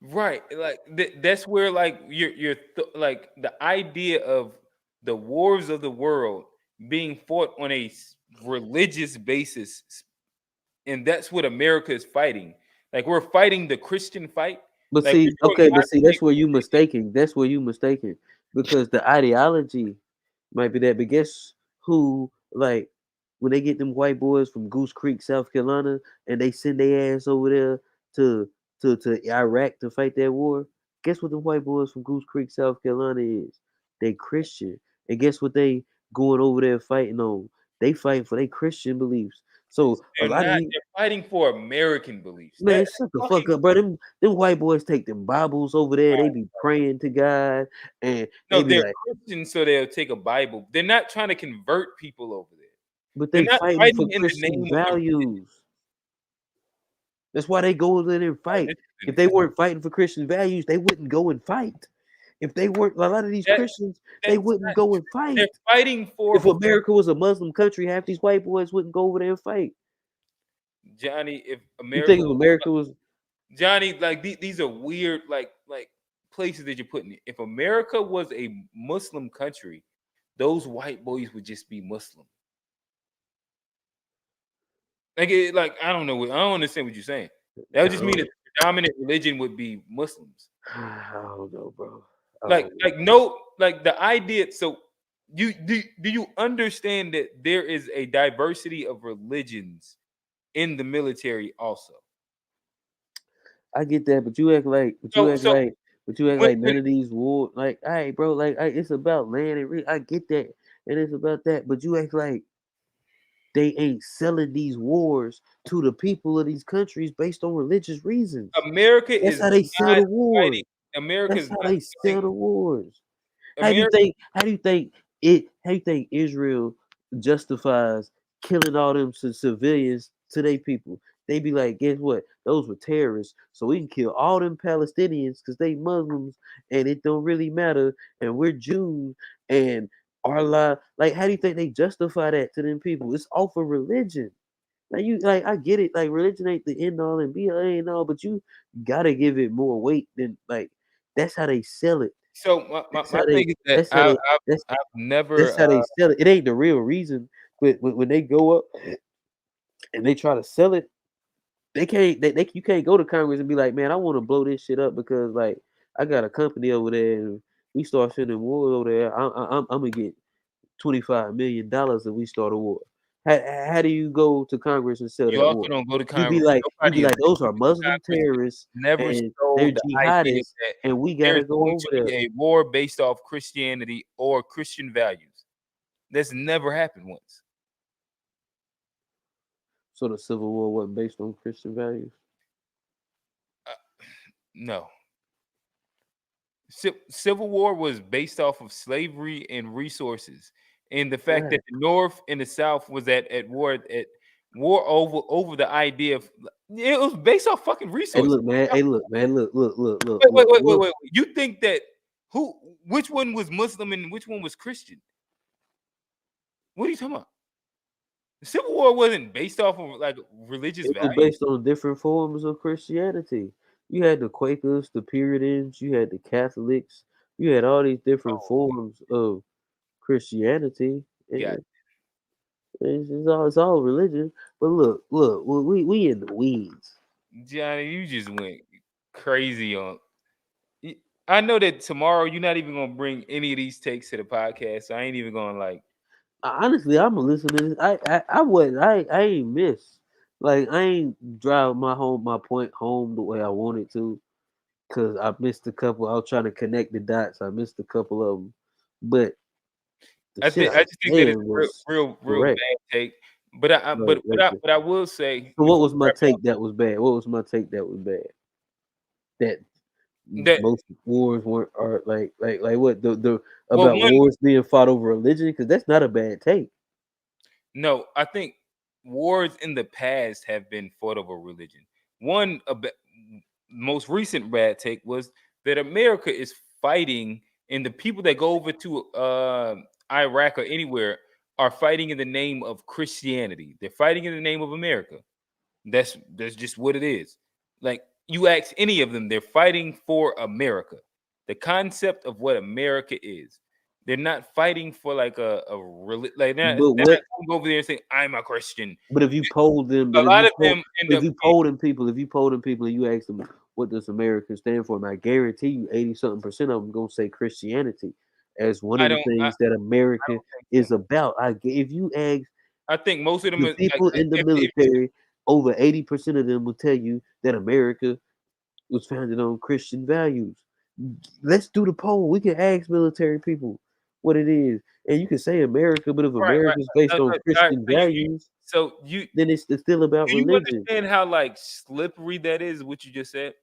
Right, like that's where like you're like the idea of the wars of the world being fought on a religious basis, and that's what America is fighting. Like, we're fighting the Christian fight. But like, see, that's where you mistaken. That's where you mistaken, because the ideology might be that. But guess who? Like, when they get them white boys from Goose Creek, South Carolina, and they send their ass over there to Iraq to fight that war. Guess what the white boys from Goose Creek, South Carolina is? They Christian. And guess what they going over there fighting on? They fighting for their Christian beliefs. So they're fighting for American beliefs. Man, shut the fuck up, bro. Them white boys take them Bibles over there. They be praying to God, and no, they're like, Christians, so they'll take a Bible. They're not trying to convert people over there. But they're not fighting for Christian values. That's why they go in there and fight. If they weren't fighting for Christian values, they wouldn't go and fight. If they weren't, a lot of these Christians, they wouldn't go and fight. They're fighting for. If America was a Muslim country, half these white boys wouldn't go over there and fight. Johnny, if America, you think if America was Johnny, like these are weird, like places that you're putting it. If America was a Muslim country, those white boys would just be Muslim. Like I don't know. I don't understand what you're saying. That would just mean that the dominant religion would be Muslims. I don't know, bro. Like the idea. So do you understand that there is a diversity of religions in the military also? I get that, but you act like none of these war, like, all right, bro, like, it's about land and I get that, and it's about that, but you act like they ain't selling these wars to the people of these countries based on religious reasons. That's how they sell the wars. That's how they sell the wars. How do you think Israel justifies killing all them civilians to their people? They be like, guess what? Those were terrorists, so we can kill all them Palestinians because they Muslims, and it don't really matter, and we're Jews, and our life. Like, how do you think they justify that to them people? It's off of religion. Like, I get it. Like, religion ain't the end all and be all ain't all, but you gotta give it more weight than, like, that's how they sell it. So my thing is that I've never. That's how they sell it. It ain't the real reason, but when they go up and they try to sell it, they can't. You can't go to Congress and be like, man, I want to blow this shit up because, like, I got a company over there and we start sending war over there. I'm gonna get $25 million if we start a war. How do you go to Congress and sell You that also war? don't go to Congress. You be like, those are Muslim terrorists. Never and showed they're the idea jihadists, that and we gotta there's go going over to be there. a war based off Christianity or Christian values. That's never happened once. So the Civil War wasn't based on Christian values? No. Civil War was based off of slavery and resources, and the fact that the North and the South was at war over the idea of it was based off fucking resources. Hey, look, man. Look. Wait. You think that which one was Muslim and which one was Christian? What are you talking about? The Civil War wasn't based off of like religious values. It was based on different forms of Christianity. You had the Quakers, the Puritans, you had the Catholics, you had all these different forms of Christianity. Yeah. It's all religion. But look, we in the weeds. Johnny, you just went crazy on. I know that tomorrow you're not even gonna bring any of these takes to the podcast. So I ain't even gonna like. Honestly, I'm gonna listen to this. I ain't miss. Like, I ain't drive my point home the way I wanted to, because I missed a couple. I was trying to connect the dots. I missed a couple of them, but I just think that it's real bad take. But I will say. So what was my take that was bad? What was my take that was bad? That most wars weren't like what about wars being fought over religion, because that's not a bad take. No, I think wars in the past have been fought over religion. One most recent bad take was that America is fighting, and the people that go over to Iraq or anywhere are fighting in the name of Christianity. They're fighting in the name of America. That's just what it is. Like, you ask any of them, they're fighting for America. The concept of what America is. They're not fighting for like a like they're not going over there and saying, I'm a Christian. But if you polled them, if you polled them people and you ask them, what does America stand for? And I guarantee you 80-something% of them gonna say Christianity as one of the things that America is about. If you ask, I think most of them the people in the military, over 80% of them will tell you that America was founded on Christian values. Let's do the poll. We can ask military people what it is, and you can say America, but if America is based on Christian values, then it's still about religion. You understand how like slippery that is? What you just said,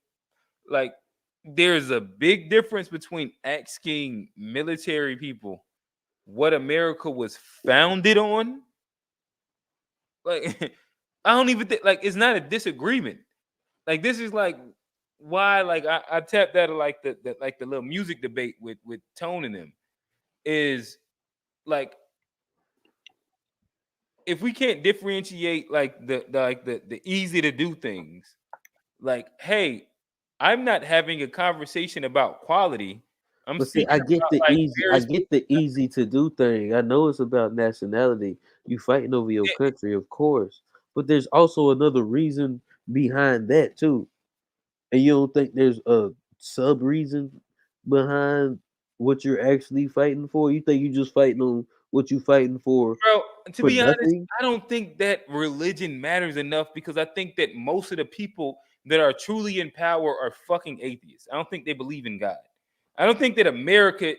like, there's a big difference between asking military people what America was founded on. Like, I don't even think, like, it's not a disagreement. Like, this is like why like I tapped that like the little music debate with Tone and them is like if we can't differentiate like the easy to do things, like hey, I'm not having a conversation about quality. I'm But see, speaking about like I get the easy to do thing. I know it's about nationality. You fighting over your country, of course. But there's also another reason behind that too. And you don't think there's a sub reason behind what you're actually fighting for? You think you just fighting on what you fighting for Bro, to be honest, nothing? I don't think that religion matters enough because I think that most of the people that are truly in power are fucking atheists. I don't think they believe in God. I don't think that America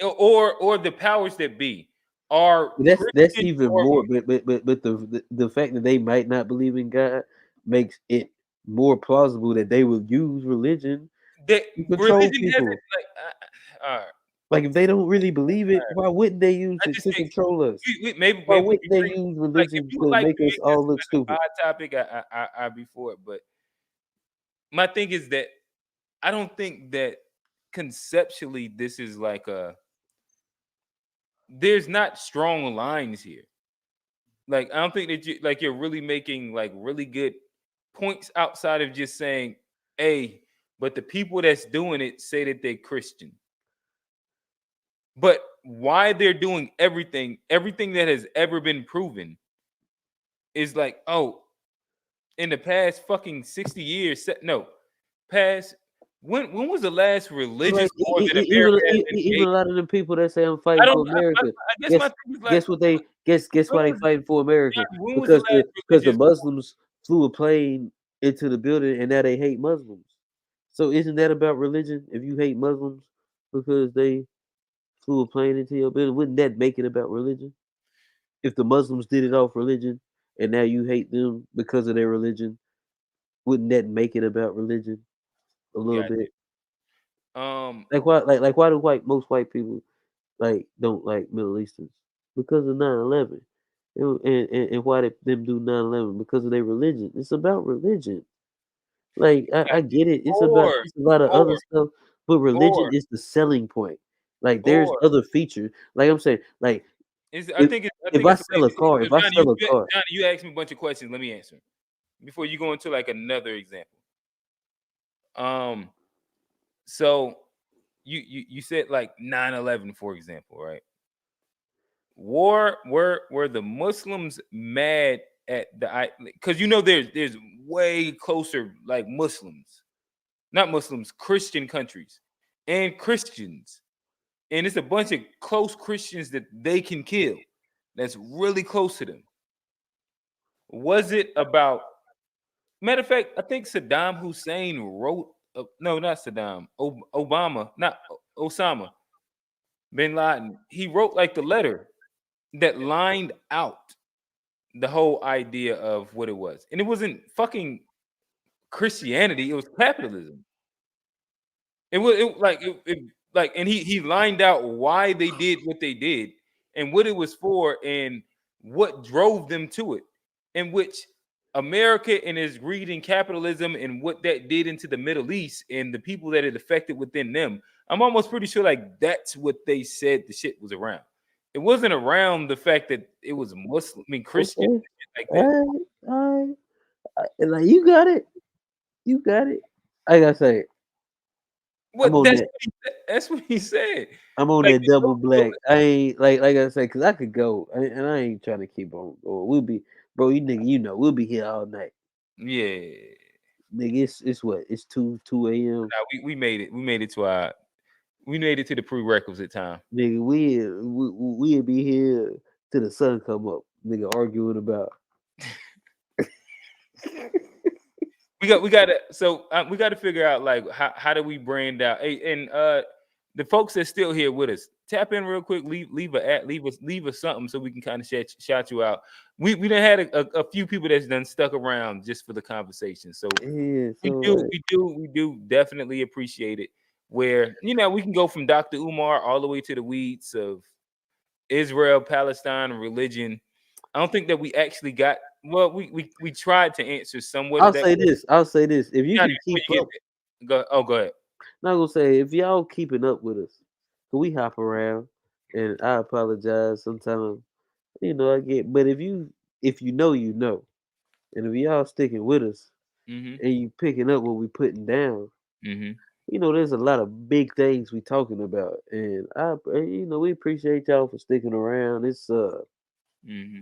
or the powers that be are That's Christian even or more. But the fact that they might not believe in God makes it more plausible that they will use religion that to control religion hasn't people. all right. Like if they don't really believe it, why wouldn't they use I it just to think control us? maybe Why we wouldn't they bring use like if religion you would to like make to us make this all look like stupid? a odd topic, I'd be for it. But my thing is that I don't think that conceptually this is like there's not strong lines here. Like I don't think that you're really making like really good points outside of just saying, hey, but the people that's doing it say that they're Christian. But why they're doing everything that has ever been proven is like, oh, in the past fucking 60 years, past when was the last religious Like war that America has even a engaged? lot of the people that say I'm I fighting don't. for America, I guess my guess thing is like, guess why when they was fighting for America? when was the last Because the religious? Muslims flew a plane into the building and now they hate Muslims. So isn't that about religion? If you hate Muslims because they flew a plane into your building, wouldn't that make it about religion? If the Muslims did it off religion and now you hate them because of their religion, wouldn't that make it about religion a little Got bit? you. Like why why do most white people like don't like Middle Easterns? Because of 9/11. And why did them do 9/11? Because of their religion. It's about religion. Like I get it. Or It's a lot of or other stuff, but religion or is the selling point. Like there's or other features. Like I'm saying, like I think if I it's a sell a car, if I Johnny, sell a car, Johnny, you asked me a bunch of questions. Let me answer before you go into like another example. So you said like 9/11, for example, right? Were the Muslims mad at the because there's way closer like Muslims, not Muslims, Christian countries and Christians, and it's a bunch of close Christians that they can kill. That's really close to them. Was it about? Matter of fact, I think Saddam Hussein wrote. No, not Saddam. Obama, not Osama bin Laden. He wrote like the letter that lined out the whole idea of what it was, and it wasn't fucking Christianity. It was capitalism. Like, and he lined out why they did what they did, and what it was for, and what drove them to it, in which America and its greed and capitalism and what that did into the Middle East and the people that it affected within them. I'm almost pretty sure like that's what they said the shit was around. It wasn't around the fact that it was Muslim, I mean Christian, okay, like that. all right, and like you got it, you got it. I gotta say, I'm What on that. that's what he said. I'm on Like that double black. I ain't like I said, cause I could go, and I ain't trying to keep on going. We'll be, bro. You nigga, we'll be here all night. yeah. Nigga, it's what? It's 2 a.m. Nah, we made it. We made it to the prerequisite time. Nigga, we'll be here till the sun come up. Nigga, arguing about. We got to figure out like how do we brand out. Hey, and the folks that's still here with us, tap in real quick. Leave us something so we can kind of shout you out. We done had a few people that's done stuck around just for the conversation. So Yeah, we do definitely appreciate it. Where we can go from Dr. Umar all the way to the weeds of Israel, Palestine, religion. I don't think that we actually got. Well, we tried to answer somewhat. I'll say this. If you Johnny, can keep before you up, Go ahead. Not gonna say if y'all keeping up with us, we hop around, and I apologize sometimes. I get, but if you know, and if y'all sticking with us Mm-hmm. and you picking up what we putting down, Mm-hmm. there's a lot of big things we talking about, and we appreciate y'all for sticking around. It's Mm-hmm.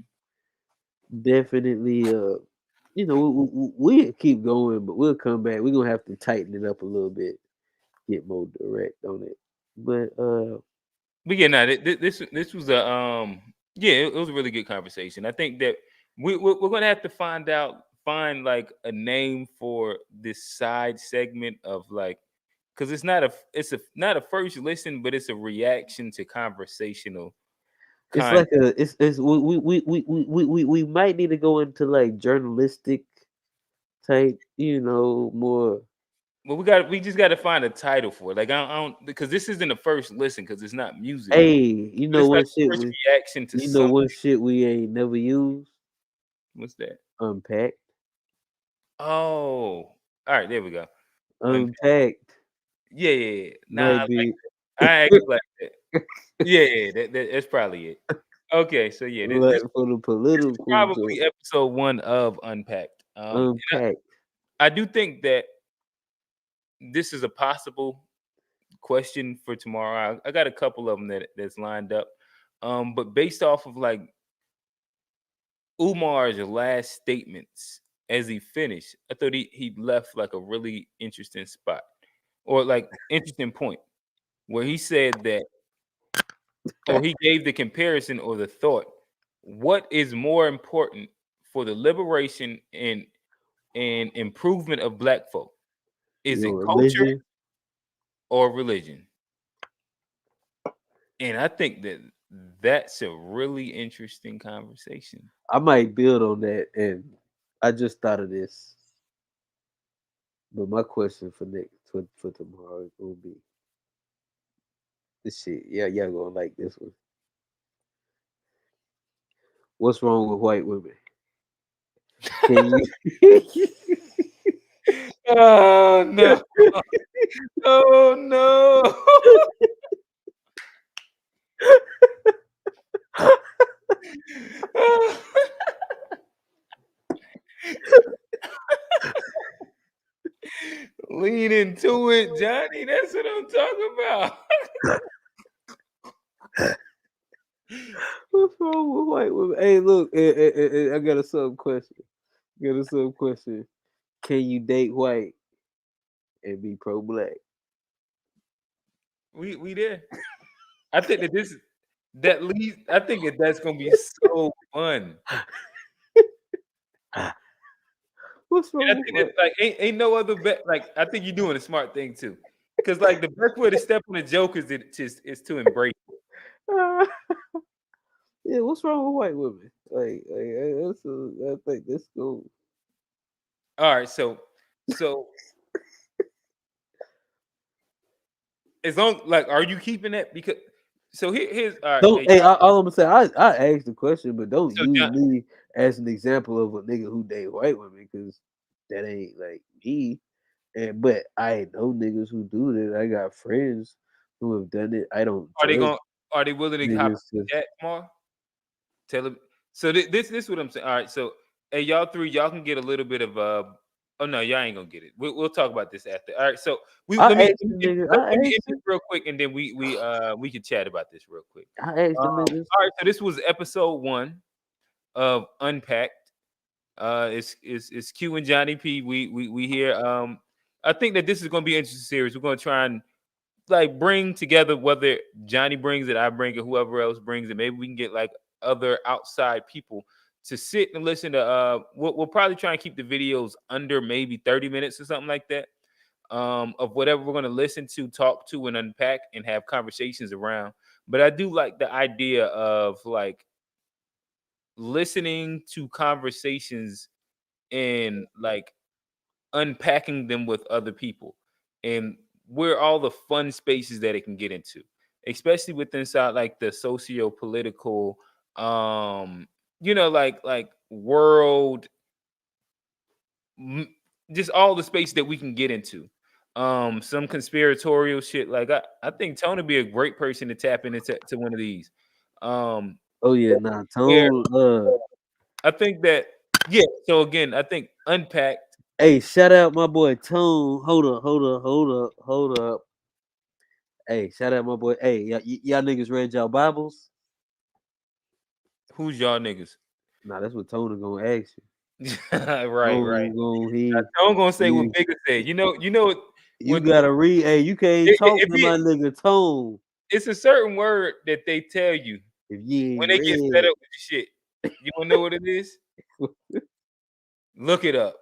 definitely we'll keep going, but we'll come back. We're gonna have to tighten it up a little bit, get more direct on it. But yeah, no, this was a yeah, it was a really good conversation. I think that we're gonna have to find like a name for this side segment of like, because it's not a first listen, but it's a reaction to conversational it's content. like it's we might need to go into like journalistic type, more. Well, we just got to find a title for it. Like I don't because this isn't the first listen because it's not music, Hey, but it's like what the shit first reaction to something. what shit we ain't never used? What's that? Unpacked. Oh, all right, there we go. Unpacked Yeah. Nah, might be I actually like that. Yeah, that's probably it. Okay, so yeah, like this for the is political probably episode 1 of Unpacked. unpacked. I do think that this is a possible question for tomorrow. I got a couple of them that's lined up. But based off of like Umar's last statements as he finished, I thought he left like a really interesting spot or like interesting point where he said that, or he gave the comparison or the thought, what is more important for the liberation and improvement of black folk? Is it Your culture religion. or religion? And I think that that's a really interesting conversation. I might build on that, and I just thought of this. But my question for next for tomorrow is gonna be this shit. Yeah, y'all gonna like this one. What's wrong with white women? Can you? Oh no. Oh no. Lean into it, Johnny. That's what I'm talking about. What's wrong with white women? Hey, look, I got a sub question. Can you date white and be pro black? We there. I think I think that's gonna be so fun. What's And I wrong with think white? it's like ain't no other like I think you're doing a smart thing too. Cause like the best way to step on a joke is to embrace it. Yeah, what's wrong with white women? I think that's cool. All right, so as long like are you keeping that? Because so here's all right. Don't. Hey, Hey, all I'm gonna say, I asked the question, but don't so use John, me as an example of a nigga who date white women, because that ain't like me. And but I know niggas who do that. I got friends who have done it. I don't judge are they willing to hop niggas. that tomorrow? Tell them. So this is what I'm saying. All right, so hey, y'all three, y'all can get a little bit of oh no, y'all ain't gonna get it. We'll talk about this after. All right, so I let me asked the niggas. I end asked this him. real quick, and then we can chat about this real quick. I asked the niggas. All right, so this was episode 1 of Unpacked. It's Q and Johnny P. We here. I think that this is gonna be an interesting series. We're gonna try and like bring together whether Johnny brings it, I bring it, whoever else brings it. Maybe we can get like other outside people to sit and listen to. We'll probably try and keep the videos under maybe 30 minutes or something like that. Of whatever we're gonna listen to, talk to, and unpack and have conversations around. But I do like the idea of like listening to conversations and like unpacking them with other people and where all the fun spaces that it can get into, especially with inside like the socio-political like world, just all the space that we can get into. some conspiratorial shit. Like I think Tony would be a great person to tap into one of these. Oh yeah, nah, Tone. I think that so again, I think Unpacked. Hey, shout out my boy Tone. Hold up. Hey, shout out my boy. Hey, y'all niggas read y'all Bibles? Who's y'all niggas? Nah, that's what Tone gonna ask you. right. Tone gonna say what Bigga said. You know. You gotta read. Hey, you can't talk to my nigga Tone. It's a certain word that they tell you if you when they get fed up with the shit. You wanna know what it is? Look it up.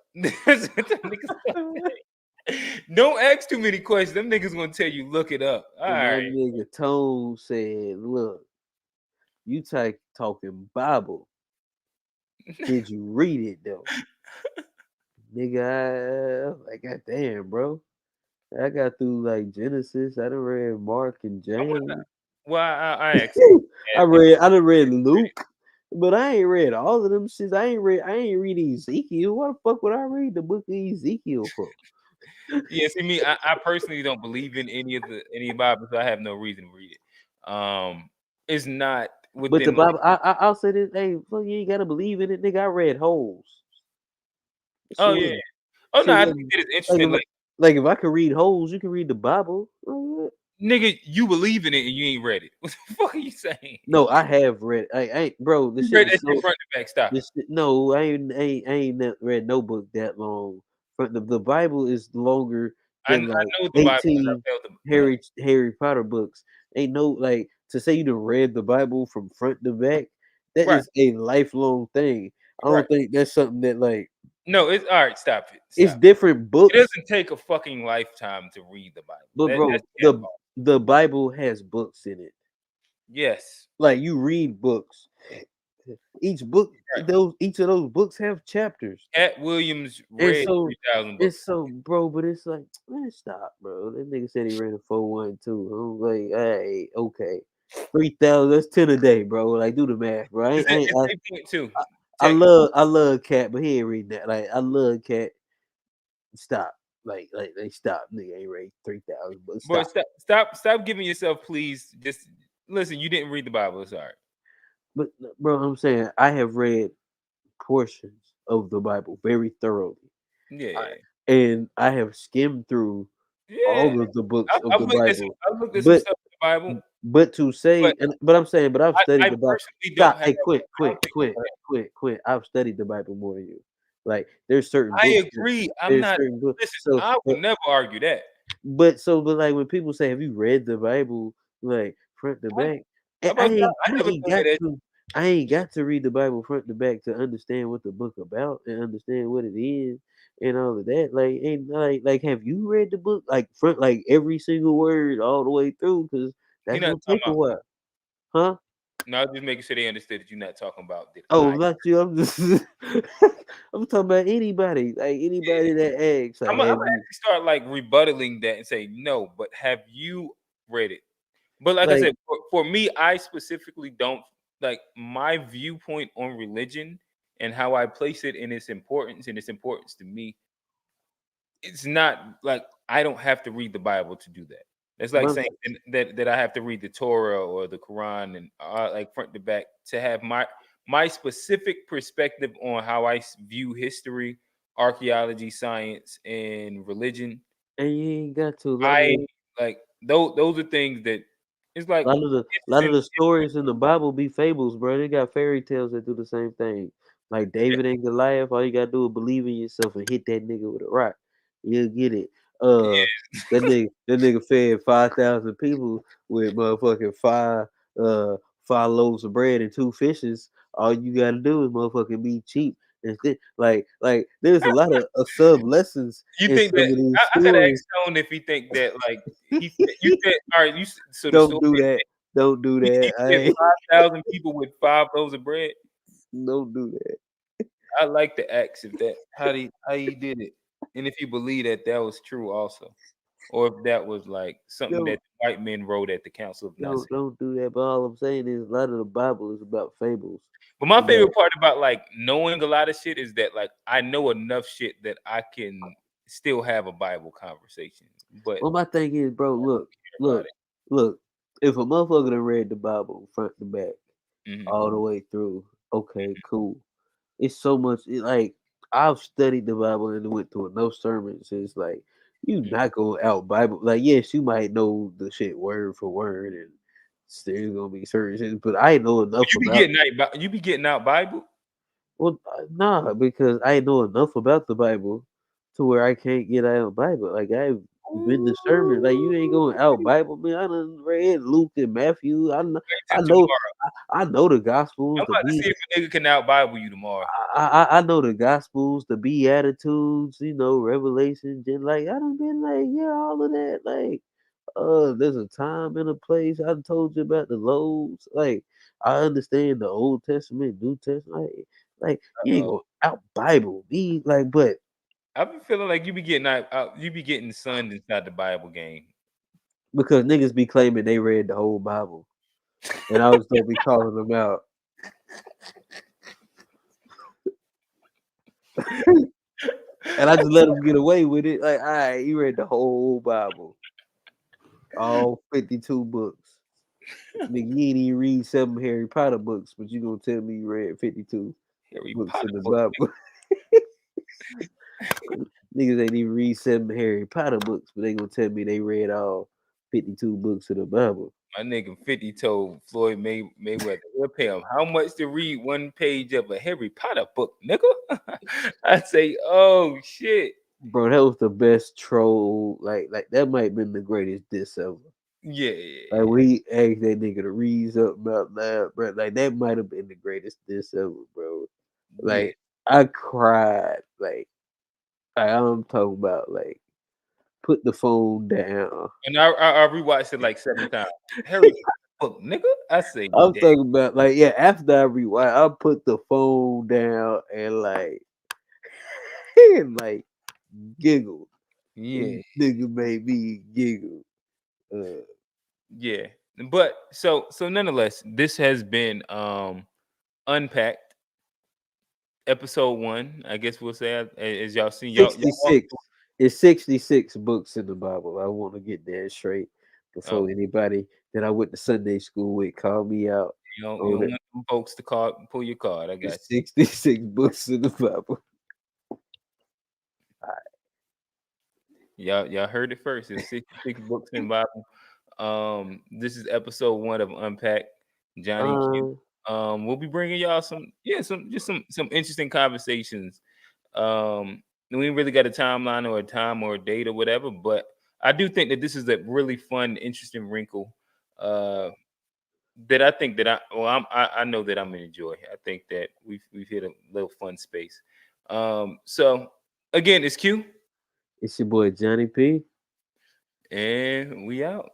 Don't ask too many questions. Them niggas gonna tell you look it up. All right. My nigga Tone said, "Look, you talking Bible. Did you read it though, nigga? Like, goddamn, bro. I got through like Genesis. I done read Mark and James. Well, I asked. I done read Luke, but I ain't read all of them shit. I ain't read Ezekiel. What the fuck would I read the book of Ezekiel for? Yeah, see me, I personally don't believe in any Bible, so I have no reason to read it. It's not within. But the Bible, I'll say this, hey, fuck, you ain't gotta believe in it, nigga. I read Holes. Oh yeah. Oh no, I think it is interesting. Like if I could read Holes, you can read the Bible. Nigga, you believe in it and you ain't read it. What the fuck are you saying? No, I have read. I ain't, bro. This shit is so, front to back. Stop. No, I ain't read no book that long. The Bible is longer than like 18 Harry Potter books. Ain't no like to say you done read the Bible from front to back. That is a lifelong thing. I don't think that's something that like. No, it's all right. Stop it. It's different books. It doesn't take a fucking lifetime to read the Bible. But bro, the Bible has books in it. Yes. Like you read books. Each book, each of those books have chapters. Cat Williams read 3,000 books. It's so, bro, but it's like, man, stop, bro. That nigga said he read a 412. I'm like, hey, okay, 3,000. That's 10 a day, bro. Like, do the math, bro. I love Cat, but he ain't reading that. Like, I love Cat. Stop. Like, stop. Nigga ain't read 3,000 books. Boy, stop giving yourself, please. Just listen. You didn't read the Bible. It's all right. But bro, I'm saying I have read portions of the Bible very thoroughly. Yeah. And I have skimmed through all of the books of the Bible. I've looked at some stuff in the Bible. But to say, but I'm saying, but I've studied the Bible. Stop. Hey, quit. I've studied the Bible more than you. Like, there's certain books. I agree. I'm not. Listen, I would never argue that. But like when people say, "Have you read the Bible like front to back?" I ain't got to read the Bible front to back to understand what the book about and understand what it is and all of that. Like, ain't like have you read the book like front, like every single word all the way through? Because that's gonna take a while, huh? No, I'm just making sure they understood that you're not talking about this. Not you. I'm just I'm talking about anybody, like anybody that asks. Like, I'm gonna actually start like rebuttaling that and say no, but have you read it? But like I said, for me, I specifically don't like my viewpoint on religion and how I place it in its importance to me. It's not like I don't have to read the Bible to do that. It's like saying that I have to read the Torah or the Quran and like front to back to have my specific perspective on how I view history, archaeology, science, and religion. And you ain't got to. Like those are things that it's like a lot of the stories in the Bible be fables, bro. They got fairy tales that do the same thing. Like David and Goliath, all you gotta do is believe in yourself and hit that nigga with a rock. You'll get it. That nigga fed 5,000 people with motherfucking five loaves of bread and 2 fishes. All you gotta do is motherfucking be cheap. Like there's a lot of sub lessons. You think that I gotta ask Stone if he think that like you said all right, you so don't do that. Don't do that. 5,000 people with 5 loaves of bread. Don't do that. I like to ask if that how he did it, and if you believe that was true also, or if that was like something that white men wrote at the Council of Nicaea. Don't do that. But all I'm saying is a lot of the Bible is about fables. But my favorite part about like knowing a lot of shit is that like I know enough shit that I can still have a Bible conversation. But well, my thing is, bro, look. If a motherfucker done read the Bible front to back, all the way through, okay, cool. It's so much. Like I've studied the Bible and went through enough sermons. It's like you not gonna out Bible. Like yes, you might know the shit word for word, and still gonna be certain shit. But I know enough about. You be getting out Bible. Well, nah, because I know enough about the Bible to where I can't get out Bible. Like I've been to sermon. Like you ain't going out Bible, man. I done read Luke and Matthew. I know the Gospels. I'm about to see if a nigga can out Bible you tomorrow. I know the Gospels, the Beatitudes, Revelations, and like I done been like, yeah, all of that. Like, there's a time and a place. I told you about the loaves. Like, I understand the Old Testament, New Testament. Like you ain't gonna out Bible me. Like, but I've been feeling like you be getting out, you be getting sunned inside the Bible game. Because niggas be claiming they read the whole Bible. And I was gonna be calling them out. And I just let them get away with it. Like, all right, you read the whole Bible. All 52 books. Nigga, you ain't even read 7 Harry Potter books, but you gonna tell me you read 52 books in the Bible. Niggas ain't even read 7 Harry Potter books, but they gonna tell me they read all 52 books of the Bible. My nigga 50 told Floyd Mayweather, we'll pay him how much to read one page of a Harry Potter book, nigga? I say, oh shit. Bro, that was the best troll. Like that might have been the greatest diss ever. Yeah. Like we asked that nigga to read something out loud, bro. Like that might have been the greatest diss ever, bro. Like I cried. Like I'm talking about like put the phone down. And I rewatched it like 7 times. Harry Potter book, nigga. I say I'm talking about like after I rewind, I put the phone down and like giggle. Yeah. Nigga made me giggle. Yeah. But so nonetheless, this has been Unpacked. Episode 1, I guess we'll say, as y'all see, 66. It's 66 books in the Bible. I want to get that straight before anybody that I went to Sunday school with call me out. You don't want them folks to pull your card. I got 66 books in the Bible. All right. Y'all heard it first. It's 66 books in the Bible. This is episode 1 of Unpacked. Johnny Q. We'll be bringing y'all some interesting conversations. We ain't really got a timeline or a time or a date or whatever, but I do think that this is a really fun, interesting wrinkle that I think that I know that I'm gonna enjoy. I think that we've hit a little fun space. So again, it's Q. It's your boy Johnny P. And we out.